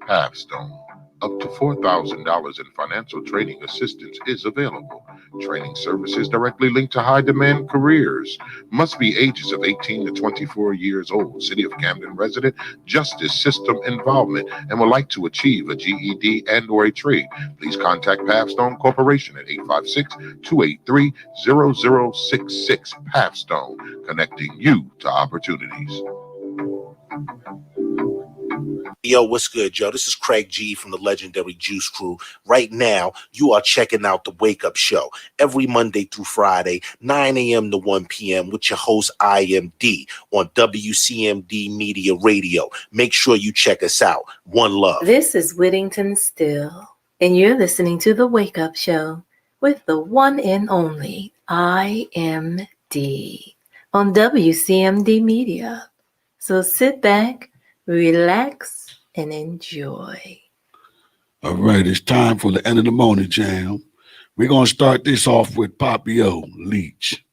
Pavstone. Up to $4,000 in financial training assistance is available. Training services directly linked to high-demand careers. Must be ages of 18 to 24 years old. City of Camden resident, justice system involvement, and would like to achieve a GED and or a trade. Please contact Pavstone Corporation at 856-283-0066. Pavstone, connecting you to opportunities. Yo, what's good, Joe? This is Craig G from the legendary Juice Crew. Right now, you are checking out the Wake Up Show every Monday through Friday, 9 a.m. to 1 p.m. with your host, IMD, on WCMD Media Radio. Make sure you check us out. One love. This is Whittington Still, and you're listening to The Wake Up Show with the one and only IMD on WCMD Media. So sit back, relax, and enjoy. All right, it's time for the end of the morning jam. We're going to start this off with Papio Leach.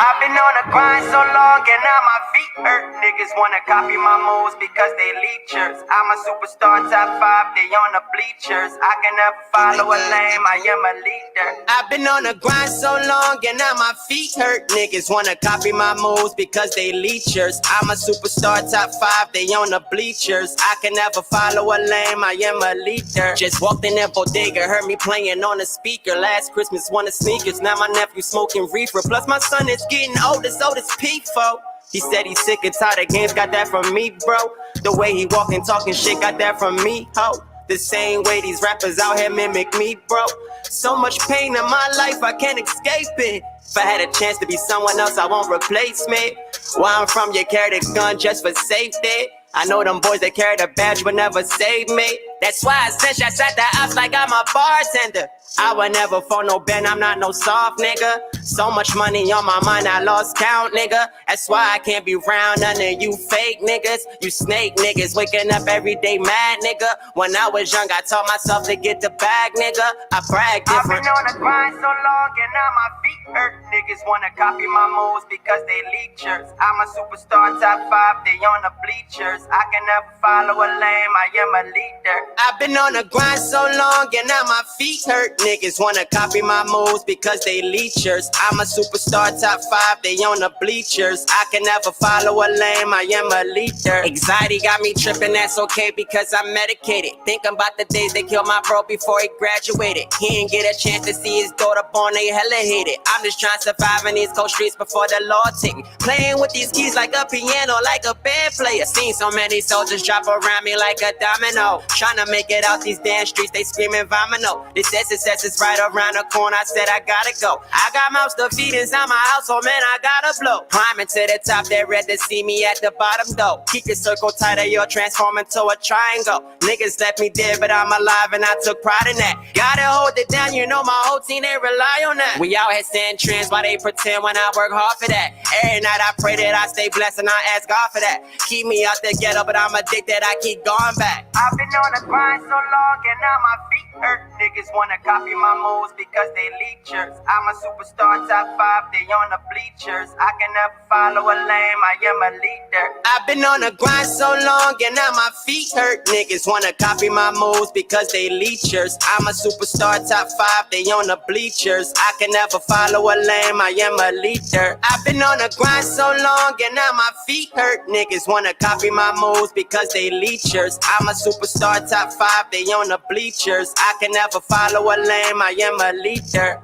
I've been on the grind so long and now my feet hurt. Niggas wanna copy my moves because they leechers. I'm a superstar, top 5, they on the bleachers. I can never follow a lane, I am a leader. I've been on the grind so long and now my feet hurt. Niggas wanna copy my moves because they leechers. I'm a superstar, top 5, they on the bleachers. I can never follow a lane, I am a leader. Just walked in that bodega, heard me playing on the speaker. Last Christmas, wanted sneakers, now my nephew smoking reefer. Plus my son is getting old as P4. He said he's sick and tired of games, got that from me, bro. The way he walking, talking shit, got that from me, ho. The same way these rappers out here mimic me, bro. So much pain in my life, I can't escape it. If I had a chance to be someone else, I won't replace me. Where I'm from, you carry the gun just for safety. I know them boys that carry the badge but never save me. That's why I sent shots at the ops like I'm a bartender. I would never fall no bend, I'm not no soft nigga. So much money on my mind, I lost count, nigga. That's why I can't be round none of you fake niggas. You snake niggas, waking up every day mad, nigga. When I was young, I taught myself to get the bag, nigga. I brag different. I've been on the grind so long and now my feet hurt. Niggas wanna copy my moves because they leechers. I'm a superstar, top 5, they on the bleachers. I can never follow a lane, I am a leader. I've been on the grind so long and now my feet hurt. Niggas wanna copy my moves because they leechers. I'm a superstar, top 5, they on the bleachers. I can never follow a lane, I am a leader. Anxiety got me tripping, that's okay because I'm medicated. Thinking about the days they killed my bro before he graduated. He didn't get a chance to see his daughter born, they hella hated. I'm just trying to survive in these cold streets before the law take me. Playing with these keys like a piano, like a band player. Seen so many soldiers drop around me like a domino. Trying to make it out these damn streets, they screaming vomino. This SSS is right around the corner, I said I gotta go. I got mouths to feed inside my house, so man, I gotta blow. Climbing to the top, they're ready to see me at the bottom though. Keep the circle tighter, you'll transform into a triangle. Niggas left me dead, but I'm alive and I took pride in that. Gotta hold it down, you know my whole team, they rely on that. We out here setting trends while they pretend when I work hard for that. Every night I pray that I stay blessed and I ask God for that. Keep me out the ghetto, but I'm addicted, I keep going back. I've been on the grind so long and now my feet hurt. Niggas wanna copy my moves because they leechers. I'm a superstar, top 5, they on the bleachers. I can never follow a lane, I am a leader. I've been on the grind so long and now my feet hurt. Niggas wanna copy my moves because they leechers. I'm a superstar, top 5, they on the bleachers. I can never follow a lane, I am a leader. I've been on the grind so long and now my feet hurt. Niggas wanna copy my moves because they leechers. I'm a superstar, top 5, they on the bleachers. I can never follow a lane, I am a leader.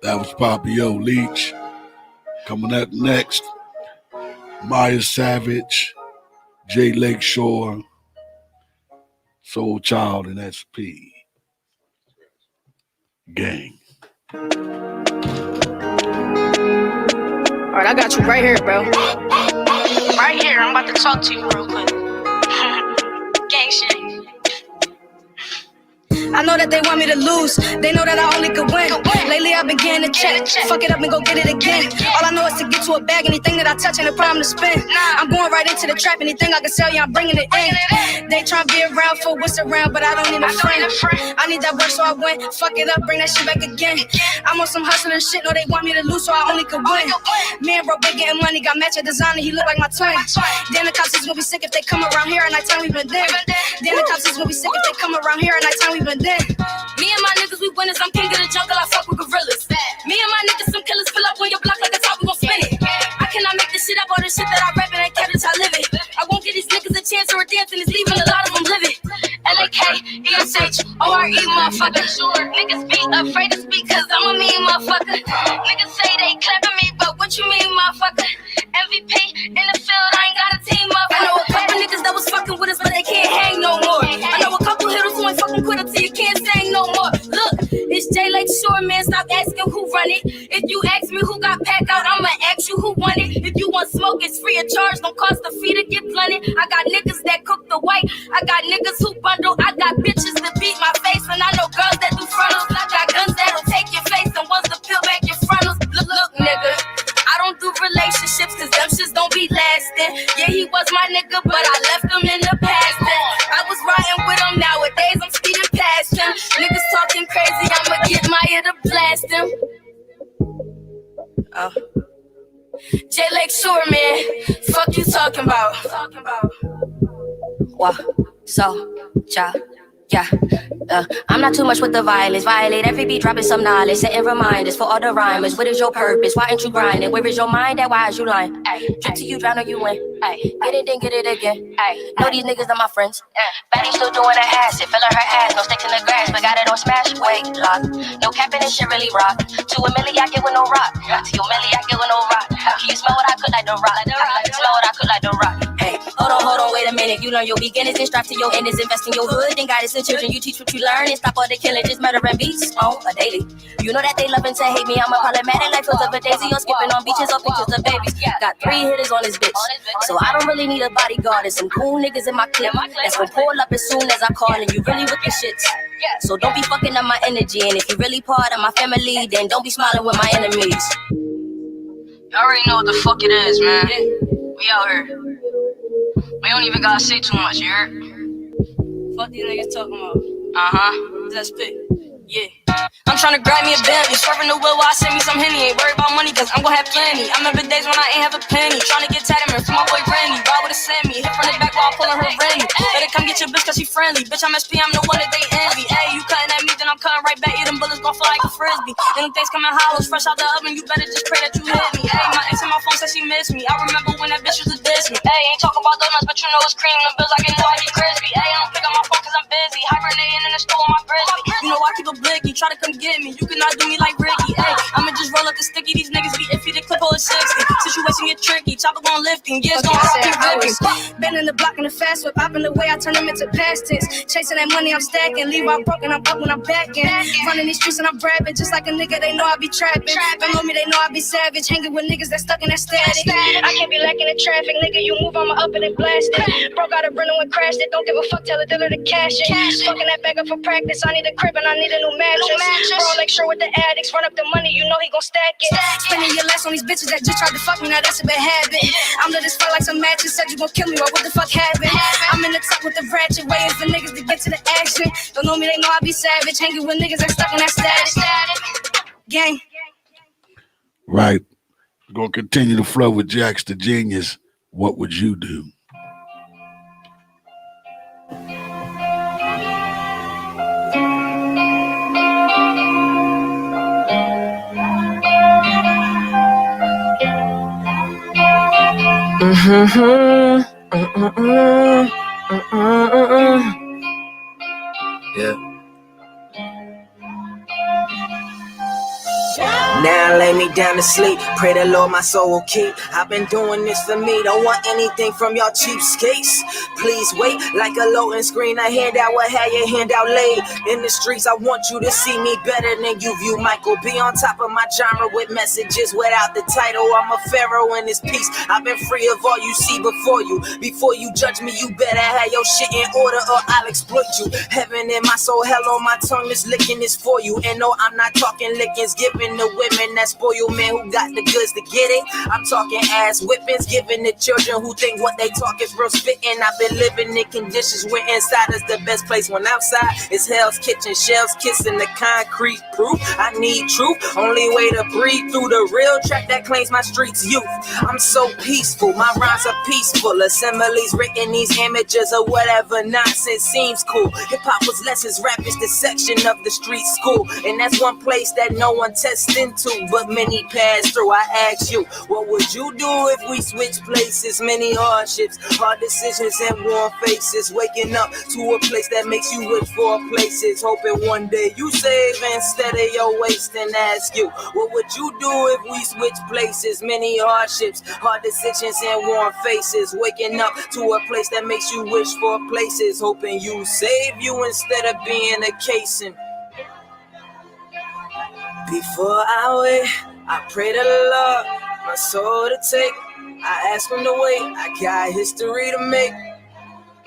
That was Papio Leach. Coming up next, Maya Savage, Jay Lakeshore, Soul Child, and SP Gang. All right, I got you right here, bro. Right here, I'm about to talk to you real quick. Gang shit. I know that they want me to lose. They know that I only could win. Lately I've been getting a check. Fuck it up and go get it again. All I know is to get to a bag. Anything that I touch ain't a problem to spend. I'm going right into the trap. Anything I can sell you, I'm bringing it in. They tryna be around for what's around, but I don't need a friend. I need that work, so I went. Fuck it up, bring that shit back again. I'm on some hustling shit. No, they want me to lose, so I only could win. Me and bro big getting money. Got match a designer. He look like my twin. Then the cops is gonna be sick if they come around here and I tell we been there. Then the cops is gonna be sick if they come around here and I tell we been there. Me and my niggas, we winners. I'm king of the jungle. I fuck with gorillas. Me and my niggas, some killers fill up on your block like a top. We gon' spin it. I cannot make this shit up. All the shit that I rap and ain't kept it. I live it. I won't give these niggas a chance or a dance and it's leaving a lot of them living. L-A-K-E-S-H-O-R-E, motherfucker. Sure. Niggas be afraid to speak cause I'm a mean motherfucker. Niggas say they clapping me, but what you mean, motherfucker? MVP in the field, I ain't got a team, motherfucker. I know a couple niggas that was fucking with us, but they can't hang no more. I know a couple hitters who ain't fucking quit until you can't sing no more. Look, it's Jay Lakeshore, power, man, stop asking who run it. If you ask me who got packed out, I'ma ask you who won it. If you want smoke, it's free of charge, don't cost a fee to get blunted. I got niggas that cook the white, I got niggas who bundle, I got bitches that beat my face, and I know girls that do frontals. I got guns that'll take your face and ones to peel back your frontals. Look, nigga, I don't do relationships, cause them shits don't be lasting. Yeah, he was my nigga, but I left him in the past. I was riding with him, nowadays I'm speeding past him. Niggas talking crazy, I'ma get my ear to blast him. Oh. J Lake Shore, man, fuck you talking about. Wow, so, yeah. I'm not too much with the violence. Violate every beat, dropping some knowledge, setting reminders for all the rhymers. What is your purpose? Why ain't you grinding? Where is your mind at? Why is you lying? Drip till you drown or you win. Get it, then get it again. Know these niggas are my friends. Betty still doing her acid, filling her ass, no stick in the grass, but got it on smash. Wait, lock. No capping, this shit really rock. To a milli, I get with no rock. To your milli, I get with no rock. Can you smell what I cook like the rock? Smell what I cook like the rock. Hold on, wait a minute. You learn your beginners and strive to your enders. Invest in your hood and guidance and children. You teach what you learn and stop all the killing, just murdering beats on a daily. You know that they loving to hate me. I'm a problematic like fields of a daisy. Or skipping on beaches or pictures of babies. Got 3 hitters on this bitch, so I don't really need a bodyguard. And some cool niggas in my clip that's gonna pull up as soon as I call. And you really with the shits, so don't be fucking up my energy. And if you really part of my family, then don't be smiling with my enemies. You already know what the fuck it is, man. We out here. We don't even gotta say too much, you heard? Fuck these niggas talking about. That's big. Yeah. I'm tryna grab me a Bentley, swerving the wheel while I send me some Henny. Ain't worried about money, cause I'm gon' have plenty. I remember days when I ain't have a penny, tryna get tatted for my boy Randy. Ride with a send me, hit from the back while I'm pulling her Randy. Better come get your bitch cause she friendly. Bitch, I'm SP, I'm the one that they envy. Hey, you cutting at me, then I'm cutting right back. Yeah, them bullets gon' fly like a frisbee. And them things coming hollows, fresh out the oven. You better just pray that you hit me. Hey, my ex on my phone said she missed me. I remember when that bitch used to diss me. Hey, ain't talking about donuts, but you know it's cream. Them bills I get know I be crispy. Hey, I don't pick up my phone cause I'm busy. Hibernating in the store with my Grizzly. You know I keep a blicky, try to come get me. You cannot do me like Ricky. Hey, I'ma just roll up the sticky. These niggas be iffy. The clip hold 60. Situation get tricky. Chopper gon' lifting. Yeah, it's gon' keep ripping. Bending the block in the fast whip. Popping the way I turn them into past tense. Chasing that money I'm stacking. Leave out broken. I'm up when I'm backing. Running these streets and I'm rapping. Just like a nigga, they know I be trapping. They know me, they know I be savage. Hanging with niggas that stuck in that static. I can't be lacking in traffic. Nigga, you move, I'ma up and then blast it. Broke out a Brennan and crashed it. Don't give a fuck, tell the dealer to cash it. Fucking that bag up for practice. I need a crib and I need a new mattress. Bro, like sure with the addicts. Run up the money, you know he gon' stack it. Spending your last on these bitches that just tried to fuck me. Now that's a bad habit. I'm let this fight like some matches. Said you gon' kill me, but what the fuck happened? I'm in the top with the ratchet, waiting for niggas to get to the action. Don't know me, they know I be savage. Hanging with niggas that stuck in that static. Gang. Right. We're going to continue to flow with Jax the Genius. What would you do? Yeah. Now lay me down to sleep. Pray the Lord my soul will keep. I've been doing this for me. Don't want anything from y'all cheapskates. Please wait. Like a loading screen, a handout will have your handout laid. In the streets, I want you to see me better than you view Michael. Be on top of my genre with messages without the title. I'm a pharaoh in this piece. I've been free of all you see before you. Before you judge me, you better have your shit in order or I'll exploit you. Heaven in my soul, hell on my tongue. This licking is for you. And no, I'm not talking lickings. Giving the women that spoil men who got the goods to get it. I'm talking ass whippings. Giving the children who think what they talk is real spitting. I've been living in conditions where inside is the best place. When outside is hell's kitchen. Shells kissing the concrete proof. I need truth. Only way to breathe through the real track that claims my streets youth. I'm so peaceful. My rhymes are peaceful. Assemblies written these images of whatever nonsense seems cool. Hip hop was lessons. Rap is the section of the street school. And that's one place that no one tests into, but many pass through. I ask you, what would you do if we switch places? Many hardships, hard decisions, and warm faces. Waking up to a place that makes you wish for places. Hoping one day you save instead of your waste. And ask you, what would you do if we switch places? Many hardships, hard decisions, and warm faces. Waking up to a place that makes you wish for places. Hoping you save you instead of being a casing. Before I wait, I pray to the Lord, my soul to take. I ask him to wait, I got history to make.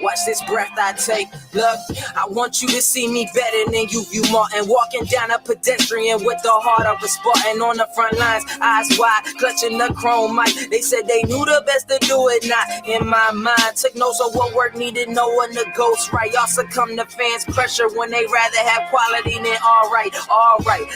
Watch this breath I take. Look, I want you to see me better than you view Martin. Walking down a pedestrian with the heart of a Spartan on the front lines, eyes wide, clutching the chrome mic. They said they knew the best to do it, not in my mind. Took notes of what work needed, no one to ghost right. Y'all succumb to fans' pressure when they rather have quality than alright.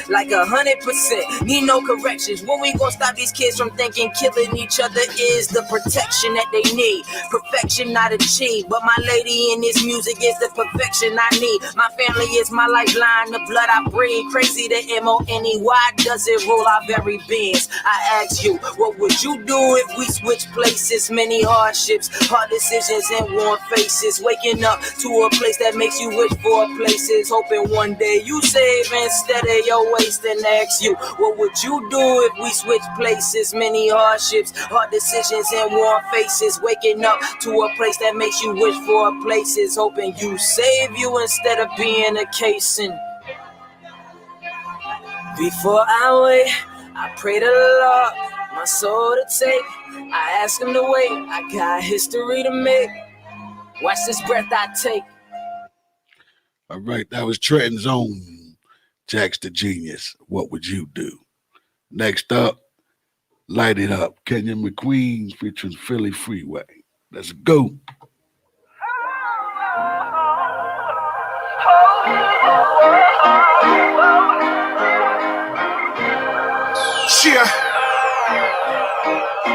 Like 100%, need no corrections. When we gon' stop these kids from thinking killing each other is the protection that they need? Perfection not achieved, but my lady in this music is the perfection I need. My family is my lifeline, the blood I breathe. Crazy the M-O-N-E, why does it rule our very beings? I ask you, what would you do if we switch places? Many hardships, hard decisions and worn faces. Waking up to a place that makes you wish for places. Hoping one day you save instead of your waste. And ask you, what would you do if we switch places? Many hardships, hard decisions and worn faces. Waking up to a place that makes you wish for places, hoping you save you instead of being a casing. Before I wait, I pray to the Lord, my soul to take. I ask him to wait, I got history to make. Watch this breath I take. All right, that was Trenton's own Jax the Genius. What would you do? Next up, Light It Up, Kenyon McQueen featuring Philly Freeway. Let's go. Yeah.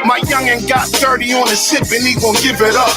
My youngin' got 30 on his hip and he gon' give it up.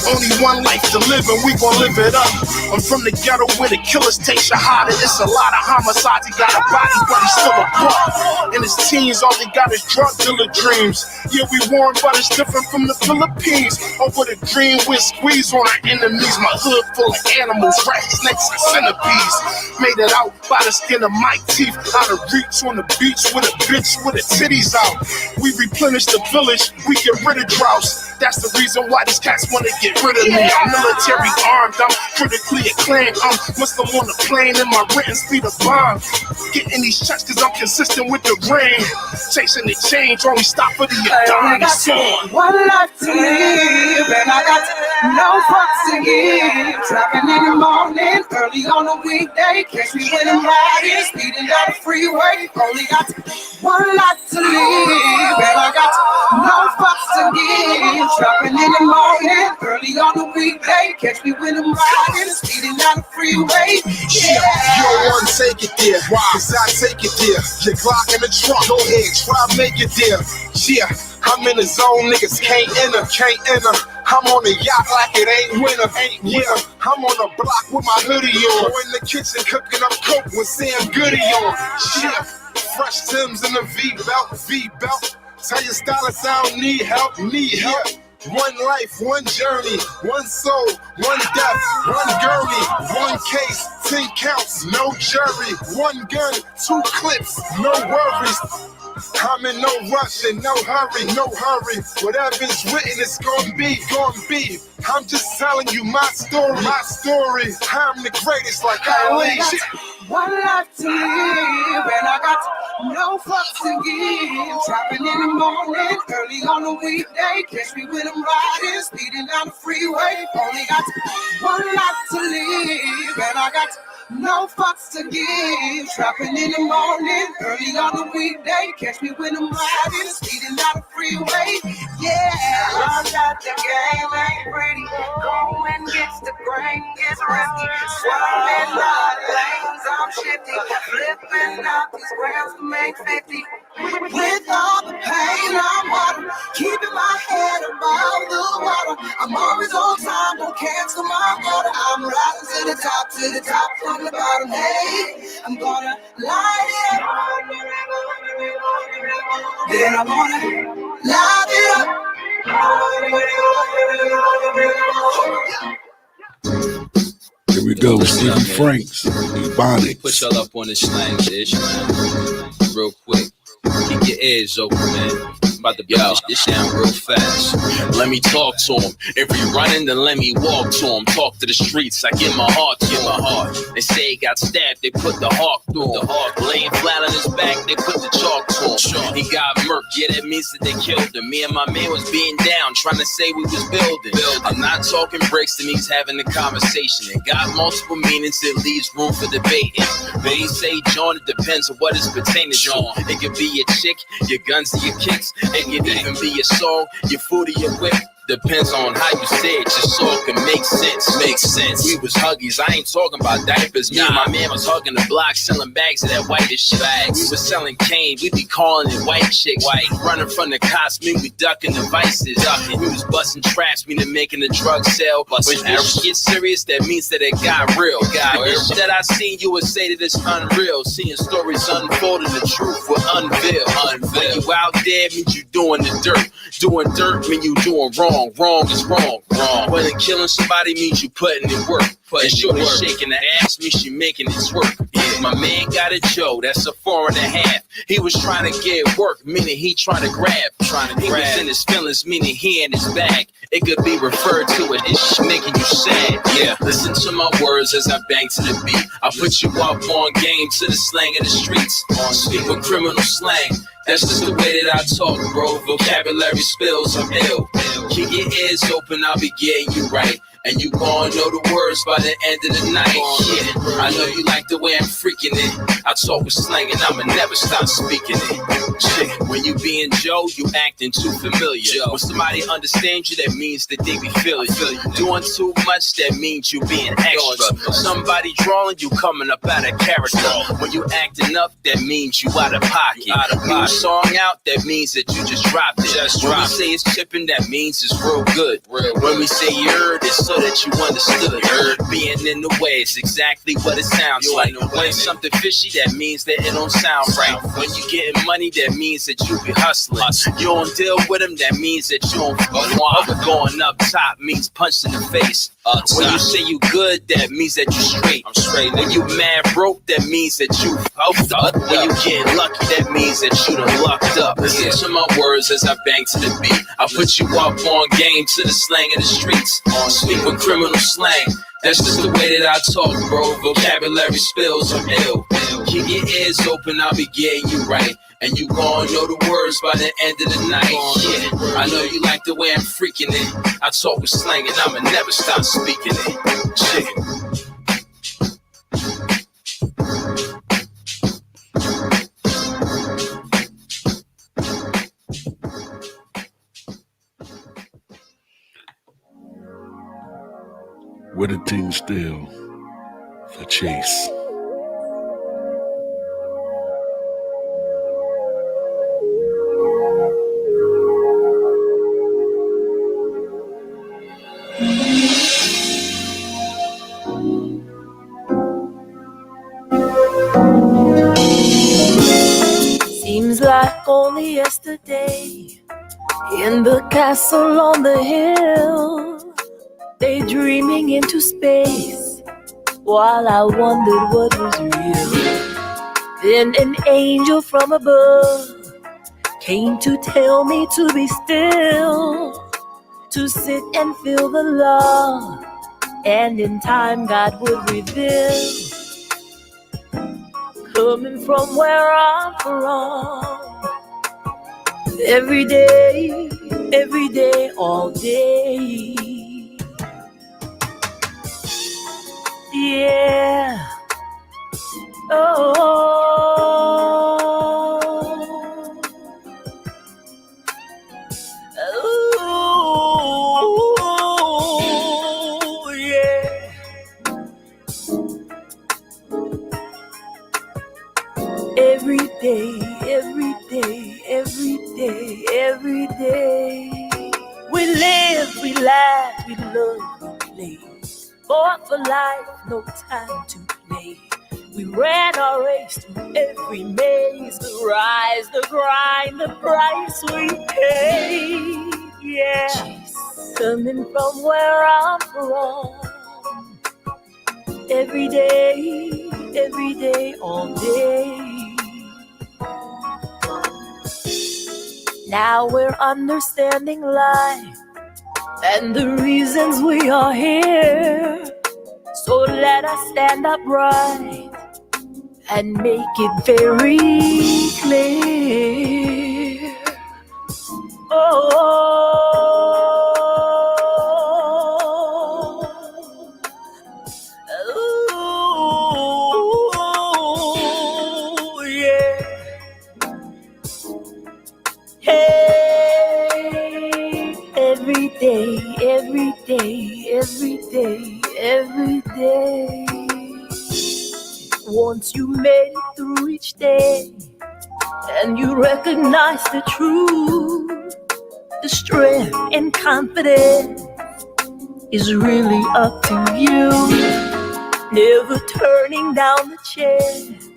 Only one life to live and we gon' live it up. I'm from the ghetto where the killers take shahada. It's a lot of homicides. He got a body, but he's still a buck. In his teens, all he got is drug dealer dreams. Yeah, we warm, but it's different from the Philippines. Over the dream, we squeeze on our enemies. My hood full of animals, rats, snakes, and centipedes. Made it out by the skin of my teeth. Out of reach on the beach with a bitch with her titties out. We replenish the village, we get rid of droughts. That's the reason why these cats wanna get rid of me. I'm military armed, I'm critically acclaimed. I'm Muslim on the plane and my written speed of bomb. Getting these checks cause I'm consistent with the rain. Chasing the change, only stop for the Adonis song. One life to live and I got no fucks to give. Driving in the morning, early on a weekday. Catch me when I'm riding, speeding down the freeway. Only got one life to live and I got no fucks to give. Dropping in the morning, early on the weekday. Catch me when I'm riding, speeding down the freeway. Yeah, you don't want to take it there. Why? Cause I take it there. Your Glock in the trunk, go ahead, try make it there. Yeah, I'm in the zone, niggas can't enter. I'm on the yacht like it ain't winter. Yeah, I'm on the block with my hoodie on. Or in the kitchen cooking up coke with Sam Goody on. Yeah, fresh Timbs in the V-belt. Tell your stylist I don't need help. One life, one journey, one soul, one death, one gurney, one case, 10 counts, no jury, one gun, 2 clips, no worries. I'm in no rush and no hurry. Whatever's written, it's gonna be. I'm just telling you my story. I'm the greatest like Ali. One life to live and I got no fucks to give. Dropping in the morning, early on a weekday. Catch me when I'm riding, speeding down the freeway. Only got one life to live and I got no fucks to give. Dropping in the morning, early on the weekday. Catch me when I'm riding, speeding down the freeway. Yeah, I got the game ain't pretty. Going gets the grain, gets risky. Swerving out lanes, I'm shifty. Flipping out these grams to make 50. With all the pain I'm water, keeping my head above the water. I'm always on time, don't cancel my order. I'm rising to the top from the bottom. Hey, I'm gonna light it up. Then I'm gonna light it up. Here we go, Stevie Franks, Ebonics. Put y'all up on this slang shit, man. Real quick. Keep your ears open, man. about to break this down real fast. Let me talk to him. If we running, then let me walk to him. Talk to the streets, I give my heart, They say he got stabbed, they put the hawk through him. Laying flat on his back, they put the chalk to him. He got murked, yeah, that means that they killed him. Me and my man was being down, trying to say we was building. I'm not talking breaks, and he's having a conversation. It got multiple meanings, it leaves room for debating. They say, John, it depends on what it's pertaining to. It could be your chick, your guns, or your kicks. It could even be your song, your food, or your whip. Depends on how you say it, just so it can make sense. Makes sense. We was huggies, I ain't talking about diapers. Me and my man was hugging the block, selling bags of that whitish shit. We was selling cane, we be calling it white chicks. White, running from the cops, mean we ducking the vices. We was busting traps, meaning making the drug sale. When shit gets serious, that means that it got real. This shit that I seen, you would say that it's unreal. Seeing stories unfolded, the truth will unveil. When you out there, means you doing the dirt. Doing dirt mean you doing wrong. Wrong is wrong. When killing somebody means you putting in work. And shorty shaking the ass means she making it twerk. Yeah, my man got a Joe, that's a 4.5. He was trying to get work, meaning he trying to grab. He was in his feelings, meaning he in his bag. It could be referred to as this making you sad. Yeah, listen to my words as I bang to the beat. I put you up on game to the slang of the streets. Speak with criminal slang. That's just the way that I talk, bro. Vocabulary spills, I'm ill. Keep your ears open, I'll be getting you right. And you gon' know the words by the end of the night. Yeah, I know you like the way I'm freaking it. I talk with slang and I'ma never stop speaking it. Shit, when you being Joe, you acting too familiar. When somebody understands you, that means that they be feeling you. Doing too much, that means you being extra. Somebody drawing you coming up out of character. When you acting up, that means you out of pocket. You a song out, that means that you just dropped it. When we say it's chipping, that means it's real good. When we say you're it's so that you understood. Being in the way, it's exactly what it sounds like. When something fishy, that means that it don't sound right. When you getting money, that means that you be hustling. You don't deal with them, that means that you don't going up top means punch in the face. When you say you good, that means that you straight. I'm straight. When you mad broke, that means that you fucked up. When you get lucky, that means that you done lucked up. Listen to my words as I bang to the beat. I put you up on game to the slang of the streets. Speak with criminal slang. That's just the way that I talk, bro. Vocabulary spills, I'm ill. Keep your ears open, I'll be getting you right. And you gon' know the words by the end of the night. Yeah, I know you like the way I'm freaking it. I talk with slang and I'ma never stop speaking it. Shit. With a team still, the chase. Seems like only yesterday in the castle on the hill, daydreaming into space while I wondered what was real. Then an angel from above came to tell me to be still, to sit and feel the love, and in time God would reveal. Coming from where I'm from, every day, all day. Yeah. Oh, yeah. Every day, we live, we laugh, we love, we play. Fought for life, no time to play. We ran our race through every maze, the rise, the grind, the price we paid. Yeah, jeez. Coming from where I'm from, every day, all day. Now we're understanding life and the reasons we are here. So let us stand upright and make it very clear. Oh, yeah. Hey, every day, every day, every day, every day. Once you made it through each day and you recognize the truth, the strength and confidence is really up to you. Never turning down the chance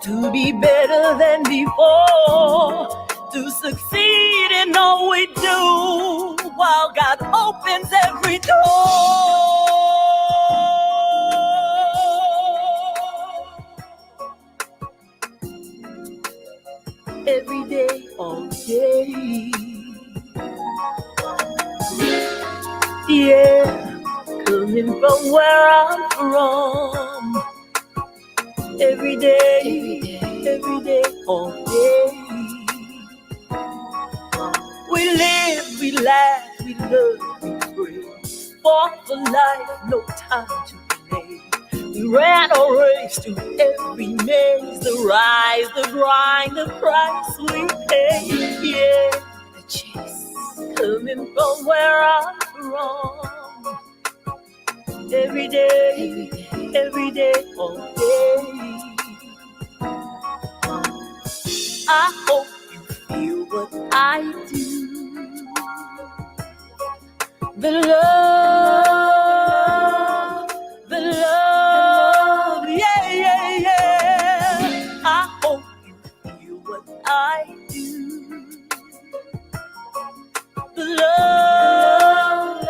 to be better than before, to succeed in all we do while God opens every door. Every day, all day. Yeah, coming from where I'm from. Every day, all day. We live, we laugh, we love, we pray. Fought for life, no time to play. We ran a race to every maze, the rise, the grind, the price we pay. Yeah, the chase, coming from where I'm from. Every day, all day. I hope you feel what I do. The love, yeah, yeah, yeah. I hope you feel what I do. The love,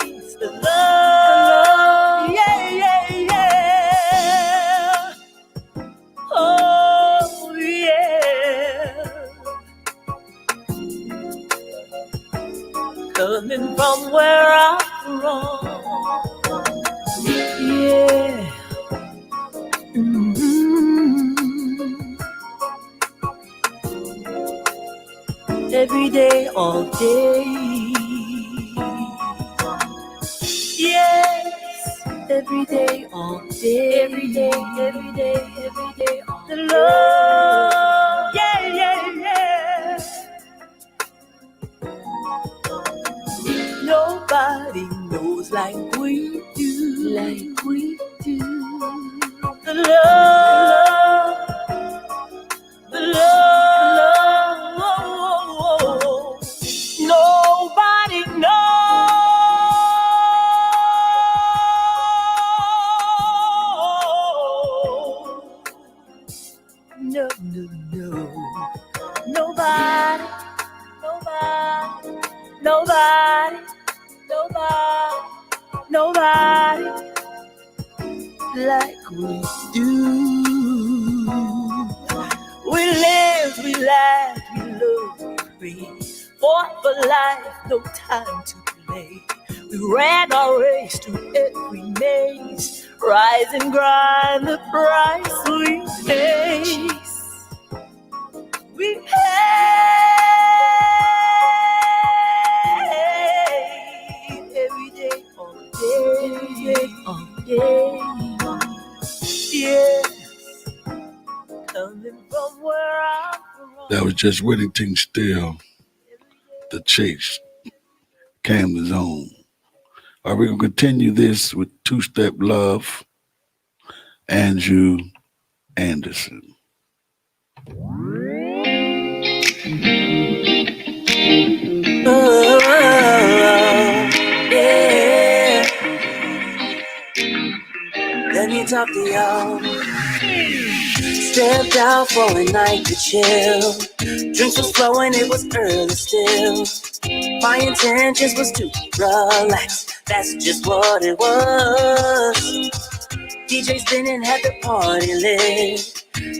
it's the love, yeah, yeah, yeah. Oh, yeah. Coming from where I'm from, yeah. Every day, all day. Yes, every day, all day. Every day, every day, every day, all the love, yeah, yeah, yeah. Nobody knows like we do, like we do. The love, the love. Nobody knows. No, no, no. Nobody, nobody, nobody, nobody, nobody like we do. We live, we laugh, we love, we breathe. Fought for life, no time to play. We ran our race to every maze, rise and grind, the price we pay. We pay every day, all day, yeah. Coming from where I'm from. That was just Whittington Still. The Chase, Camden's Own. All right, we're going to continue this with Two-Step Love, Andrew Anderson. Oh, yeah. Let me talk to y'all. Stepped out for a night to chill. Drinks was flowing, it was early still. My intentions was to relax, that's just what it was. DJ spinning had the party lit.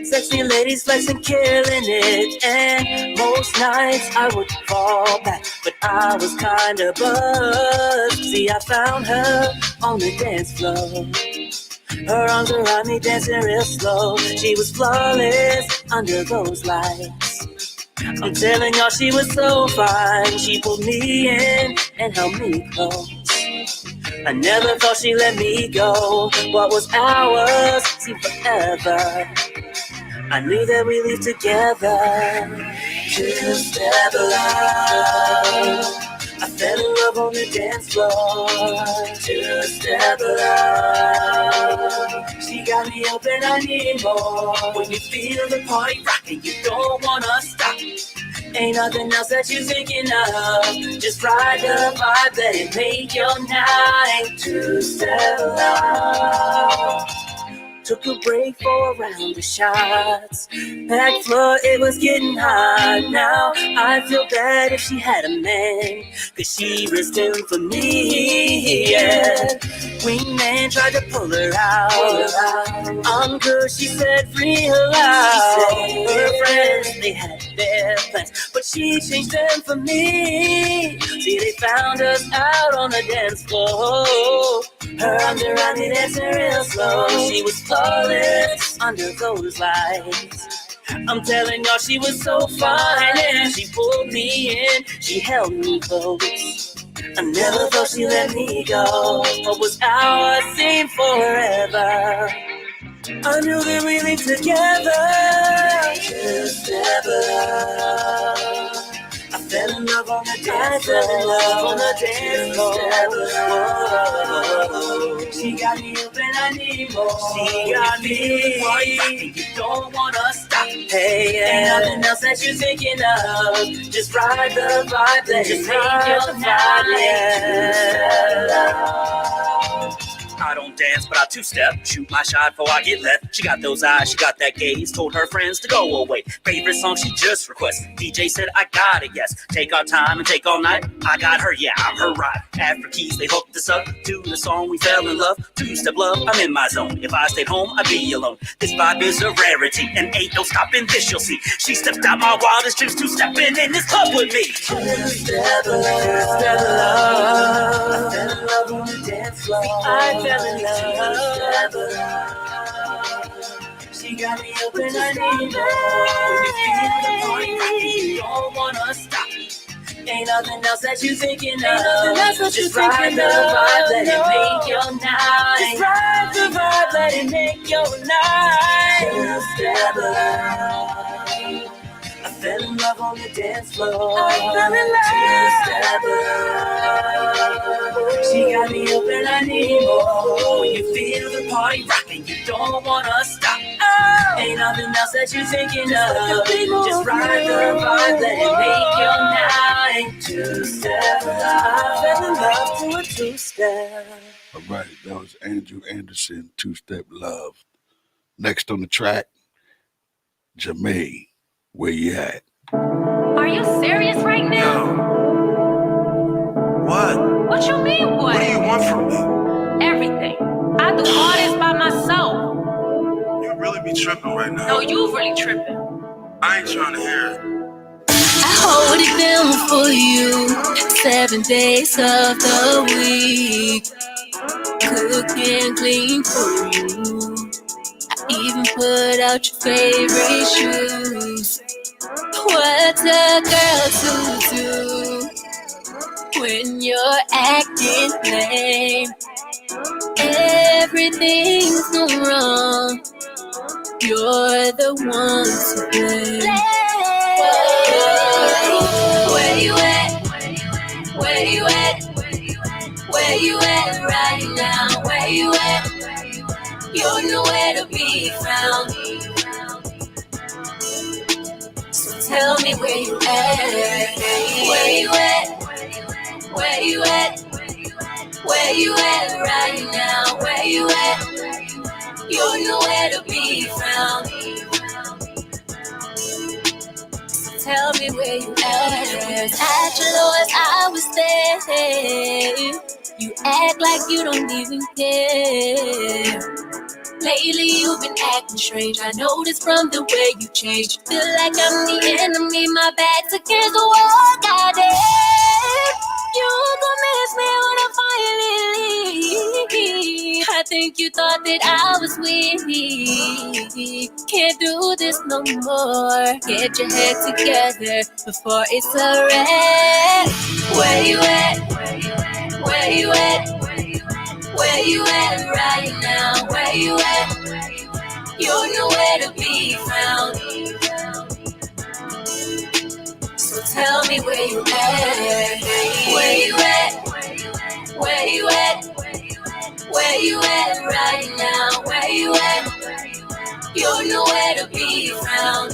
Sexy ladies flexing, killing it. And most nights I would fall back, but I was kinda buzzed. See, I found her on the dance floor. Her arms around me, dancing real slow. She was flawless under those lights. I'm telling y'all, she was so fine. She pulled me in and held me close. I never thought she'd let me go. What was ours seemed forever. I knew that we'd leave together. Two-step love. I fell in love on the dance floor. Two-step love. She got me open, I need more. When you feel the party rocking, you don't wanna stop. Ain't nothing else that you're thinking of. Just ride the vibe, let it make your night. Two-step love. Took a break for a round of shots. Packed floor, it was getting hot. Now I feel bad if she had a man, 'cause she risked him for me, yeah. Wingman tried to pull her out. I'm good, she said, free her out. Her friends, they had their plans, but she changed them for me. See, they found us out on the dance floor. Her arms around me, dancing real slow. She was flawless under those lights. I'm telling y'all, she was so fine, and she pulled me in, she held me close. I never thought she'd let me go. What was ours seemed forever. I knew that we lived together. Just never. I fell in love on the dance floor. She got me up and I need more. She got me rocking, you don't wanna stop. Hey, ain't nothing else that you're thinking of. Just ride the vibe, let it make your night. I don't dance, but I two-step. Shoot my shot before I get left. She got those eyes, she got that gaze. Told her friends to go away. Favorite song she just requests. DJ said I got it, yes. Take our time and take all night. I got her, yeah, I'm her ride. After keys, they hooked us up to the song we fell in love. Two-step love, I'm in my zone. If I stayed home, I'd be alone. This vibe is a rarity, and ain't no stopping this, you'll see. She stepped out my wildest dreams, two-stepping in this club with me. Two-step love. I fell in love on the dance floor. I fell in love. She got me up and I need more. When you feel the party rocking, you don't wanna stop. Ain't nothing else that you're thinking of. Just ride the vibe, let it make your night. Just ride the vibe, let it make your night. Two-step love. I fell in love on the dance floor. I fell in love. She got me up and I need more. When you feel the party rocking, you don't wanna stop. Ain't nothing else that you're thinking of. Just ride the vibe, let it make your night. Two-step love. I fell in love to a two-step. All right, that was Andrew Anderson, Two-Step Love. Next on the track, Jermaine, where you at? Are you serious right now? What? What you mean, what? What do you want from me? Everything. I do all this by myself. You really be tripping right now. No, you really tripping. I ain't trying to hear it. I hold it down for you 7 days of the week. Cook and clean for you. I even put out your favorite shoes. What's a girl to do when you're acting lame? Everything's gone wrong. You're the one to blame. Where you at? Where you at? Where you at right now? Where you at? You're nowhere to be found. So tell me where you at? Where you at? Where you at? Where you at right now? Where you at? You're nowhere to be found. Tell me where you at. At your lowest, I was there. You act like you don't even care. Lately you've been acting strange. I noticed from the way you changed. Feel like I'm the enemy. My back's against the wall. Goddamn, you gon' miss me when I finally leave. I think you thought that I was weak. Can't do this no more. Get your head together before it's a wreck. Where you at? Where you at? Where you at right now? Where you at? You're nowhere to be found. So tell me where you at. Where you at? Where you at? Where you at right now? Where you at? You're nowhere to be found.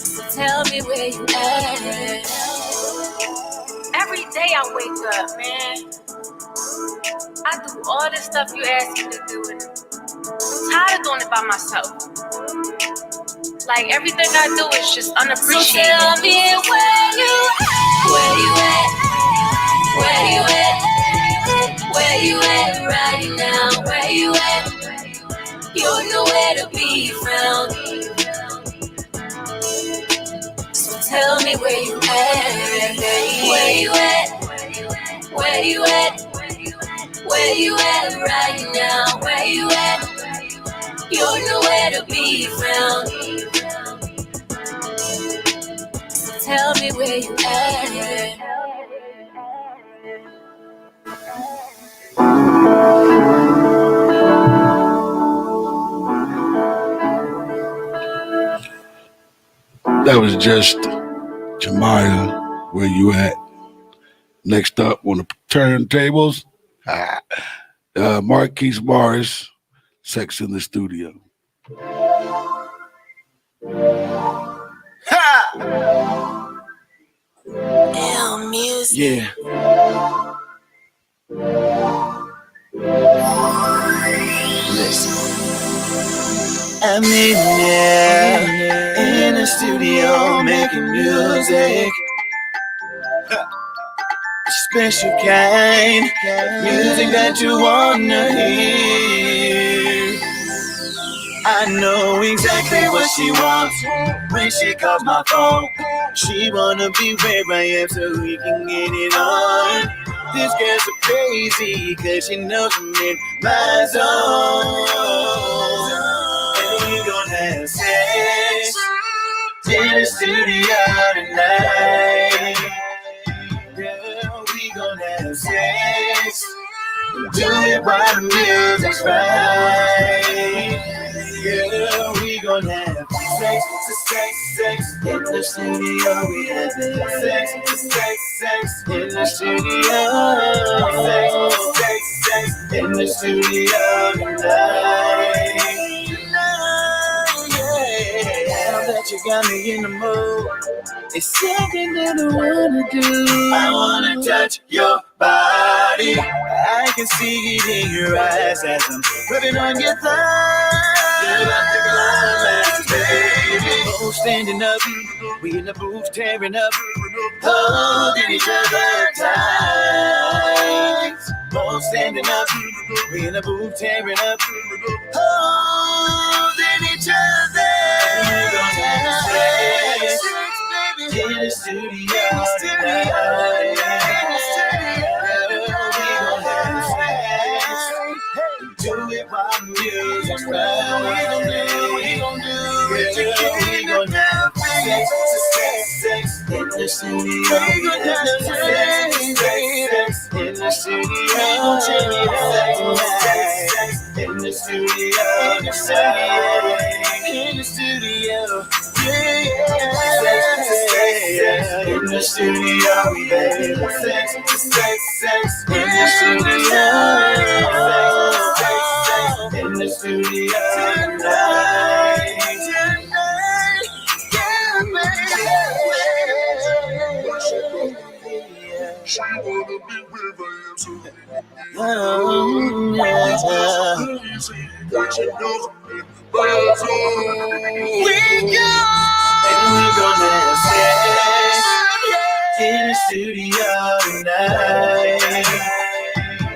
So tell me where you at. Every day I wake up, man. I do all the stuff you ask me to do, and I'm tired of doing it by myself. Like, everything I do is just unappreciated. So tell me where you at. Where you at? Where you at? Where you at right now? Where you at? You're nowhere to be found. So tell me where you at. Where you at? Where you at? Where you at right now? Where you at? You're nowhere to be found. So tell me where you at. That was just Jemiah, where you at? Next up on the turntables, Marquise Morris, Sex in the Studio. Damn music. Yeah. Listen. I'm in there in the studio making music. Special kind music that you wanna hear. I know exactly what she wants when she calls my phone. She wanna be where I am so we can get it on. This girl's so crazy cause she knows I'm in my zone. And we gon' have sex in the studio tonight. Girl, we gon' have sex. Do it while the music's right. Girl, we gon' have sex in the studio. We having sex in the studio. Sex in the studio tonight. Yeah, I bet you got me in the mood. It's something that I wanna do. I wanna touch your body. I can see it in your eyes as I'm putting on your thighs. You're about to climax, baby. Both standing up, we in the booth tearing up, holding each other tight. Both standing up, we in the booth tearing up, holding each other. We're gonna have sex in the studio tonight. Do it while the music's right. We gon' do it. We gon' have sex in the studio. We gon' have sex in the studio. In the studio. In the studio. Yeah. In the studio. We have sex in the studio. In the studio tonight. Yeah, she wanna be with you. We go, and we're gonna have sex in the studio tonight.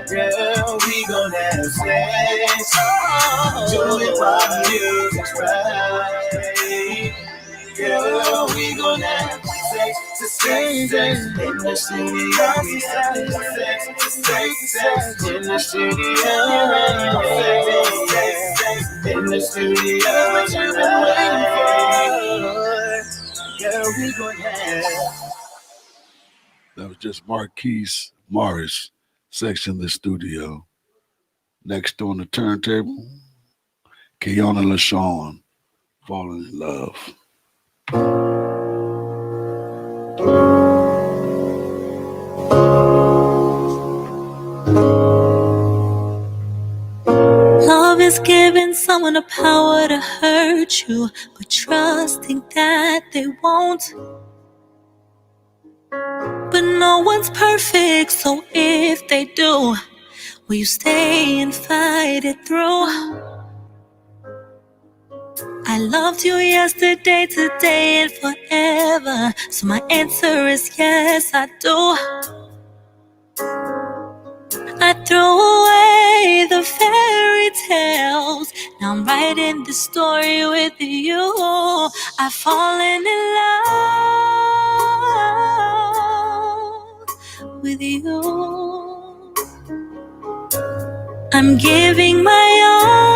Girl, we we gon' have sex. Do it while the music's right. Girl, we gon' have sex to sex in the studio. We having sex to sex in the studio. Sex in the studio. What you been waiting for? Girl, we gon' have. That was just Marquise Morris, Sex in the Studio. Next on the turntable, Kiana LaShawn, Falling in Love. Love is giving someone the power to hurt you, but trusting that they won't. But no one's perfect, so if they do, will you stay and fight it through? I loved you yesterday, today, and forever, so my answer is yes, I do. I threw away the fairy tales, now I'm writing the story with you. I've fallen in love with you. I'm giving my all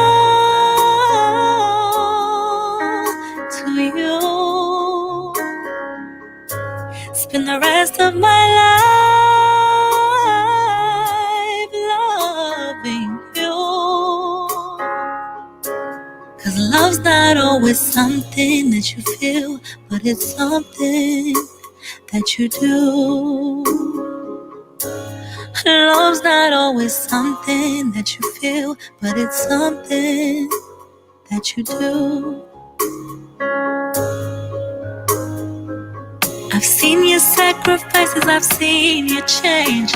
to you. Spend the rest of my life loving you. 'Cause love's not always something that you feel, but it's something that you do. Love's not always something that you feel, but it's something that you do. I've seen your sacrifices, I've seen you change,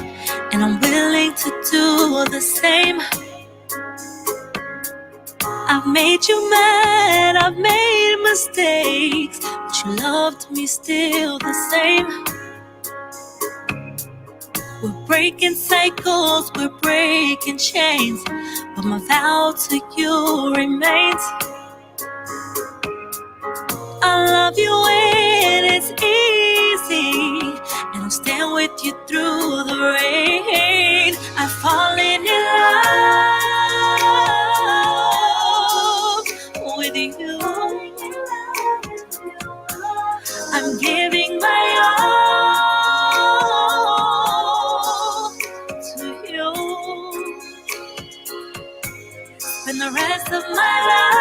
and I'm willing to do the same. I've made you mad, I've made mistakes, but you loved me still the same. We're breaking cycles, we're breaking chains, but my vow to you remains. I love you when it's easy, and I'll stand with you through the rain. I've fallen in love with you. I'm giving my all to you. Spend the rest of my life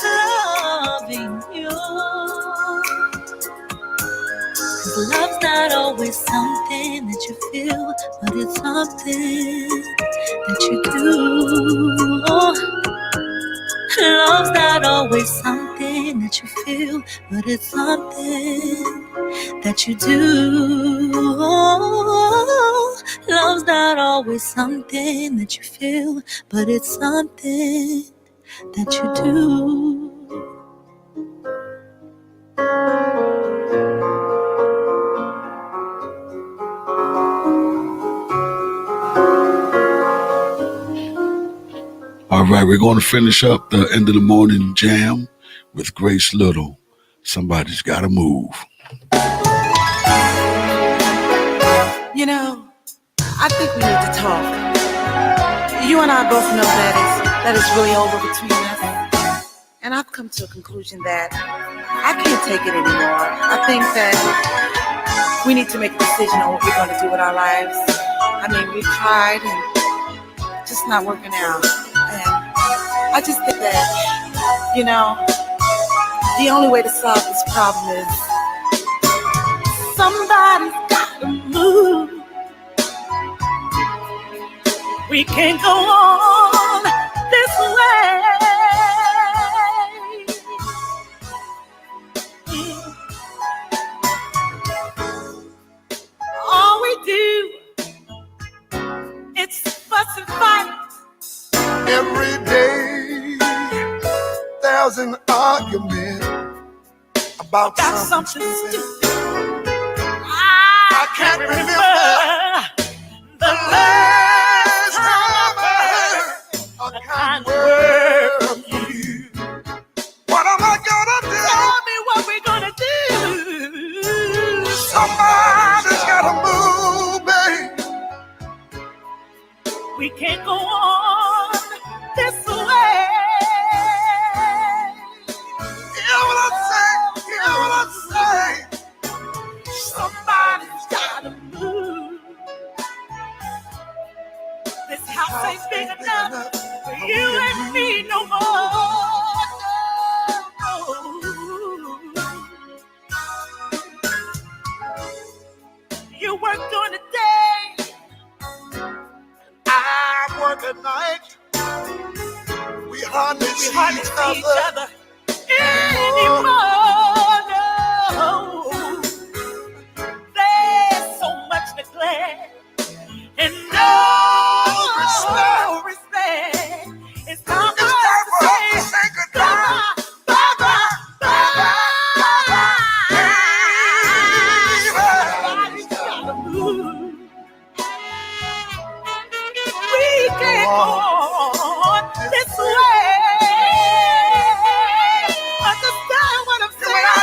loving you. 'Cause love's not always something that you feel, but it's something that you do. Love's not always something that you feel, but it's something that you do. Love's not always something that you feel, but it's something that you do. All right, we're going to finish up the end of the morning jam with Grace Little. Somebody's got to move. You know, I think we need to talk. You and I both know that it's really over between us. And I've come to a conclusion that I can't take it anymore. I think that we need to make a decision on what we're going to do with our lives. I mean, we've tried and it's just not working out. And I just think that, you know, the only way to solve this problem is somebody's got to move. We can't go on this way. All we do, it's fuss and fight. Every day there's an argument about something stupid. I can't remember the last time I heard a kind word from you. What am I gonna do? Tell me what we're gonna do. Somebody's gotta move, babe. We can't go on this way. Hear what I say, hear what I say. Somebody's gotta move. This house ain't big enough for you and me no more. No. You work during the day, I work at night. We hardly see each other anymore. No. There's so much neglect and no respect. It's time for us to say goodbye. Bye bye. Somebody's gotta move. We can't go on this way. Understand what I'm saying?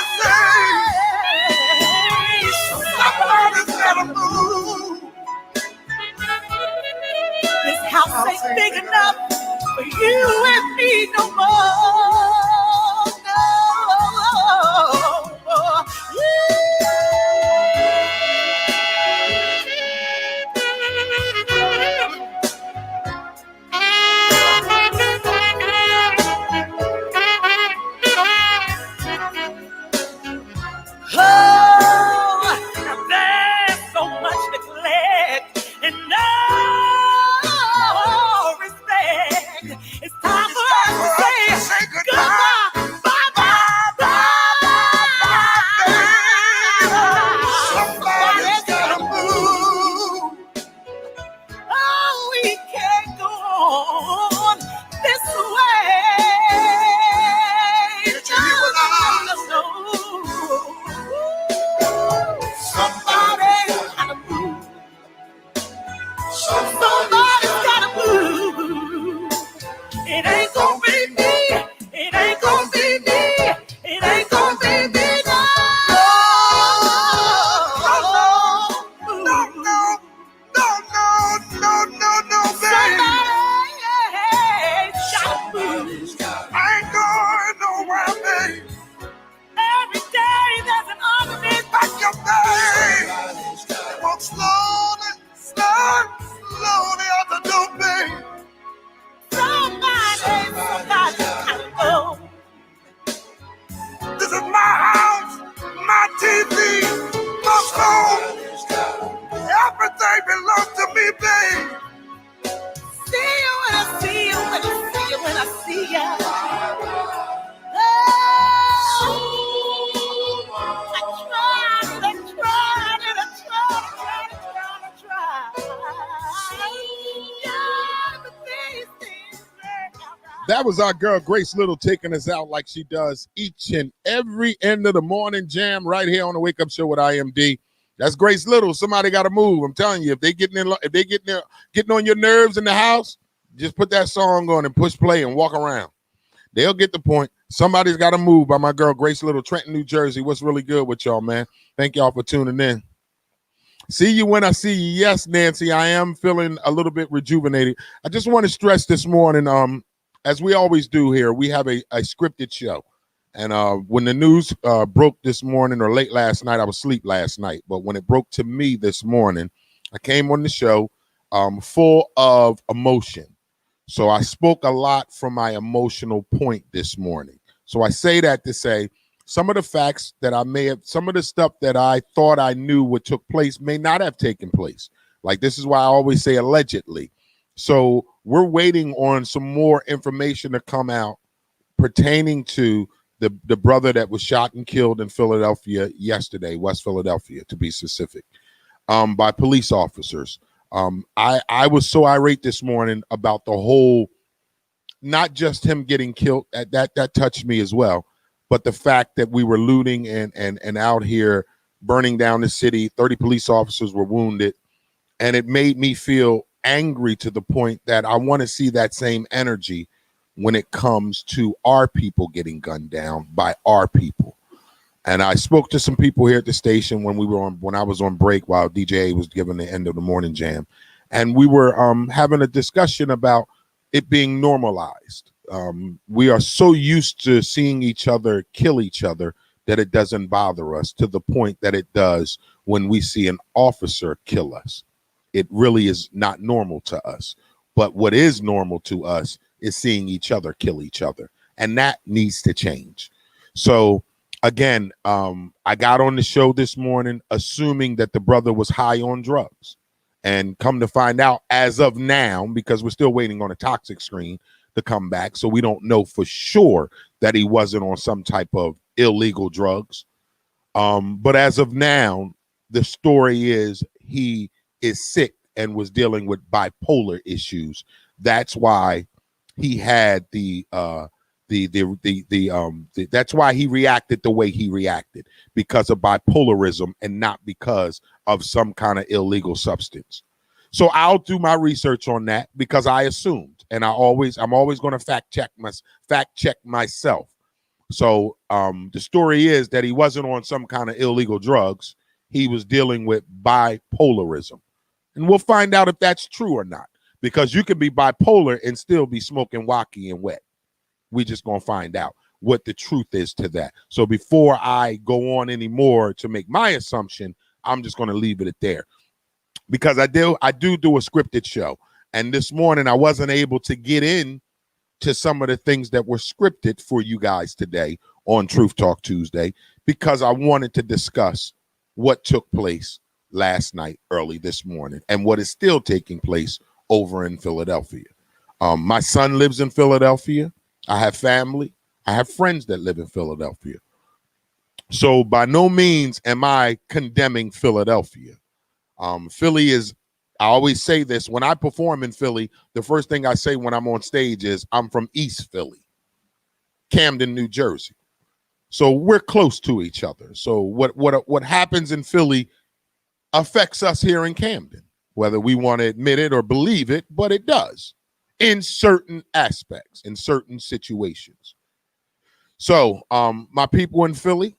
Somebody's gotta move. This house ain't big enough for you and me no more. There's so much neglect and no respect. It's time for us to say goodbye. Bye bye. Somebody's gotta move. Oh, we can't go on this way. No. Somebody's gotta move. Somebody's gotta move. It ain't gonna be me. It ain't gonna be me. It ain't gonna be me. No, baby. I ain't going nowhere, babe. Every day there's an argument. Back your babe. Walk slowly out the door, babe. Somebody's gotta go. This is my house, my TV, my phone. Everything belongs to me, babe. See you when I see you, when I see you, when I see you. That was our girl Grace Little taking us out like she does each and every end of the morning jam right here on the Wake Up Show with IMD. That's Grace Little. Somebody got to move. I'm telling you, if they getting on your nerves in the house, just put that song on and push play and walk around. They'll get the point. Somebody's got to move by my girl Grace Little, Trenton, New Jersey. What's really good with y'all, man? Thank y'all for tuning in. See you when I see you. Yes, Nancy, I am feeling a little bit rejuvenated. I just want to stress this morning, as we always do here, we have a scripted show. And when the news broke this morning or late last night, I was asleep last night. But when it broke to me this morning, I came on the show full of emotion. So I spoke a lot from my emotional point this morning. So I say that to say some of the facts that I may have, some of the stuff that I thought I knew what took place may not have taken place. Like, this is why I always say allegedly. So we're waiting on some more information to come out pertaining to the brother that was shot and killed in Philadelphia yesterday, West Philadelphia, to be specific, by police officers. I was so irate this morning about the whole, not just him getting killed, that touched me as well, but the fact that we were looting and out here burning down the city. 30 police officers were wounded, and it made me feel angry to the point that I want to see that same energy when it comes to our people getting gunned down by our people. And I spoke to some people here at the station when I was on break while DJ was giving the end of the morning jam, and we were having a discussion about it being normalized. We are so used to seeing each other kill each other that it doesn't bother us to the point that it does when we see an officer kill us. It really is not normal to us. But what is normal to us is seeing each other kill each other. And that needs to change. So again, I got on the show this morning assuming that the brother was high on drugs. And come to find out, as of now, because we're still waiting on a toxic screen to come back, so we don't know for sure that he wasn't on some type of illegal drugs. But as of now, the story is he is sick and was dealing with bipolar issues. That's why he had that's why he reacted the way he reacted, because of bipolarism and not because of some kind of illegal substance. So I'll do my research on that, because I assumed, and I'm always going to fact check myself. So the story is that he wasn't on some kind of illegal drugs. He was dealing with bipolarism. And we'll find out if that's true or not, because you can be bipolar and still be smoking wacky and wet. We just going to find out what the truth is to that. So before I go on anymore to make my assumption, I'm just going to leave it there, because I do a scripted show. And this morning I wasn't able to get in to some of the things that were scripted for you guys today on Truth Talk Tuesday, because I wanted to discuss what took place last night, early this morning, and what is still taking place over in Philadelphia. My son lives in Philadelphia. I have family. I have friends that live in Philadelphia. So by no means am I condemning Philadelphia. Philly is, I always say this, when I perform in Philly, the first thing I say when I'm on stage is I'm from East Philly, Camden, New Jersey. So we're close to each other. So what happens in Philly affects us here in Camden, whether we want to admit it or believe it, but it does in certain aspects, in certain situations. So my people in Philly,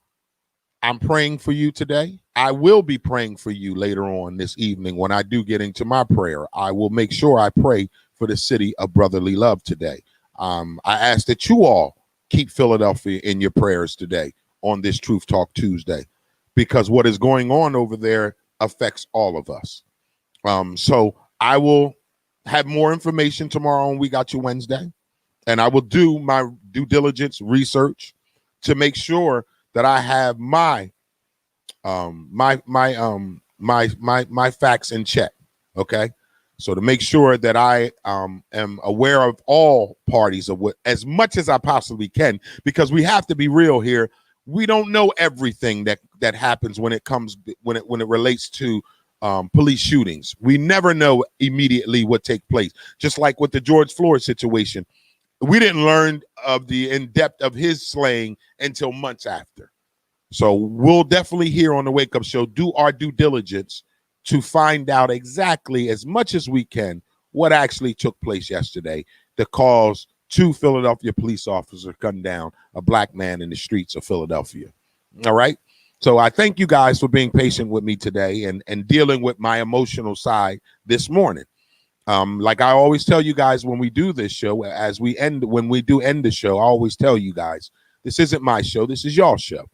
I'm praying for you today. I will be praying for you later on this evening when I do get into my prayer. I will make sure I pray for the city of brotherly love today. I ask that you all keep Philadelphia in your prayers today on this Truth Talk Tuesday, because what is going on over there affects all of us. So I will have more information tomorrow on We Got You Wednesday, and I will do my due diligence research to make sure that I have my facts in check. Okay, so to make sure that I am aware of all parties of what, as much as I possibly can, because we have to be real here. We don't know everything that happens when it relates to police shootings. We never know immediately what takes place. Just like with the George Floyd situation, we didn't learn of the in-depth of his slaying until months after. So we'll definitely here on the Wake Up Show do our due diligence to find out exactly, as much as we can, what actually took place yesterday to cause 2 Philadelphia police officers gunned down a black man in the streets of Philadelphia. All right. So I thank you guys for being patient with me today and dealing with my emotional side this morning. Like I always tell you guys when we do this show, when we do end the show, I always tell you guys, this isn't my show. This is y'all show.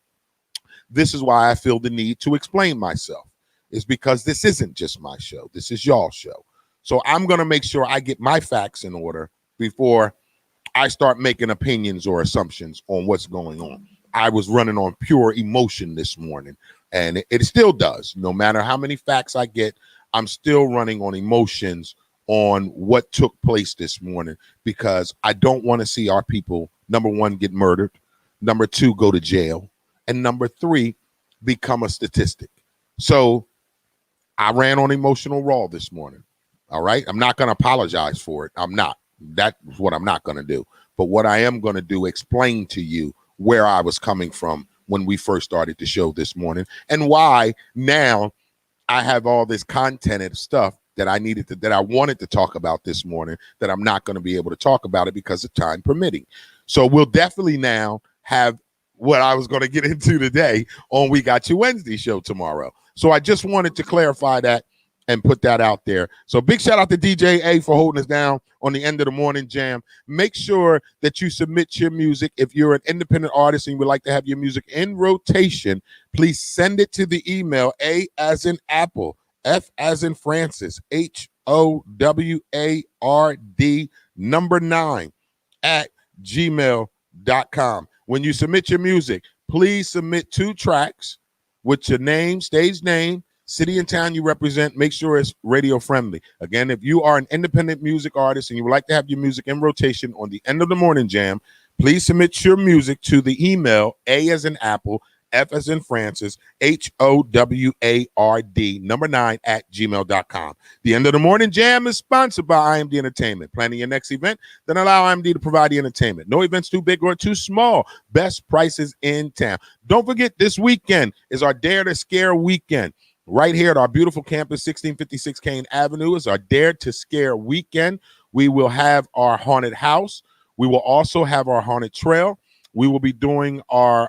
This is why I feel the need to explain myself. It's because this isn't just my show. This is y'all show. So I'm going to make sure I get my facts in order before I start making opinions or assumptions on what's going on. I was running on pure emotion this morning, and it still does. No matter how many facts I get, I'm still running on emotions on what took place this morning, because I don't want to see our people, number one, get murdered, number two, go to jail, and number three, become a statistic. So I ran on emotional raw this morning. All right. I'm not going to apologize for it. I'm not. That's what I'm not going to do. But what I am going to do, explain to you where I was coming from when we first started the show this morning, and why now I have all this content and stuff that I wanted to talk about this morning that I'm not going to be able to talk about it because of time permitting. So we'll definitely now have what I was going to get into today on We Got You Wednesday show tomorrow. So I just wanted to clarify that and put that out there. So big shout out to DJ A for holding us down on the end of the morning jam. Make sure that you submit your music. If you're an independent artist and you would like to have your music in rotation, please send it to the email A as in Apple, F as in Francis, HOWARD 9 at gmail.com. When you submit your music, please submit 2 tracks with your name, stage name, city and town you represent. Make sure it's radio friendly. Again, if you are an independent music artist and you would like to have your music in rotation on the end of the morning jam, please submit your music to the email A as in Apple, F as in Francis, HOWARD 9 at gmail.com. The end of the morning jam is sponsored by IMD Entertainment. Planning your next event? Then allow IMD to provide the entertainment. No events too big or too small. Best prices in town. Don't forget, this weekend is our Dare to Scare weekend. Right here at our beautiful campus, 1656 Kane Avenue, is our Dare to Scare weekend. We will have our haunted house. We will also have our haunted trail. We will be doing our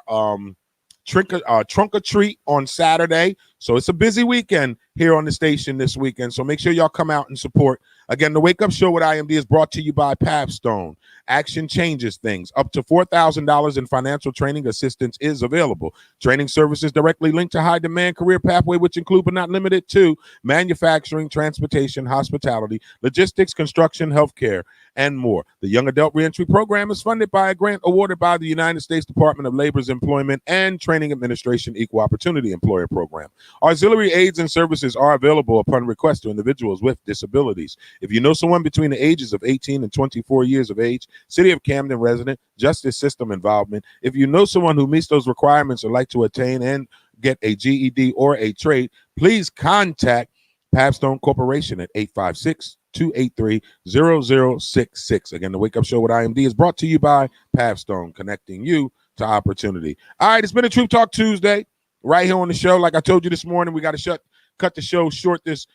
trunk or treat on Saturday. So it's a busy weekend here on the station this weekend. So make sure y'all come out and support. Again, the Wake Up Show with IMD is brought to you by Pavstone. Action changes things. Up to $4,000 in financial training assistance is available. Training services directly linked to high demand career pathway, which include but not limited to manufacturing, transportation, hospitality, logistics, construction, healthcare, and more. The Young Adult Reentry Program is funded by a grant awarded by the United States Department of Labor's Employment and Training Administration Equal Opportunity Employer Program. Auxiliary aids and services are available upon request to individuals with disabilities. If you know someone between the ages of 18 and 24 years of age, City of Camden resident, justice system involvement, if you know someone who meets those requirements or like to attain and get a GED or a trade, please contact Pavstone Corporation at 856-283-0066. Again, the Wake Up Show with IMD is brought to you by Pavstone, connecting you to opportunity. All right, it's been a Truth Talk Tuesday right here on the show. Like I told you this morning, we got to cut the show short this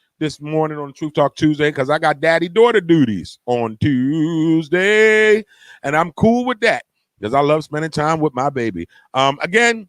morning on Truth Talk Tuesday because I got daddy-daughter duties on Tuesday, and I'm cool with that because I love spending time with my baby. Again,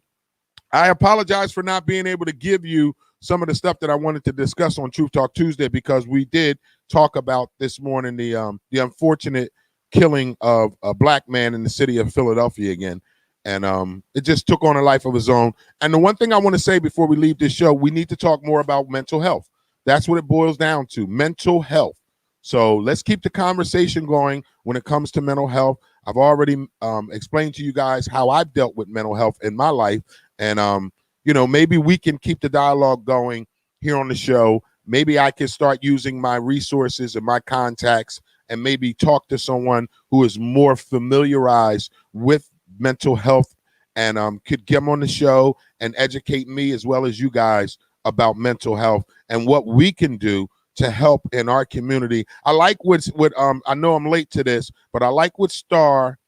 I apologize for not being able to give you some of the stuff that I wanted to discuss on Truth Talk Tuesday because we did talk about this morning the unfortunate killing of a black man in the city of Philadelphia again. And it just took on a life of its own. And the one thing I want to say before we leave this show, we need to talk more about mental health. That's what it boils down to, mental health. So let's keep the conversation going when it comes to mental health. I've already explained to you guys how I've dealt with mental health in my life. And, maybe we can keep the dialogue going here on the show. Maybe I can start using my resources and my contacts and maybe talk to someone who is more familiarized with mental health and could get on the show and educate me as well as you guys about mental health and what we can do to help in our community. I like what I know I'm late to this, but I like what Star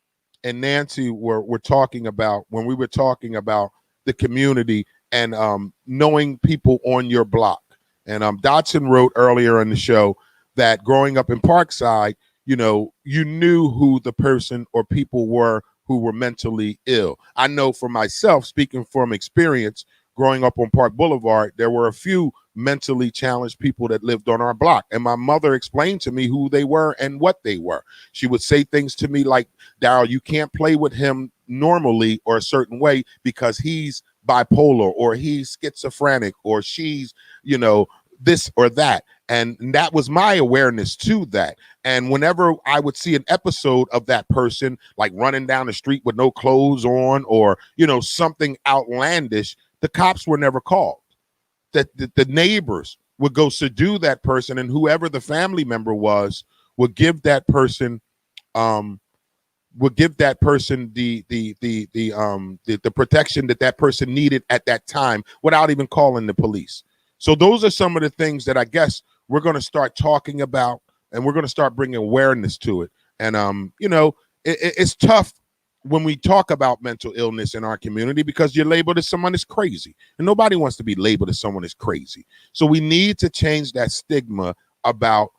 and Nancy were talking about when we were talking about the community and knowing people on your block. And Dotson wrote earlier in the show that growing up in Parkside, you knew who the person or people were who were mentally ill. I know for myself, speaking from experience, growing up on Park Boulevard, there were a few mentally challenged people that lived on our block. And my mother explained to me who they were and what they were. She would say things to me like, Daryl, you can't play with him normally or a certain way because he's bipolar or he's schizophrenic or she's, this or that. And that was my awareness to that. And whenever I would see an episode of that person, like running down the street with no clothes on or, something outlandish, the cops were never called. That the neighbors would go subdue that person, and whoever the family member was would give that person the protection that person needed at that time without even calling the police. So those are some of the things that I guess we're going to start talking about, and we're going to start bringing awareness to it. And it's tough when we talk about mental illness in our community because you're labeled as someone that's crazy, and nobody wants to be labeled as someone that's crazy. So we need to change that stigma about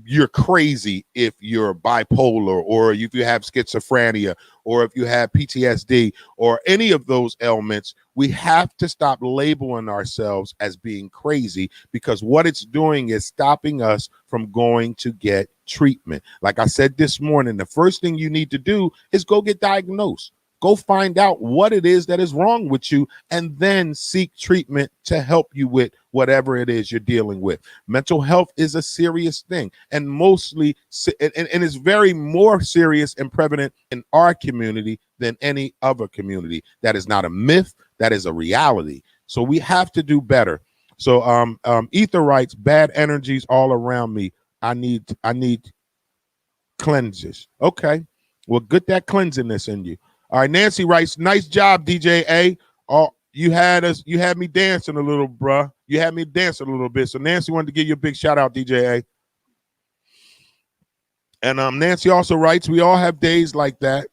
you're crazy if you're bipolar or if you have schizophrenia or if you have PTSD or any of those ailments. We have to stop labeling ourselves as being crazy, because what it's doing is stopping us from going to get treatment. Like I said this morning, the first thing you need to do is go get diagnosed. Go find out what it is that is wrong with you, and then seek treatment to help you with whatever it is you're dealing with. Mental health is a serious thing, and mostly, and it's very more serious and prevalent in our community than any other community. That is not a myth. That is a reality. So we have to do better. So Ether writes, bad energies all around me. I need cleanses. Okay. Well, get that cleansingness in you. All right, Nancy writes, nice job, DJ A. Oh, you had me dancing a little, bruh. You had me dancing a little bit. So Nancy wanted to give you a big shout out, DJ A. And Nancy also writes, we all have days like that.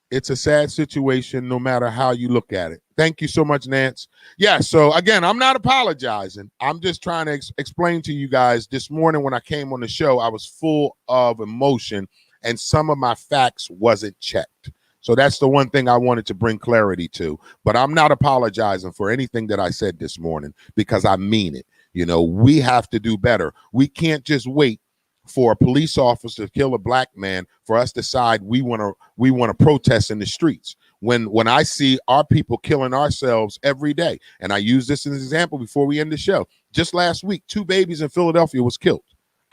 It's a sad situation, no matter how you look at it. Thank you so much, Nance. Yeah, so again, I'm not apologizing. I'm just trying to explain to you guys. This morning when I came on the show, I was full of emotion, and some of my facts wasn't checked. So that's the one thing I wanted to bring clarity to. But I'm not apologizing for anything that I said this morning, because I mean it. You know, we have to do better. We can't just wait for a police officer to kill a black man for us to decide we want to protest in the streets. When I see our people killing ourselves every day, and I use this as an example before we end the show. Just last week, 2 babies in Philadelphia was killed.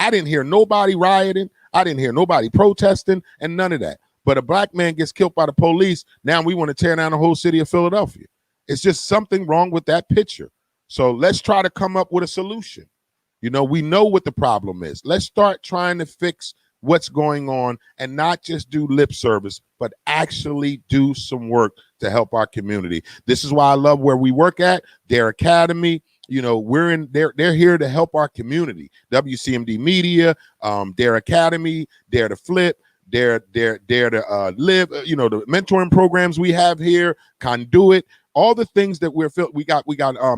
I didn't hear nobody rioting. I didn't hear nobody protesting, and none of that. But a black man gets killed by the police. Now we want to tear down the whole city of Philadelphia. It's just something wrong with that picture. So let's try to come up with a solution. You know, we know what the problem is. Let's start trying to fix what's going on and not just do lip service, but actually do some work to help our community. This is why I love where we work at, Dare Academy. You know, they're here to help our community. WCMD Media, Dare Academy, Dare to Flip, Dare to Live, you know, the mentoring programs we have here, Conduit, all the things that we got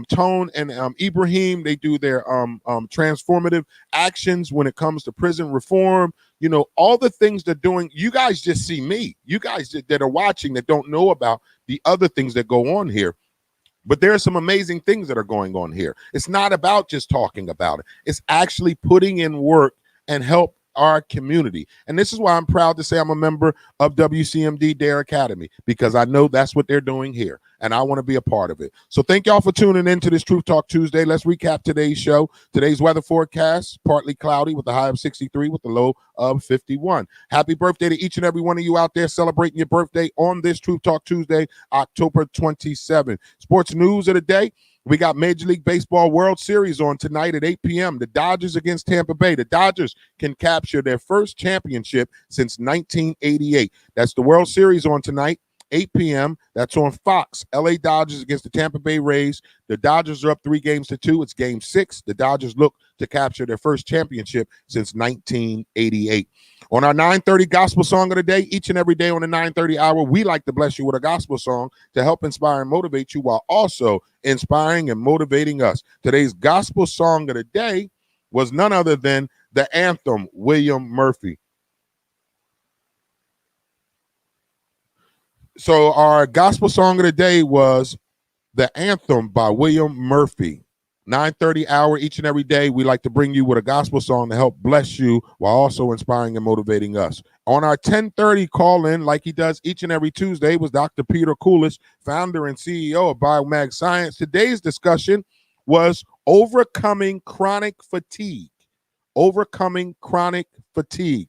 Tone and Ibrahim. They do their transformative actions when it comes to prison reform. You know, all the things they're doing. You guys just see me. You guys that are watching that don't know about the other things that go on here. But there are some amazing things that are going on here. It's not about just talking about it. It's actually putting in work and help our community. And this is why I'm proud to say I'm a member of WCMD Dare Academy, because I know that's what they're doing here, and I want to be a part of it. So thank y'all for tuning in to this Truth Talk Tuesday. Let's recap today's show. Today's weather forecast, partly cloudy with a high of 63 with a low of 51. Happy birthday to each and every one of you out there celebrating your birthday on this Truth Talk Tuesday, October 27. Sports news of the day. We got Major League Baseball World Series on tonight at 8 p.m. The Dodgers against Tampa Bay. The Dodgers can capture their first championship since 1988. That's the World Series on tonight, 8 p.m. That's on Fox. LA Dodgers against the Tampa Bay Rays. The Dodgers are up 3-2. It's game 6. The Dodgers look to capture their first championship since 1988. On our 9:30 gospel song of the day, each and every day on the 9:30 hour, we like to bless you with a gospel song to help inspire and motivate you while also inspiring and motivating us. Today's gospel song of the day was none other than the anthem, William Murphy. So our gospel song of the day was the anthem by William Murphy. 9:30 hour each and every day, we like to bring you with a gospel song to help bless you while also inspiring and motivating us. On our 10:30 call-in, like he does each and every Tuesday, was Dr. Peter Coolidge, founder and CEO of BioMag Science. Today's discussion was overcoming chronic fatigue. Overcoming chronic fatigue.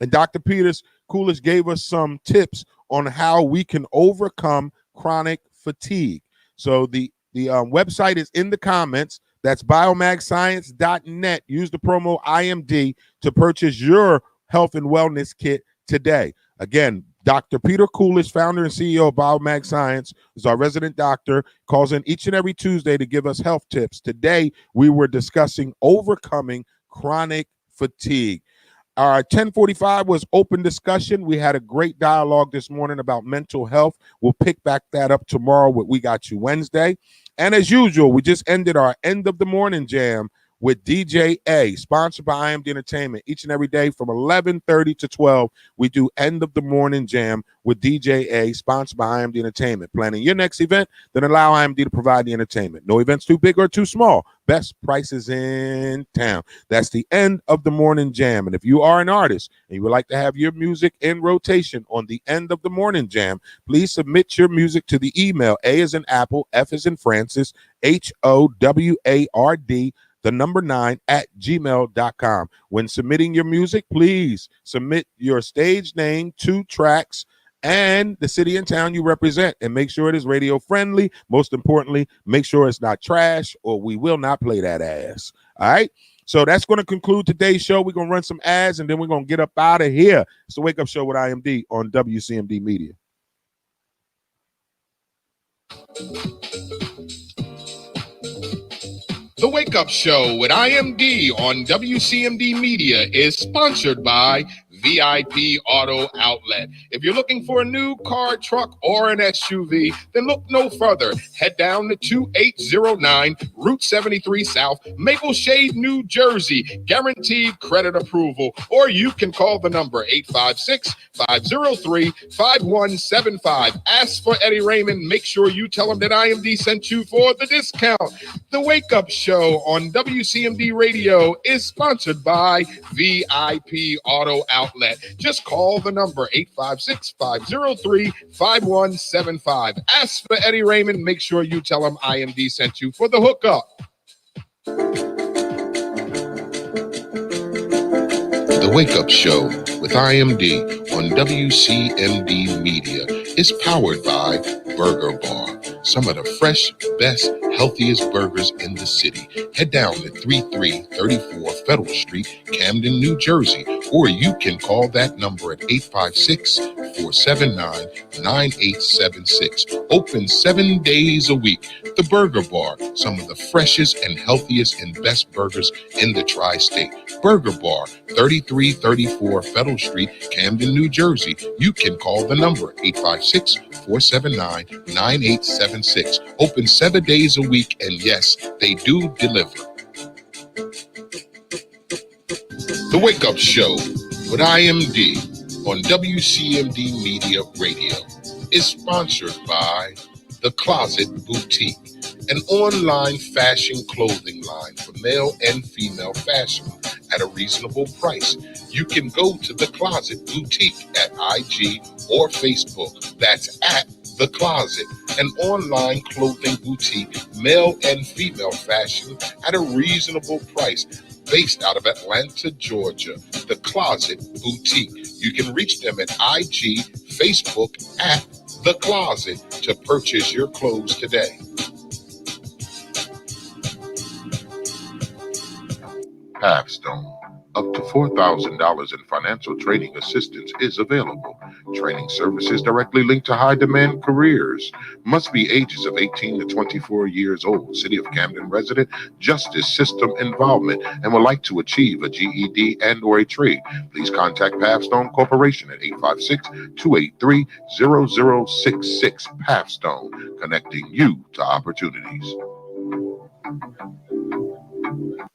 And Dr. Peter Coolidge gave us some tips on how we can overcome chronic fatigue. So the website is in the comments. That's biomagscience.net. Use the promo IMD to purchase your health and wellness kit today. Again, Dr. Peter Coolidge, founder and CEO of BioMag Science, is our resident doctor, calls in each and every Tuesday to give us health tips. Today, we were discussing overcoming chronic fatigue. Our 10:45 was open discussion. We had a great dialogue this morning about mental health. We'll pick back that up tomorrow with We Got You Wednesday. And as usual, we just ended our end of the morning jam with DJ A, sponsored by IMD Entertainment. Each and every day from 11:30 to 12, we do End of the Morning Jam with DJ A, sponsored by IMD Entertainment. Planning your next event, then allow IMD to provide the entertainment. No events too big or too small. Best prices in town. That's the End of the Morning Jam. And if you are an artist and you would like to have your music in rotation on the End of the Morning Jam, please submit your music to the email A as in Apple, F as in Francis, HOWARD, the number 9 at gmail.com. When submitting your music, please submit your stage name, 2 tracks, and the city and town you represent, and make sure it is radio friendly. Most importantly, make sure it's not trash, or we will not play that ass. All right. So that's going to conclude today's show. We're going to run some ads, and then we're going to get up out of here. It's the Wake Up Show with IMD on WCMD Media. The Wake Up Show with IMD on WCMD Media is sponsored by VIP Auto Outlet. If you're looking for a new car, truck, or an SUV, then look no further. Head down to 2809 Route 73 South, Maple Shade, New Jersey. Guaranteed credit approval. Or you can call the number 856-503-5175. Ask for Eddie Raymond. Make sure you tell him that IMD sent you for the discount. The Wake Up Show on WCMD Radio is sponsored by VIP Auto Outlet. Just call the number 856-503-5175. Ask for Eddie Raymond. Make sure you tell him IMD sent you for the hookup. The Wake Up Show with IMD on WCMD Media is powered by Burger Bar. Some of the fresh, best, healthiest burgers in the city. Head down to 3334 Federal Street, Camden, New Jersey, or you can call that number at 856-479-9876. Open 7 days a week. The Burger Bar, some of the freshest and healthiest and best burgers in the tri-state. Burger Bar, 3334 Federal Street, Camden, New Jersey. You can call the number 856-479-9876. Open 7 days a week, and yes, they do deliver. The Wake Up Show with IMD on WCMD Media Radio is sponsored by The Closet Boutique, an online fashion clothing line for male and female fashion at a reasonable price. You can go to The Closet Boutique at IG or Facebook. That's at The Closet, an online clothing boutique, male and female fashion at a reasonable price, based out of Atlanta, Georgia. The Closet Boutique. You can reach them at IG, Facebook at The Closet to purchase your clothes today. Pathstone. Up to $4,000 in financial training assistance is available. Training services directly linked to high-demand careers. Must be ages of 18 to 24 years old. City of Camden resident, justice system involvement, and would like to achieve a GED and or a trade. Please contact Pathstone Corporation at 856-283-0066. Pathstone, connecting you to opportunities.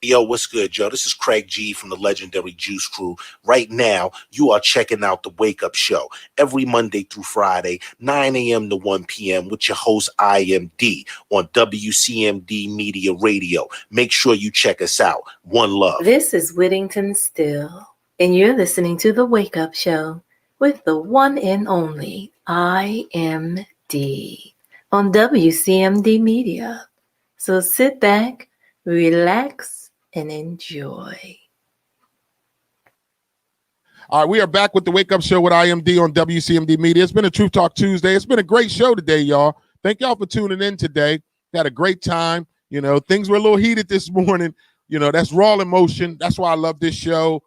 Yo, what's good, Joe? This is Craig G from the legendary Juice Crew. Right now, you are checking out the Wake Up Show every Monday through Friday, 9 a.m. to 1 p.m. with your host, IMD, on WCMD Media Radio. Make sure you check us out. One love. This is Whittington Still, and you're listening to The Wake Up Show with the one and only IMD on WCMD Media. So sit back, relax, and enjoy. All right, we are back with the Wake Up Show with IMD on WCMD Media. It's been a Truth Talk Tuesday. It's been a great show today, y'all. Thank y'all for tuning in today. Had a great time. You know, things were a little heated this morning. You know, that's raw emotion. That's why I love this show.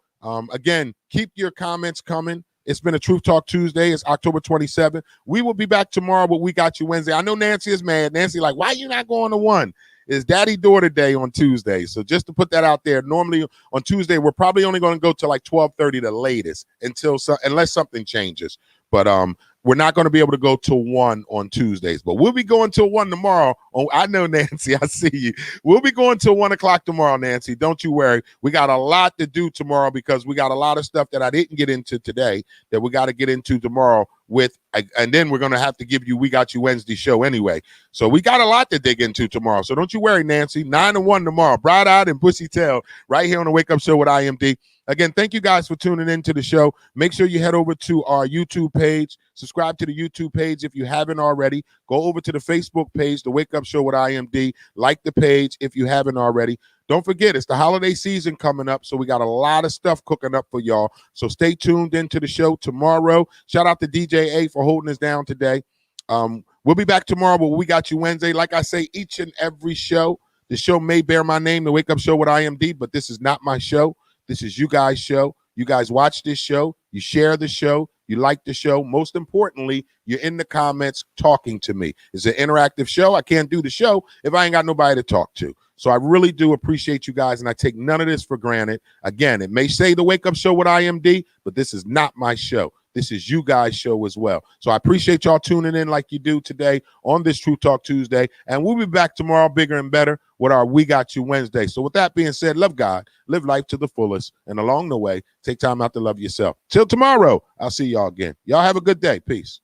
Again, keep your comments coming. It's been a Truth Talk Tuesday. It's October 27th. We will be back tomorrow with We Got You Wednesday. I know Nancy is mad. Nancy like, why you not going to one? It's Daddy-Daughter Day on Tuesday. So just to put that out there, normally on Tuesday, we're probably only going to go to like 12:30 the latest unless something changes. But we're not going to be able to go till 1 on Tuesdays, but we'll be going till 1 tomorrow. Oh, I know, Nancy, I see you. We'll be going till 1 o'clock tomorrow, Nancy. Don't you worry. We got a lot to do tomorrow because we got a lot of stuff that I didn't get into today that we got to get into tomorrow and then we're going to have to give you We Got You Wednesday show anyway. So we got a lot to dig into tomorrow. So don't you worry, Nancy. 9 to 1 tomorrow. Bright-eyed and bushy-tailed right here on the Wake Up Show with IMD. Again, thank you guys for tuning into the show. Make sure you head over to our YouTube page. Subscribe to the YouTube page if you haven't already. Go over to the Facebook page, The Wake Up Show with IMD. Like the page if you haven't already. Don't forget, it's the holiday season coming up, so we got a lot of stuff cooking up for y'all. So stay tuned into the show tomorrow. Shout out to DJ A for holding us down today. We'll be back tomorrow, but We Got You Wednesday. Like I say, each and every show, the show may bear my name, The Wake Up Show with IMD, but this is not my show. This is you guys' show. You guys watch this show. You share the show. You like the show. Most importantly, you're in the comments talking to me. It's an interactive show. I can't do the show if I ain't got nobody to talk to. So I really do appreciate you guys, and I take none of this for granted. Again, it may say The Wake Up Show with IMD, but this is not my show. This is you guys' show as well. So I appreciate y'all tuning in like you do today on this True Talk Tuesday. And we'll be back tomorrow bigger and better with our We Got You Wednesday. So with that being said, love God, live life to the fullest, and along the way, take time out to love yourself. Till tomorrow, I'll see y'all again. Y'all have a good day. Peace.